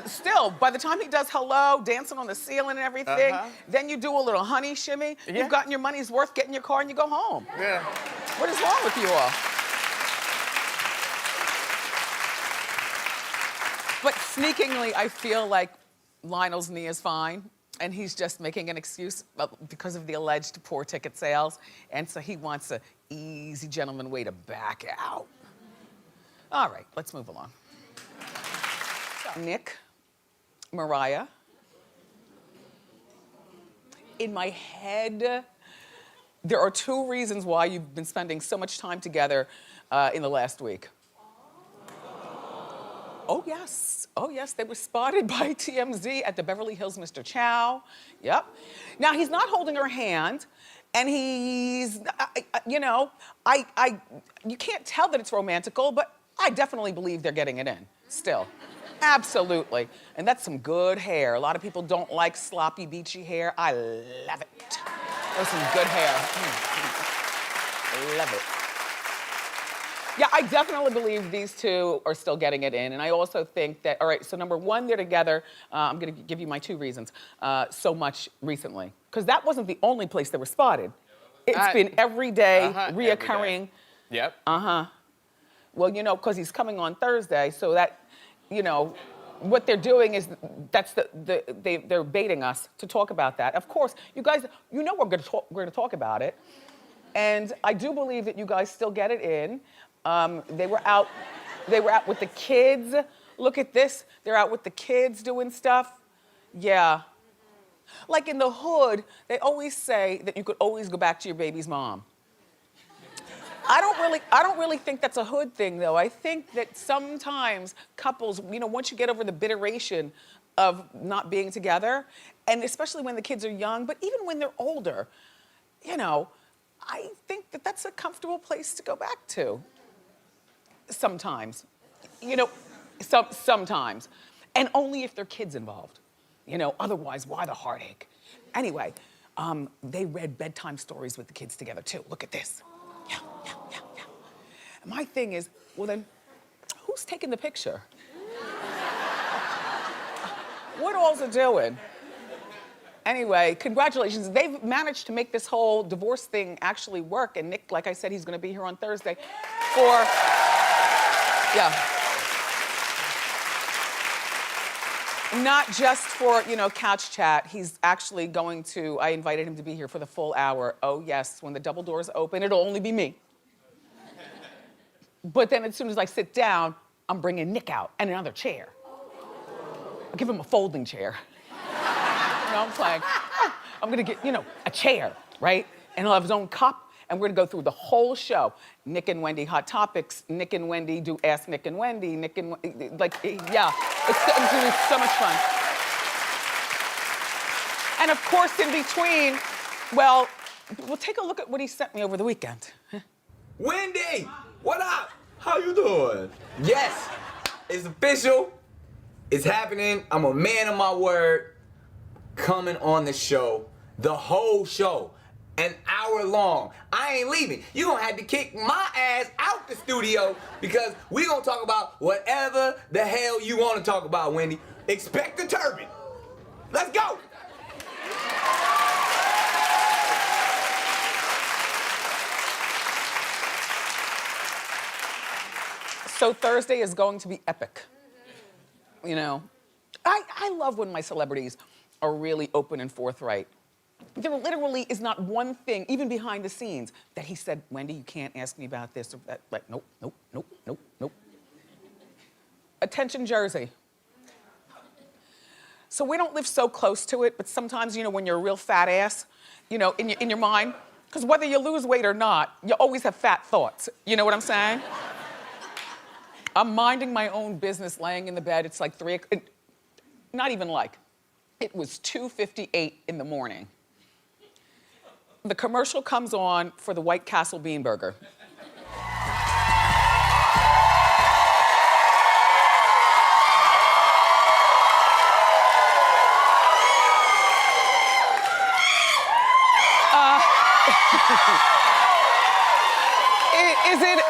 Still, by the time he does Hello, dancing on the ceiling and everything, then you do a little honey shimmy, you've gotten your money's worth, get in your car and you go home. Yeah. What is wrong with you all? But sneakingly, I feel like Lionel's knee is fine, and he's just making an excuse because of the alleged poor ticket sales, and so he wants an easy gentleman way to back out. All right, let's move along. Nick, Mariah. In my head, there are 2 reasons why you've been spending so much time together in the last week. Oh yes, they were spotted by TMZ at the Beverly Hills Mr. Chow. Yep. Now, he's not holding her hand, and he's, you can't tell that it's romantical, but I definitely believe they're getting it in, still. Absolutely. And that's some good hair. A lot of people don't like sloppy, beachy hair. I love it. That's some good hair. Love it. Yeah, I definitely believe these 2 are still getting it in. And I also think that, all right, so number 1, they're together. I'm gonna give you my 2 reasons. So much recently. Because that wasn't the only place they were spotted. It's been every day, reoccurring. Every day. Yep. Well, because he's coming on Thursday, so that, what they're doing is they're baiting us to talk about that. Of course, you guys, we're gonna talk about it. And I do believe that you guys still get it in. They were out with the kids. Look at this. They're out with the kids doing stuff. Yeah. Like in the hood, they always say that you could always go back to your baby's mom. I don't really think that's a hood thing, though. I think that sometimes couples, once you get over the bitteration of not being together, and especially when the kids are young, but even when they're older, I think that that's a comfortable place to go back to. Sometimes. Sometimes. And only if there are kids involved. Otherwise, why the heartache? Anyway, they read bedtime stories with the kids together, too. Look at this. Yeah. My thing is, well then, who's taking the picture? What all's it doing? Anyway, congratulations. They've managed to make this whole divorce thing actually work. And Nick, like I said, he's gonna be here on Thursday not just for, you know, couch chat. He's actually going to, I invited him to be here for the full hour. Oh yes, when the double doors open, it'll only be me. But then as soon as I sit down, I'm bringing Nick out and another chair. I'll give him a folding chair. You know, I'm playing. I'm gonna get, you know, a chair, right? And he'll have his own cup, and we're gonna go through the whole show. Nick and Wendy Hot Topics, Nick and Wendy do Ask Nick and Wendy, Nick and, like, yeah. It's gonna be so much fun. And of course, in between, well, we'll take a look at what he sent me over the weekend. Wendy, what up? How you doing? Yes, it's official. It's happening. I'm a man of my word. Coming on the show, the whole show, an hour long. I ain't leaving. You gonna have to kick my ass out the studio because we gonna talk about whatever the hell you wanna talk about, Wendy. Expect the turban. Let's go. So Thursday is going to be epic. You know, I love when my celebrities are really open and forthright. There literally is not one thing, even behind the scenes, that he said, Wendy, you can't ask me about this or that. Like, nope, nope, nope, nope, nope. Attention, Jersey. So we don't live so close to it, but sometimes, you know, when you're a real fat ass, you know, in your mind, because whether you lose weight or not, you always have fat thoughts. You know what I'm saying? I'm minding my own business, laying in the bed. It's like 3 o'clock, not even like. It was 2:58 in the morning. The commercial comes on for the White Castle bean burger.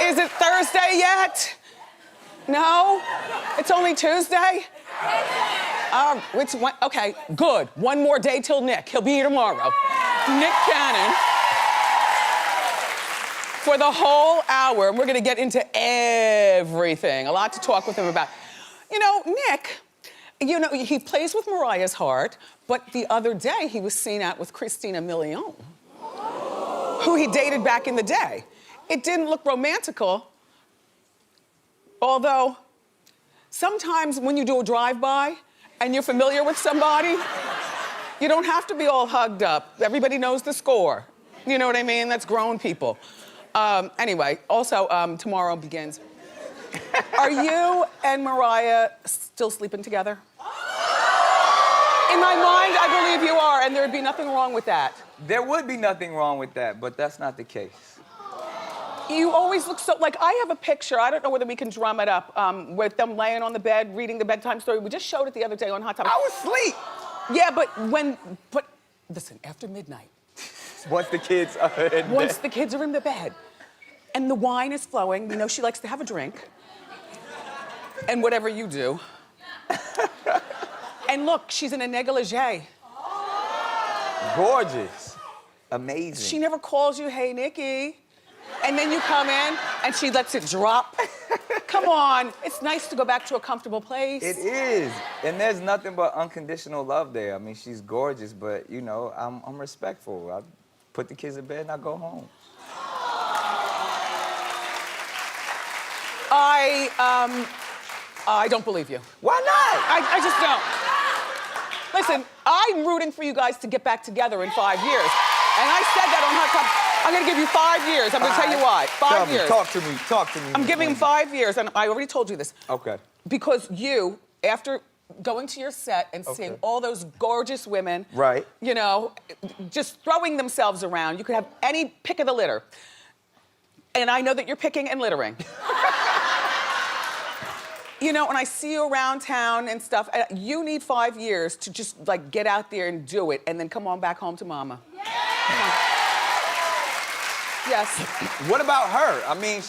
Is it Thursday yet? No? It's only Tuesday? Okay, good. One more day till Nick. He'll be here tomorrow. Nick Cannon. For the whole hour, and we're gonna get into everything. A lot to talk with him about. You know, Nick, you know, he plays with Mariah's heart, but the other day he was seen out with Christina Milian, who he dated back in the day. It didn't look romantical, although sometimes when you do a drive-by, and you're familiar with somebody, you don't have to be all hugged up. Everybody knows the score. You know what I mean? That's grown people. Anyway, also, tomorrow begins. Are you and Mariah still sleeping together? In my mind, I believe you are, and there'd be nothing wrong with that. There would be nothing wrong with that, but that's not the case. You always look so, like, I have a picture, I don't know whether we can drum it up, with them laying on the bed, reading the bedtime story. We just showed it the other day on Hot Topic. I was asleep. Yeah, but listen, after midnight. Once the kids are in bed. Once the kids are in the bed, and the wine is flowing, you know she likes to have a drink, and whatever you do. And look, she's in a negligee. Gorgeous. Amazing. She never calls you, hey, Nikki. And then you come in and she lets it drop. Come on, it's nice to go back to a comfortable place. It is, and there's nothing but unconditional love there. I mean, she's gorgeous, but you know, I'm respectful. I put the kids in bed and I go home. I don't believe you. Why not? I just don't. Listen, I'm rooting for you guys to get back together in 5 years. And I said that on Hot Topic. I'm gonna give you 5 years. I'm gonna tell you why. 5 years. Talk to me. I'm giving him 5 years, and I already told you this. Okay. Because you, after going to your set and seeing all those gorgeous women, right? You know, just throwing themselves around, you could have any pick of the litter. And I know that you're picking and littering. You know, when I see you around town and stuff, you need 5 years to just like get out there and do it, and then come on back home to mama. Yeah. Yes. What about her? I mean,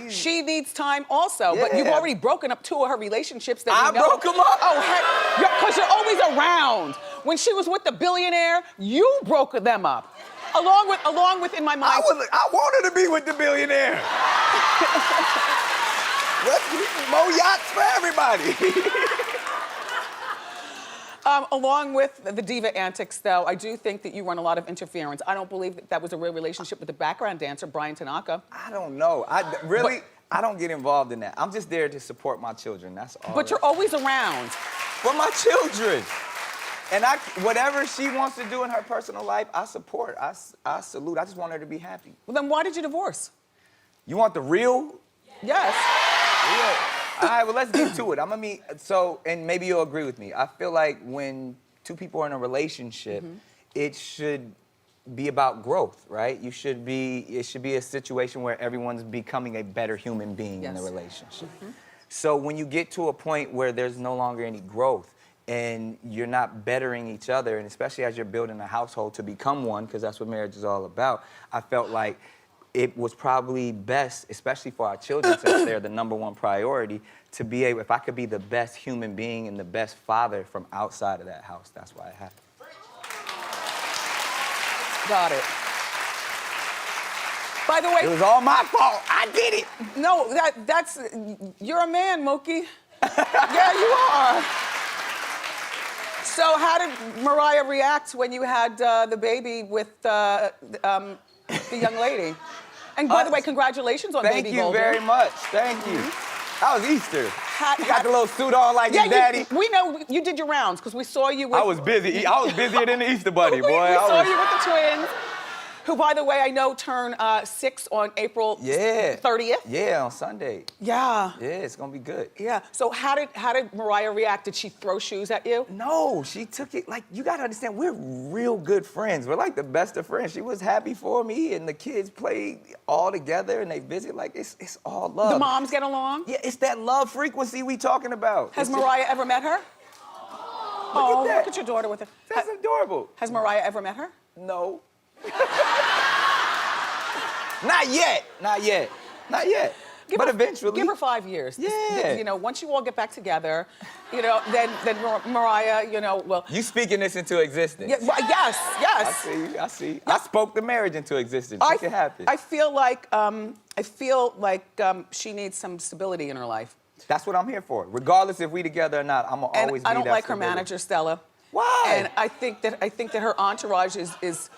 She needs time also, but you've already broken up 2 of her relationships that I we know. broke them up? Oh, heck, because you're always around. When she was with the billionaire, you broke them up. Along with in my mind. I wanted to be with the billionaire. Let's more yachts for everybody. Along with the Diva antics, though, I do think that you run a lot of interference. I don't believe that was a real relationship with the background dancer, Bryan Tanaka. I don't know. I don't get involved in that. I'm just there to support my children. That's all. But you're always around. For my children. And whatever she wants to do in her personal life, I support. I salute. I just want her to be happy. Well, then why did you divorce? You want the real? Yes. All right, well, let's get to it. And maybe you'll agree with me. I feel like when two people are in a relationship, it should be about growth, right? It should be a situation where everyone's becoming a better human being in the relationship. So when you get to a point where there's no longer any growth and you're not bettering each other, and especially as you're building a household to become one, because that's what marriage is all about, I felt like it was probably best, especially for our children, since they're the #1 priority, to be able, if I could be the best human being and the best father from outside of that house, that's why it happened. Got it. By the way, it was all my fault. I did it. No, that's you're a man, Mookie. Yeah, you are. So how did Mariah react when you had the baby with the young lady? And by the way, congratulations on baby Golden. Thank you very much. Thank you. That was Easter. You got the little suit on like your daddy. We know you did your rounds because we saw you with... I was busy. I was busier than the Easter Bunny, boy. We saw you with the twins, who, by the way, I know turn 6 on April 30th. Yeah, on Sunday. Yeah. Yeah, it's gonna be good. Yeah. So how did Mariah react? Did she throw shoes at you? No, she took it like, you gotta understand, we're real good friends. We're like the best of friends. She was happy for me, and the kids played all together, and they visit like it's all love. The moms get along? Yeah, it's that love frequency we talking about. Has Mariah ever met her? Look at that. Look at your daughter with her. That's adorable. Has Mariah ever met her? No. Not yet. Not yet. Not yet. But eventually. Give her 5 years. Yeah. You know, once you all get back together, you know, then Mariah, you know, well. You speaking this into existence. Yeah, well, yes. I see. Yeah. I spoke the marriage into existence. Make it happen. I feel like she needs some stability in her life. That's what I'm here for. Regardless if we together or not, I'm gonna always be that. I don't like her stability. manager, Stella. Why? And I think that her entourage is.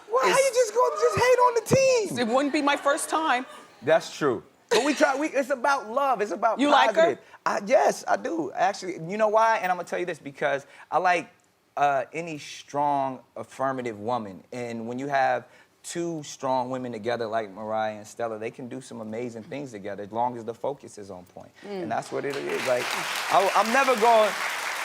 Why? How you just gonna hate on the team? It wouldn't be my first time. That's true. But it's about love. It's about you positive. Like her? Yes, I do. Actually, you know why? And I'm gonna tell you this, because I like any strong, affirmative woman. And when you have two strong women together like Mariah and Stella, they can do some amazing things together as long as the focus is on point. And that's what it is. Like, I'm never going.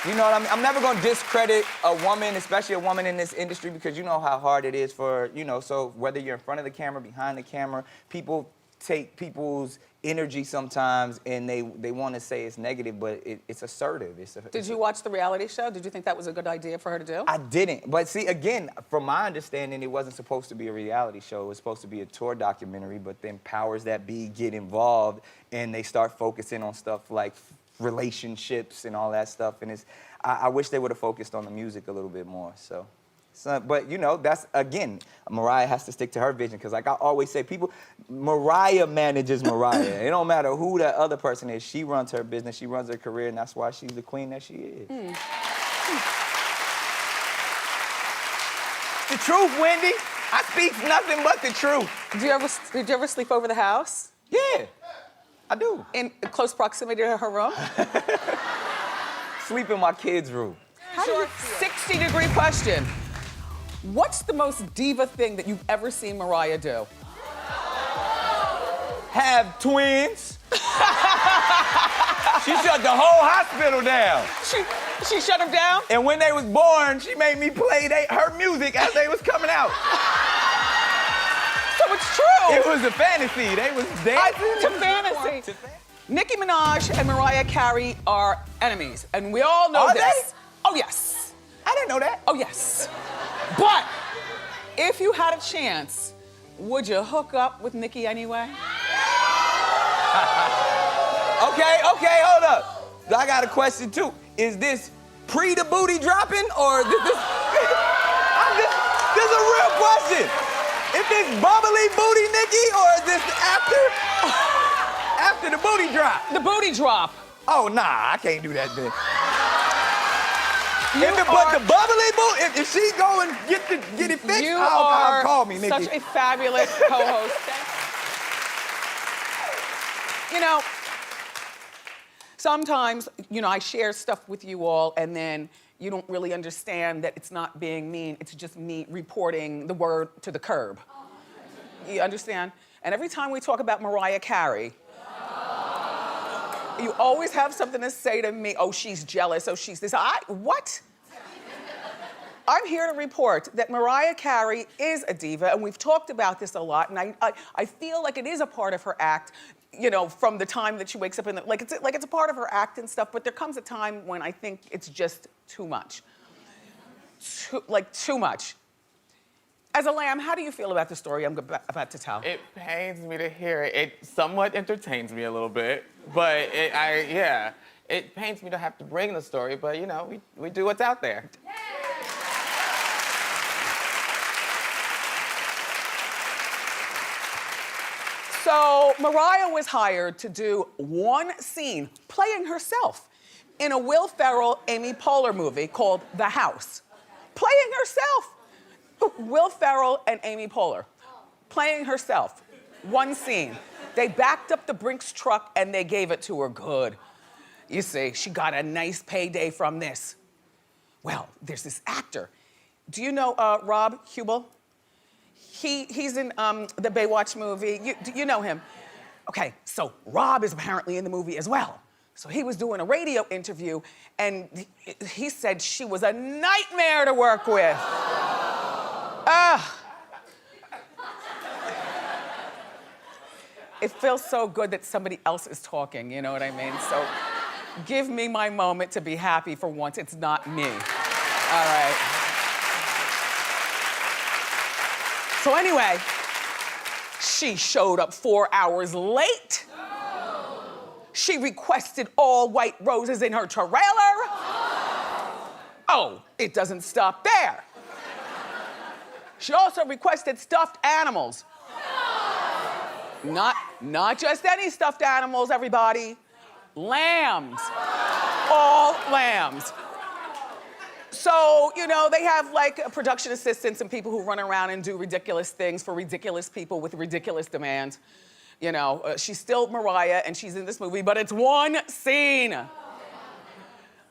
You know what I mean? I'm never going to discredit a woman, especially a woman in this industry, because you know how hard it is for, you know, so whether you're in front of the camera, behind the camera, people take people's energy sometimes and they want to say it's negative, but it's assertive. Did you watch the reality show? Did you think that was a good idea for her to do? I didn't. But see, again, from my understanding, it wasn't supposed to be a reality show. It was supposed to be a tour documentary, but then powers that be get involved and they start focusing on stuff like relationships and all that stuff, and I wish they would have focused on the music a little bit more. So, but you know, that's again, Mariah has to stick to her vision, because like I always say, Mariah manages Mariah. It don't matter who that other person is. She runs her business, she runs her career, and that's why she's the queen that she is. The truth, Wendy. I speak nothing but the truth. Did you ever sleep over the house? Yeah. I do. In close proximity to her room? Sleep in my kids' room. 60-degree question. What's the most diva thing that you've ever seen Mariah do? Have twins. She shut the whole hospital down. She shut them down? And when they was born, she made me play her music as they was coming out. So it's true. It was a fantasy. They was dancing. To fantasy. Nicki Minaj and Mariah Carey are enemies, and we all know this. They? Oh, yes. I didn't know that. Oh, yes. But if you had a chance, would you hook up with Nicki anyway? Okay, hold up. I got a question too. Is this pre the booty dropping, or this is a real question? If it's bubbly booty Nicki, or is this after the booty drop? The booty drop. Oh, nah, I can't do that then. But the bubbly boo, if she go and get it fixed, You I'll are call me, Nikki. such a fabulous co-host. You know, sometimes, I share stuff with you all and then you don't really understand that it's not being mean, it's just me reporting the word to the curb. You understand? And every time we talk about Mariah Carey, you always have something to say to me. Oh, she's jealous. Oh, she's this. What? I'm here to report that Mariah Carey is a diva, and we've talked about this a lot, and I feel like it is a part of her act, from the time that she wakes up it's a part of her act and stuff, but there comes a time when I think it's just too much. Too much. As a lamb, how do you feel about the story I'm about to tell? It pains me to hear it. It somewhat entertains me a little bit, but it pains me to have to bring the story, but we do what's out there. So Mariah was hired to do one scene, playing herself, in a Will Ferrell, Amy Poehler movie called The House. Playing herself. Will Ferrell and Amy Poehler, playing herself, one scene. They backed up the Brinks truck and they gave it to her good. You see, she got a nice payday from this. Well, there's this actor. Do you know Rob Hubel? He's in the Baywatch movie. You know him? Okay, so Rob is apparently in the movie as well. So he was doing a radio interview and he said she was a nightmare to work with. It feels so good that somebody else is talking, you know what I mean? So give me my moment to be happy for once. It's not me. All right. So anyway, she showed up 4 hours late. She requested all white roses in her trailer. Oh, it doesn't stop there. She also requested stuffed animals. Not just any stuffed animals, everybody. Lambs. All lambs. So, they have production assistants and people who run around and do ridiculous things for ridiculous people with ridiculous demands. She's still Mariah and she's in this movie, but it's one scene.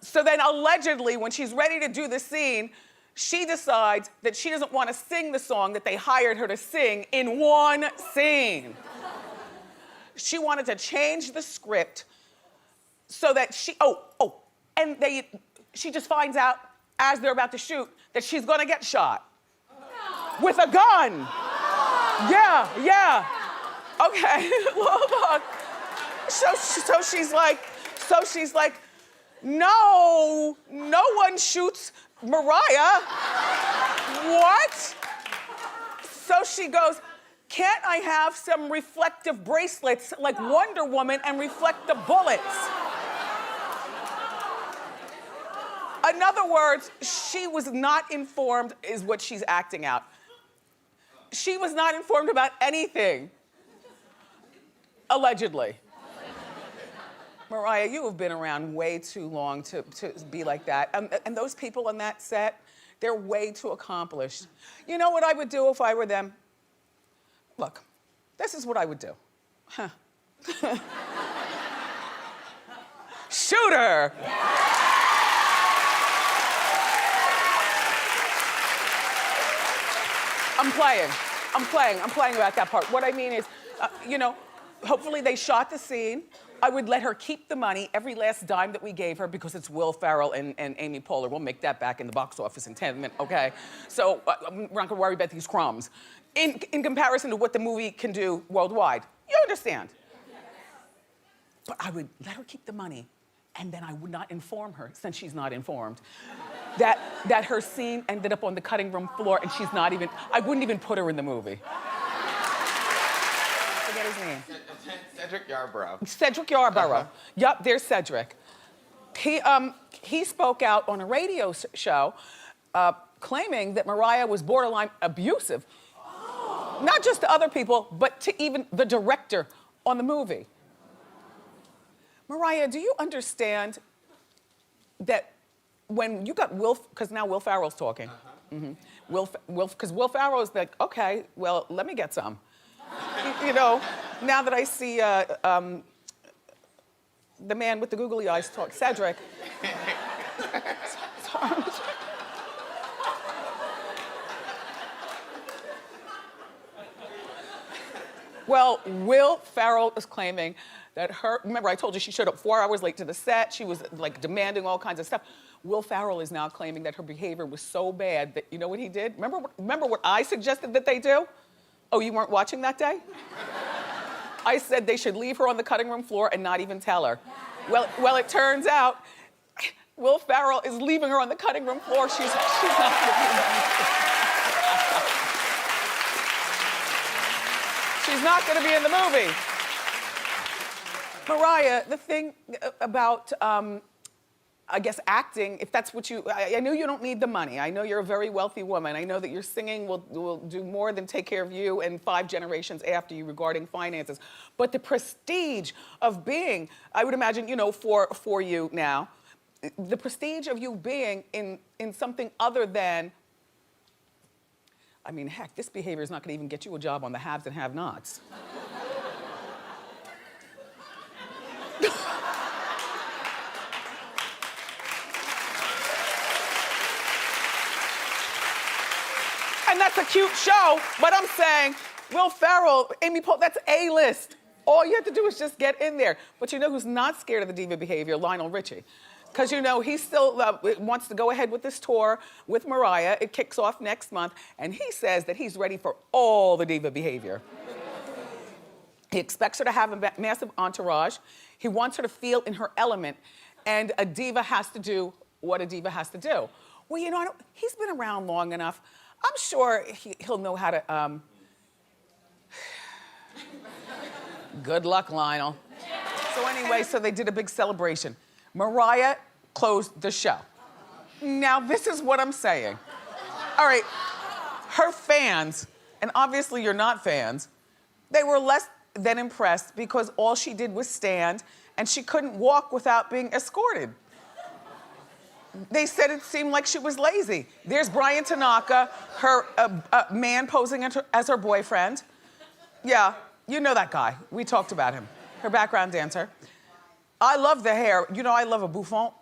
So then allegedly, when she's ready to do the scene, she decides that she doesn't want to sing the song that they hired her to sing in one scene. She wanted to change the script so that she just finds out as they're about to shoot that she's gonna get shot. With a gun. Yeah. Okay, look. So she's like, no one shoots Mariah. What? So she goes, can't I have some reflective bracelets like Wonder Woman and reflect the bullets? In other words, she was not informed is what she's acting out. She was not informed about anything. Allegedly. Mariah, you have been around way too long to be like that. And those people on that set, they're way too accomplished. You know what I would do if I were them? Look, this is what I would do. Shoot her! I'm playing about that part. What I mean is, hopefully they shot the scene. I would let her keep the money, every last dime that we gave her, because it's Will Ferrell and Amy Poehler. We'll make that back in the box office in 10 minutes, okay? So we're not gonna worry about these crumbs. In comparison to what the movie can do worldwide. You understand? But I would let her keep the money, and then I would not inform her, since she's not informed, that her scene ended up on the cutting room floor and I wouldn't even put her in the movie. Forget his name. Cedric Yarborough. Cedric Yarborough. Yup, there's Cedric. He spoke out on a radio show claiming that Mariah was borderline abusive. Not just to other people, but to even the director on the movie. Mariah, do you understand that when you got Will, because now Will Ferrell's talking. Because Will Ferrell's like, okay, well, let me get some. You know, now that I see the man with the googly eyes talk, Cedric. Well, Will Ferrell is claiming that remember I told you she showed up 4 hours late to the set. She was like demanding all kinds of stuff. Will Ferrell is now claiming that her behavior was so bad that, you know what he did? Remember what I suggested that they do? Oh, you weren't watching that day? I said they should leave her on the cutting room floor and not even tell her. Well, it turns out Will Ferrell is leaving her on the cutting room floor. She's not gonna be in the movie. She's not gonna be in the movie. Mariah, the thing about, I guess, acting, if that's what I know you don't need the money. I know you're a very wealthy woman. I know that your singing will do more than take care of you and 5 generations after you regarding finances. But the prestige of being, I would imagine, you know, for you now, the prestige of you being in something other than, I mean, heck, this behavior is not gonna even get you a job on the haves and have-nots. And that's a cute show, but I'm saying, Will Ferrell, Amy Poehler, that's A-list. All you have to do is just get in there. But you know who's not scared of the diva behavior? Lionel Richie. Because you know, he still wants to go ahead with this tour with Mariah. It kicks off next month, and he says that he's ready for all the diva behavior. He expects her to have a massive entourage. He wants her to feel in her element, and a diva has to do what a diva has to do. Well, you know, he's been around long enough. I'm sure he'll know how to, Good luck, Lionel. So anyway, so they did a big celebration. Mariah closed the show. Now, this is what I'm saying. All right, her fans, and obviously you're not fans, they were less than impressed because all she did was stand and she couldn't walk without being escorted. They said it seemed like she was lazy. There's Bryan Tanaka, her man posing as her boyfriend. Yeah, you know that guy. We talked about him. Her background dancer. I love the hair. You know, I love a bouffant.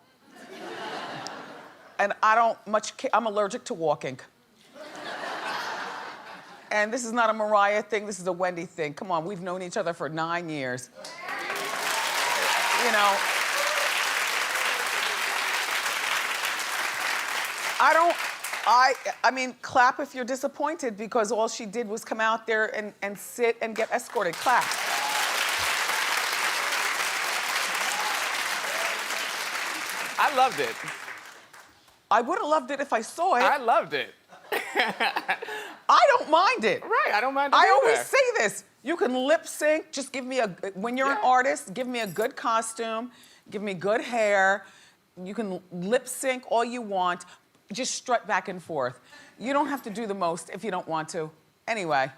And I'm allergic to walking. And this is not a Mariah thing, this is a Wendy thing. Come on, we've known each other for 9 years. You know, I mean, clap if you're disappointed because all she did was come out there and sit and get escorted. Clap. I loved it. I would have loved it if I saw it. I loved it. I don't mind it. Right, I don't mind it I either. always say this. You can lip sync. Just give me when you're an artist, give me a good costume, give me good hair. You can lip sync all you want. Just strut back and forth. You don't have to do the most if you don't want to. Anyway,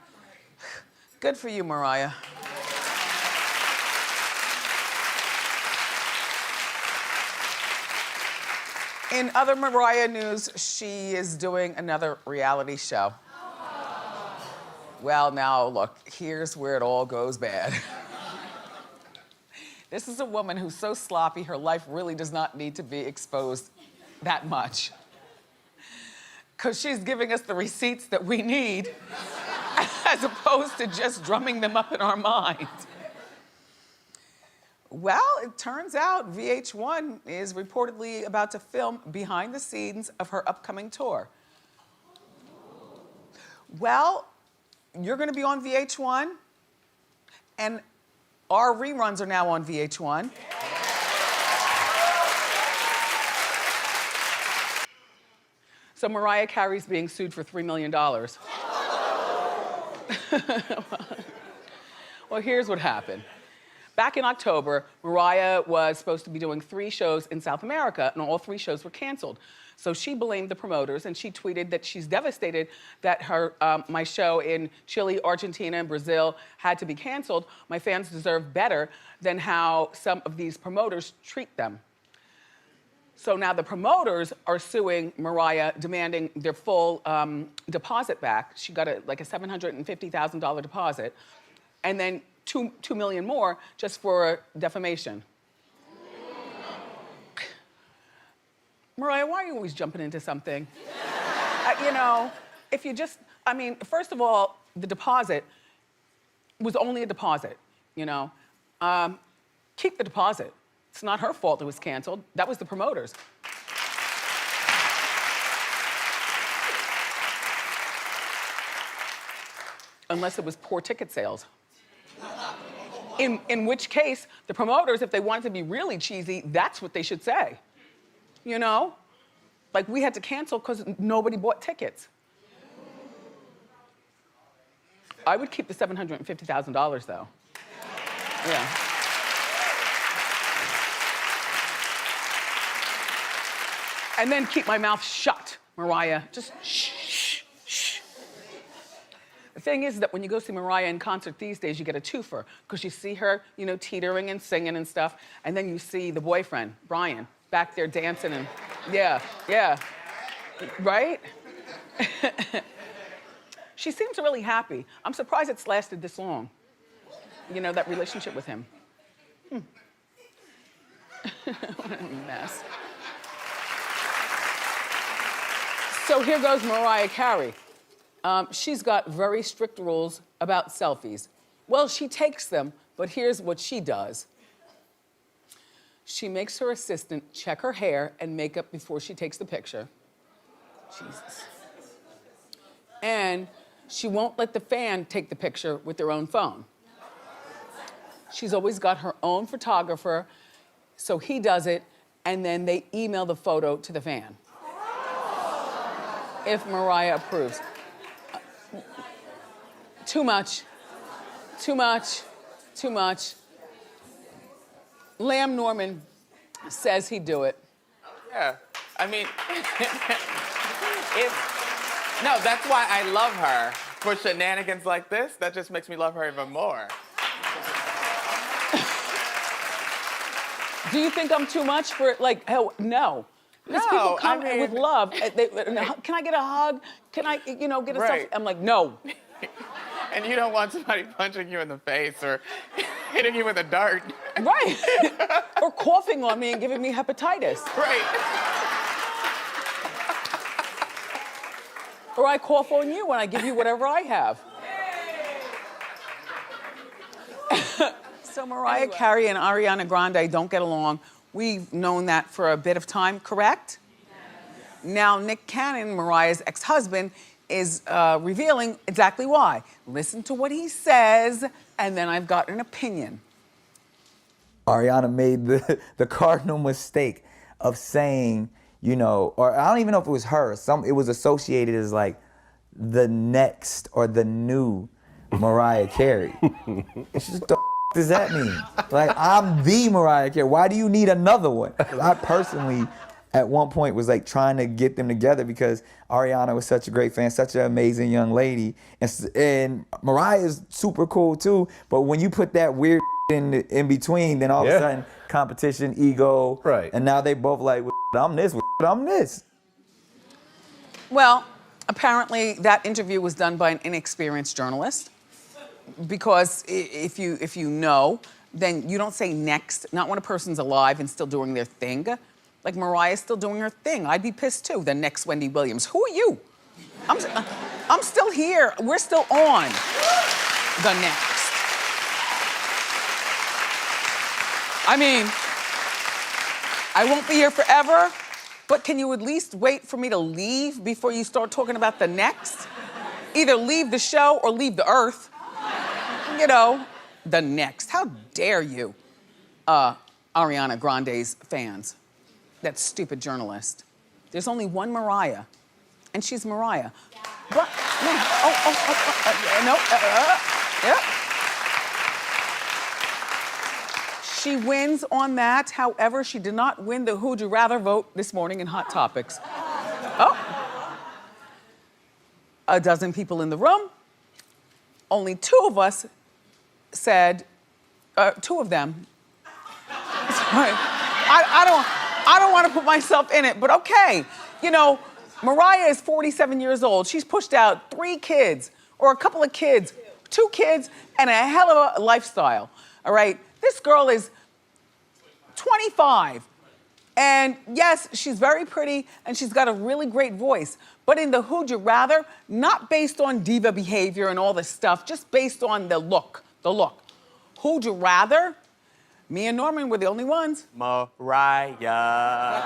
good for you, Mariah. In other Mariah news, she is doing another reality show. Well, now look, here's where it all goes bad. This is a woman who's so sloppy, her life really does not need to be exposed that much. Because she's giving us the receipts that we need, as opposed to just drumming them up in our mind. Well, it turns out VH1 is reportedly about to film behind the scenes of her upcoming tour. Well, you're gonna be on VH1, and our reruns are now on VH1. So Mariah Carey's being sued for $3 million. Well, here's what happened. Back in October, Mariah was supposed to be doing 3 shows in South America, and all 3 shows were canceled. So she blamed the promoters, and she tweeted that she's devastated that my show in Chile, Argentina, and Brazil had to be canceled. My fans deserve better than how some of these promoters treat them. So now the promoters are suing Mariah, demanding their full deposit back. She got like a $750,000 deposit, and then $2 million more just for defamation. Mariah, why are you always jumping into something? You know, if you just, I mean, first of all, the deposit was only a deposit, you know? Keep the deposit. It's not her fault it was canceled. That was the promoters. Unless it was poor ticket sales. In which case, the promoters, if they wanted to be really cheesy, that's what they should say. You know? Like, we had to cancel because nobody bought tickets. I would keep the $750,000 though. Yeah. And then keep my mouth shut, Mariah. Just shh, shh. The thing is that when you go see Mariah in concert these days, you get a twofer, because you see her, you know, teetering and singing and stuff, and then you see the boyfriend, Bryan, back there dancing and, yeah, right? She seems really happy. I'm surprised it's lasted this long, you know, that relationship with him. What a mess. So here goes Mariah Carey. She's got very strict rules about selfies. Well, she takes them, but here's what she does. She makes her assistant check her hair and makeup before she takes the picture. Jesus. And she won't let the fan take the picture with their own phone. She's always got her own photographer, so he does it, and then they email the photo to the fan. If Mariah approves. Too much. Lamb Norman says he'd do it. Yeah, I mean, no, that's why I love her. For shenanigans like this, that just makes me love her even more. Do you think I'm too much for, like, hell, no. Because people come with love. Can I get a hug? Can I, you know, get a selfie? I'm like, no. And you don't want somebody punching you in the face or hitting you with a dart. Right. Or coughing on me and giving me hepatitis. Right. Or I cough on you when I give you whatever I have. So Mariah Carey and Ariana Grande don't get along. We've known that for a bit of time, correct? Now Nick Cannon, Mariah's ex-husband, is revealing exactly why. Listen to what he says, and then I've got an opinion. Ariana made the cardinal mistake of saying, you know, or I don't even know if it was her. It was associated as like the next or the new Mariah Carey. It's just, what the does that mean? Like, I'm the Mariah Carey. Why do you need another one? I personally, at one point, was like trying to get them together because Ariana was such a great fan, such an amazing young lady. And Mariah is super cool too, but when you put that weird in between, then all of a sudden, competition, ego, and now they both like, I'm this, I'm this. Well, apparently that interview was done by an inexperienced journalist. Because if you know, then you don't say next, not when a person's alive and still doing their thing. Like Mariah's still doing her thing. I'd be pissed too, the next Wendy Williams. Who are you? I'm still here. We're still on the next. I mean, I won't be here forever, but can you at least wait for me to leave before you start talking about the next? Either leave the show or leave the earth. You know, the next. How dare you, Ariana Grande's fans? That stupid journalist. There's only one Mariah, and she's Mariah. But, yeah. She wins on that. However, she did not win the Who'd You Rather vote this morning in Hot Topics. Oh. A dozen people in the room. Only two of us two of them. Sorry. I don't want to put myself in it, but okay. You know, Mariah is 47 years old. She's pushed out 3 kids, or a couple of kids, 2 kids, and a hell of a lifestyle, all right? This girl is 25. And yes, she's very pretty and she's got a really great voice. But in the Who'd You Rather, not based on diva behavior and all this stuff, just based on the look, Who'd you rather? Me and Norman were the only ones. Mariah.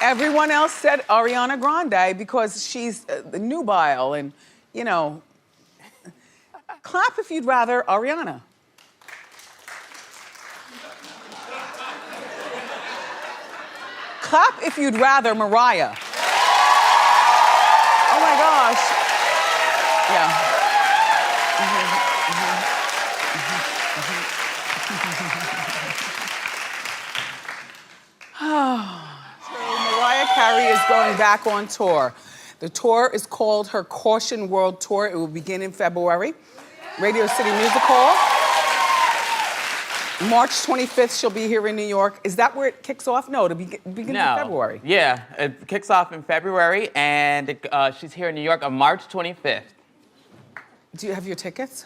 Everyone else said Ariana Grande because she's nubile and, you know. Clap if you'd rather Ariana. Clap if you'd rather Mariah. Oh my gosh. Yeah. Mariah Carey is going back on tour. The tour is called her Caution World Tour. It will begin in February. Radio City Music Hall. March 25th, she'll be here in New York. Is that where it kicks off? No, it'll begin in February. Yeah, it kicks off in February, and she's here in New York on March 25th. Do you have your tickets?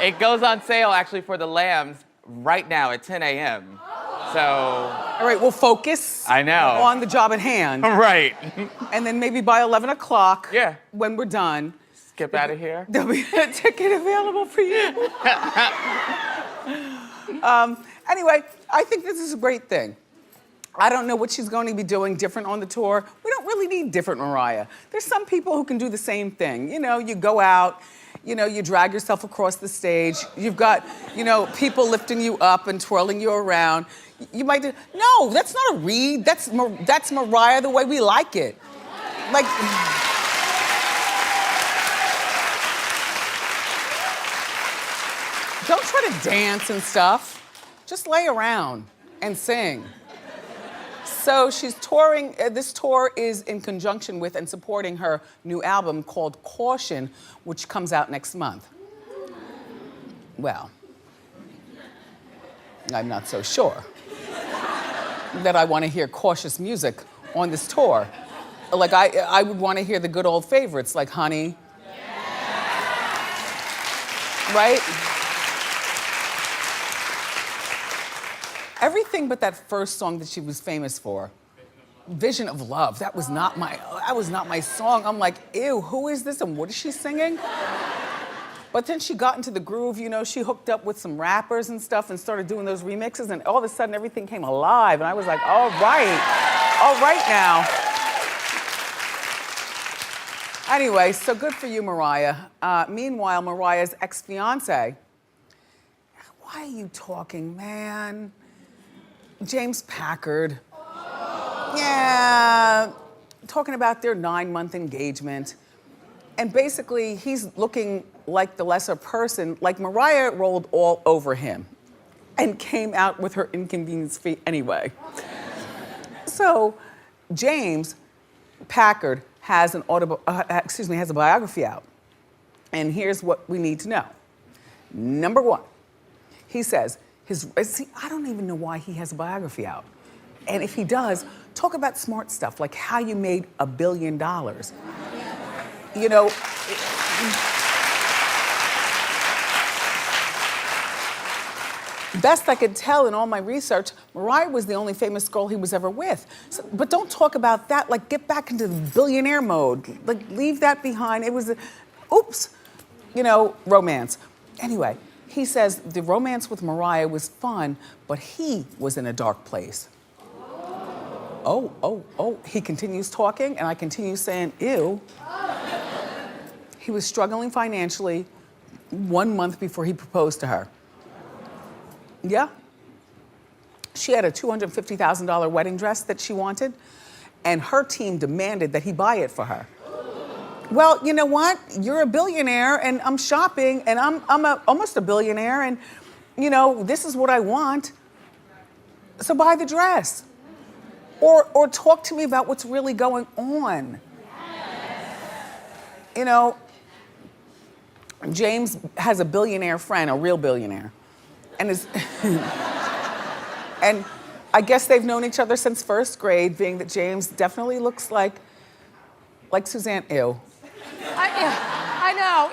It goes on sale, actually, for the Lambs right now at 10 a.m. So... All right, we'll focus I know. on the job at hand. Right. And then maybe by 11 o'clock, yeah, when we're done, skip out of here. There'll be a ticket available for you. Anyway, I think this is a great thing. I don't know what she's going to be doing different on the tour. We don't really need different Mariah. There's some people who can do the same thing. You know, you go out, you know, you drag yourself across the stage. You've got, you know, people lifting you up and twirling you around. You might do, no, that's not a read. That's Mariah the way we like it. Like, don't try to dance and stuff. Just lay around and sing. So she's touring, this tour is in conjunction with and supporting her new album called Caution, which comes out next month. Well, I'm not so sure that I want to hear cautious music on this tour. Like, I would want to hear the good old favorites like Honey. Right? Everything but that first song that she was famous for, Vision of Love, that was not my song. I'm like, ew, who is this and what is she singing? But then she got into the groove, you know, she hooked up with some rappers and stuff and started doing those remixes, and all of a sudden everything came alive, and I was like, all right now. Anyway, so good for you, Mariah. Meanwhile, Mariah's ex-fiance, why are you talking, man? James Packard. Yeah, talking about their 9-month engagement. And basically, he's looking like the lesser person, like Mariah rolled all over him and came out with her inconvenience fee anyway. So, James Packard has a biography out. And here's what we need to know. Number 1, he says, I don't even know why he has a biography out. And if he does, talk about smart stuff, like how you made $1 billion. You know, best I could tell in all my research, Mariah was the only famous girl he was ever with. So, but don't talk about that, like get back into the billionaire mode. Like leave that behind. It was, you know, romance. Anyway, he says the romance with Mariah was fun, but he was in a dark place. Oh, he continues talking and I continue saying, ew. He was struggling financially 1 month before he proposed to her. Yeah. She had a $250,000 wedding dress that she wanted, and her team demanded that he buy it for her. Well, you know what? You're a billionaire, and I'm shopping, and I'm almost a billionaire, and, you know, this is what I want. So buy the dress. Or talk to me about what's really going on. You know, James has a billionaire friend, a real billionaire. And and I guess they've known each other since first grade, being that James definitely looks like Suzanne. Ew. I know.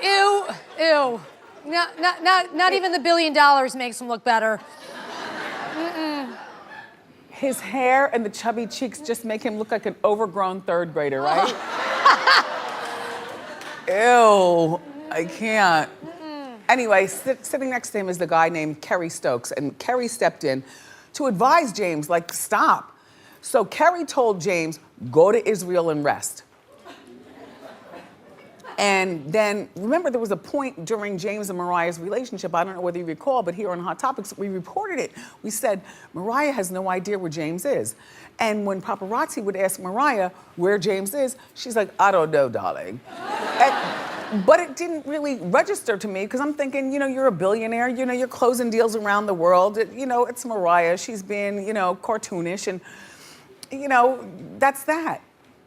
Ew. Not even the $1 billion makes him look better. Mm-mm. His hair and the chubby cheeks just make him look like an overgrown third grader, right? Ew. I can't. Anyway, sitting next to him is the guy named Kerry Stokes, and Kerry stepped in to advise James, like, stop. So Kerry told James, go to Israel and rest. And then, remember, there was a point during James and Mariah's relationship, I don't know whether you recall, but here on Hot Topics, we reported it. We said, Mariah has no idea where James is. And when paparazzi would ask Mariah where James is, she's like, I don't know, darling. But it didn't really register to me because I'm thinking, you know, you're a billionaire, you know, you're closing deals around the world. You know, it's Mariah. She's been, you know, cartoonish and, you know, that's that.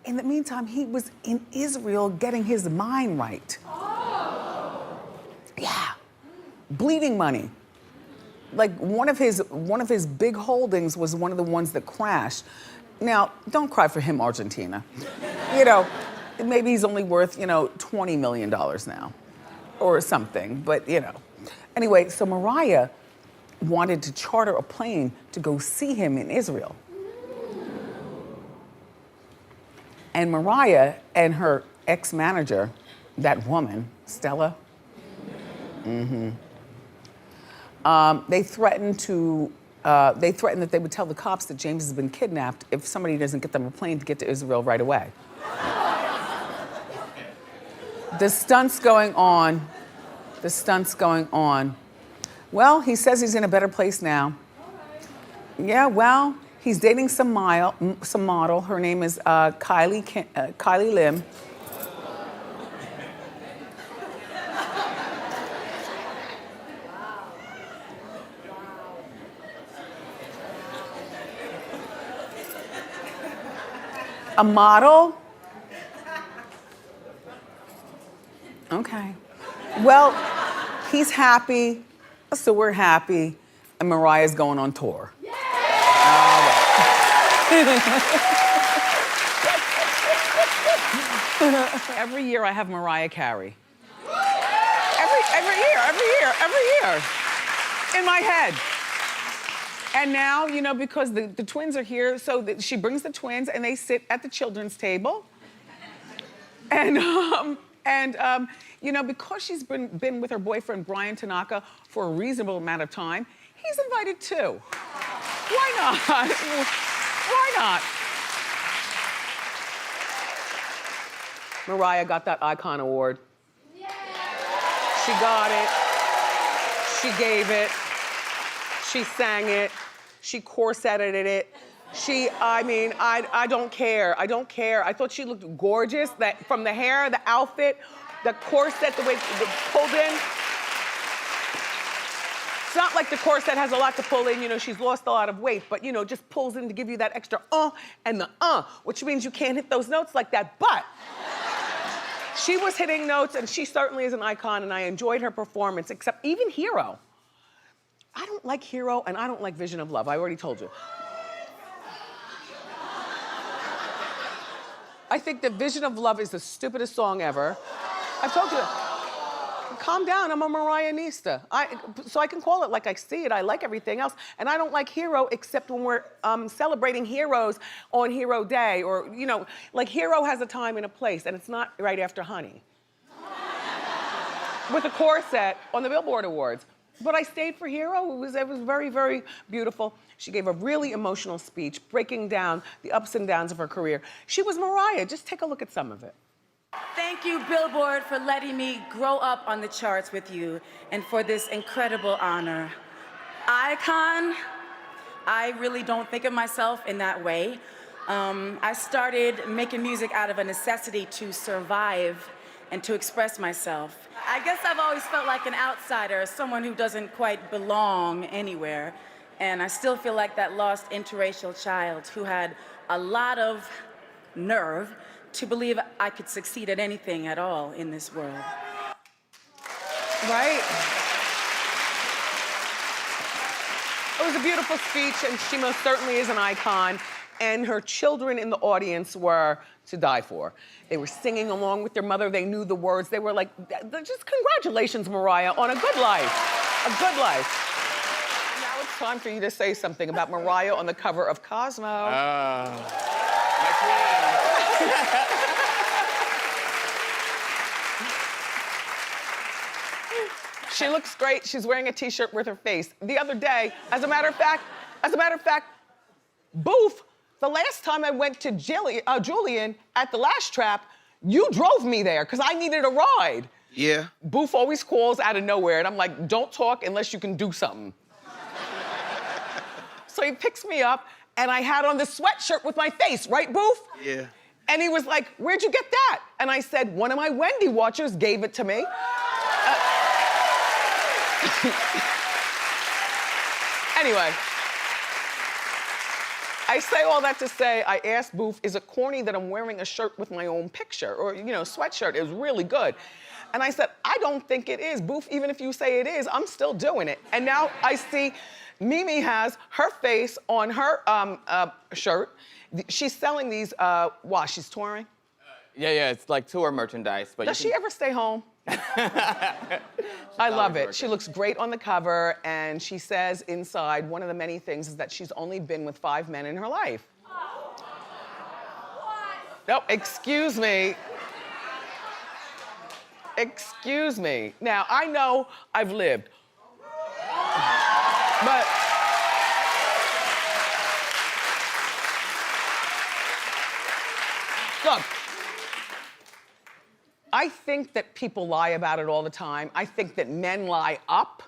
In the meantime, he was in Israel getting his mind right. Oh. Yeah. Bleeding money. Like one of his big holdings was one of the ones that crashed. Now, don't cry for him, Argentina. You know, maybe he's only worth, you know, $20 million now or something, but you know. Anyway, so Mariah wanted to charter a plane to go see him in Israel. And Mariah and her ex-manager, that woman, Stella, they threatened that they would tell the cops that James has been kidnapped if somebody doesn't get them a plane to get to Israel right away. The stunts going on. Well, he says he's in a better place now. Yeah, well, he's dating some model. Her name is Kylie Lim. A model? Okay. Well, he's happy, so we're happy, and Mariah's going on tour. Yeah! Every year I have Mariah Carey. Every year. In my head. And now, you know, because the twins are here, so she brings the twins and they sit at the children's table. And, you know, because she's been with her boyfriend, Bryan Tanaka, for a reasonable amount of time, he's invited too. Why not? Why not? Mariah got that Icon Award. Yay! She got it. She gave it. She sang it. She corseted it. I don't care. I don't care. I thought she looked gorgeous. That from the hair, the outfit, the corset, the way it pulled in. It's not like the corset has a lot to pull in. You know, she's lost a lot of weight, but you know, just pulls in to give you that extra and the which means you can't hit those notes like that. But she was hitting notes, and she certainly is an icon, and I enjoyed her performance. Except even Hero. I don't like Hero, and I don't like Vision of Love. I already told you. I think that Vision of Love is the stupidest song ever. I've told you. Calm down, I'm a Mariah-nista. So I can call it like I see it. I like everything else. And I don't like Hero except when we're celebrating heroes on Hero Day, or, you know, like Hero has a time and a place, and it's not right after Honey. With a corset on the Billboard Awards. But I stayed for Hero. It was very, very beautiful. She gave a really emotional speech, breaking down the ups and downs of her career. She was Mariah. Just take a look at some of it. Thank you, Billboard, for letting me grow up on the charts with you and for this incredible honor. Icon, I really don't think of myself in that way. I started making music out of a necessity to survive and to express myself. I guess I've always felt like an outsider, someone who doesn't quite belong anywhere. And I still feel like that lost interracial child who had a lot of nerve to believe I could succeed at anything at all in this world. Right? It was a beautiful speech, and she most certainly is an icon. And her children in the audience were to die for. They were singing along with their mother. They knew the words. They were like, just congratulations, Mariah, on a good life. A good life. Now it's time for you to say something about Mariah on the cover of Cosmo. She looks great. She's wearing a t-shirt with her face. The other day, as a matter of fact, Boof, the last time I went to Julian at the Last Trap, you drove me there because I needed a ride. Yeah. Boof always calls out of nowhere, and I'm like, don't talk unless you can do something. So he picks me up, and I had on this sweatshirt with my face, right, Boof? Yeah. And he was like, where'd you get that? And I said, one of my Wendy watchers gave it to me. Anyway, I say all that to say, I asked Boof, is it corny that I'm wearing a shirt with my own picture? Or, you know, sweatshirt, it was really good. And I said, I don't think it is. Boof, even if you say it is, I'm still doing it. And now I see Mimi has her face on her shirt. She's selling these, while she's touring? Yeah, it's like tour merchandise. But Does she ever stay home? I love it. She looks great on the cover, and she says inside, one of the many things is that she's only been with 5 men in her life. No, excuse me. Excuse me. Now, I know I've lived, but look, I think that people lie about it all the time. I think that men lie up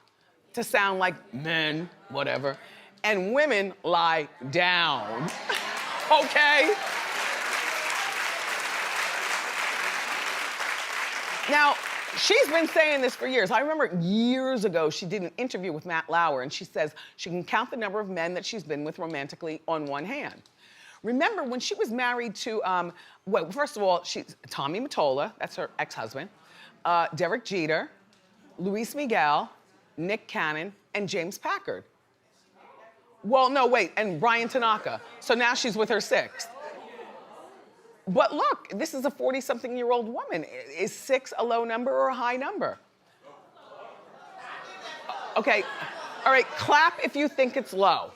to sound like men, whatever, and women lie down, okay? Now, she's been saying this for years. I remember years ago, she did an interview with Matt Lauer, and she says she can count the number of men that she's been with romantically on one hand. Remember when she was married to, well, first of all, she's Tommy Mottola, that's her ex-husband, Derek Jeter, Luis Miguel, Nick Cannon, and James Packard. Well, no, wait, and Bryan Tanaka. So now she's with her sixth. But look, this is a 40-something-year-old woman. Is 6 a low number or a high number? Okay, all right, clap if you think it's low.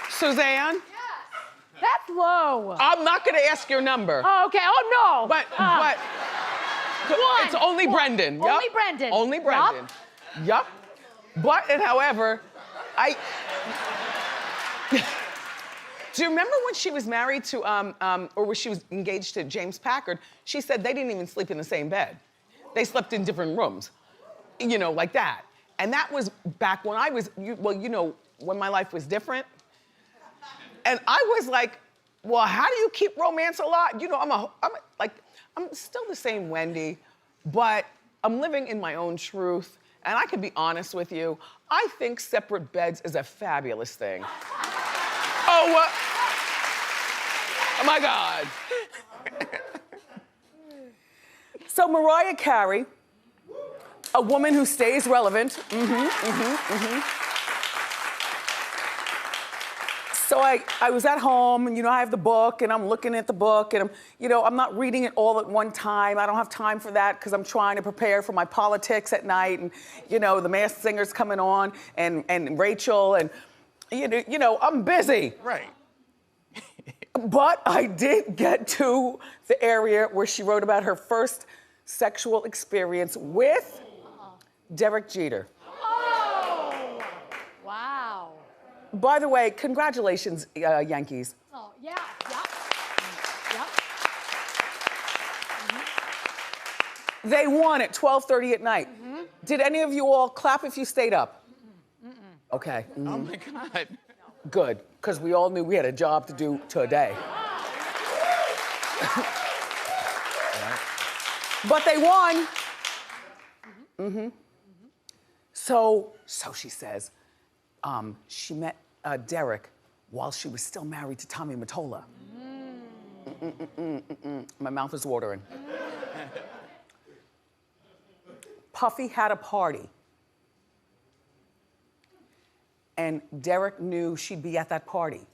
Suzanne? Yes. That's low. I'm not gonna ask your number. Oh, okay. Oh, no. But One. it's only Brendan. Yep. Only Brendan. Only Brendan. Yup. But, and however, do you remember when she was married to, or when she was engaged to James Packard, she said they didn't even sleep in the same bed. They slept in different rooms, you know, like that. And that was back when I was, well, you know, when my life was different. And I was like, well, how do you keep romance alive? You know, I'm still the same Wendy, but I'm living in my own truth. And I can be honest with you, I think separate beds is a fabulous thing. Oh my God. So Mariah Carey, a woman who stays relevant. So I was at home, and you know, I have the book, and I'm looking at the book, and I'm not reading it all at one time. I don't have time for that because I'm trying to prepare for my politics at night, and you know, the Masked Singer's coming on, and Rachel, and you know, I'm busy. Right. But I did get to the area where she wrote about her first sexual experience with Derek Jeter. Oh, wow. By the way, congratulations, Yankees. Oh, yeah. They won at 12:30 at night. Did any of you all clap if you stayed up? Okay. Oh my God. Good, because we all knew we had a job to do today. But they won. So she says, she met Derek while she was still married to Tommy Mottola. My mouth is watering. Puffy had a party. And Derek knew she'd be at that party.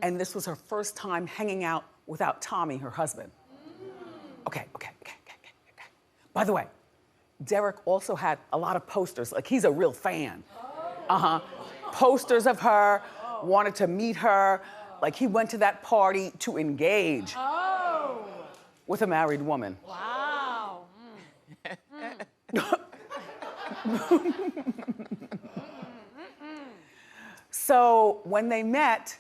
And this was her first time hanging out without Tommy, her husband. Okay. By the way, Derek also had a lot of posters, like he's a real fan. Posters of her, wanted to meet her, like he went to that party to engage with a married woman. Wow. So when they met,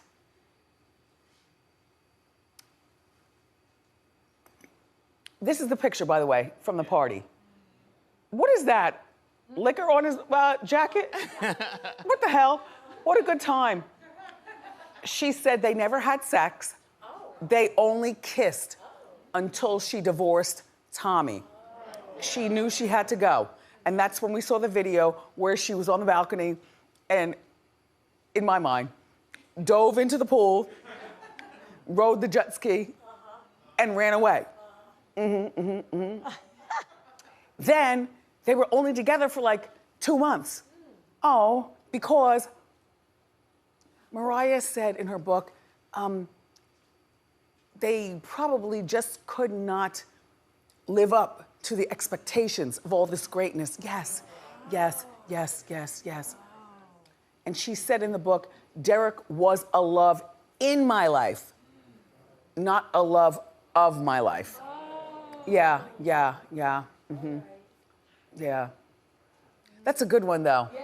this is the picture, by the way, from the party. What is that? Liquor on his jacket? What the hell? What a good time. She said they never had sex. They only kissed until she divorced Tommy. She knew she had to go. And that's when we saw the video where she was on the balcony and, in my mind, dove into the pool, rode the jet ski, and ran away. Then they were only together for like 2 months. Oh, because Mariah said in her book, they probably just could not live up to the expectations of all this greatness. Yes. And she said in the book, Derek was a love in my life, not a love of my life. Yeah. Yeah. That's a good one, though. Yeah.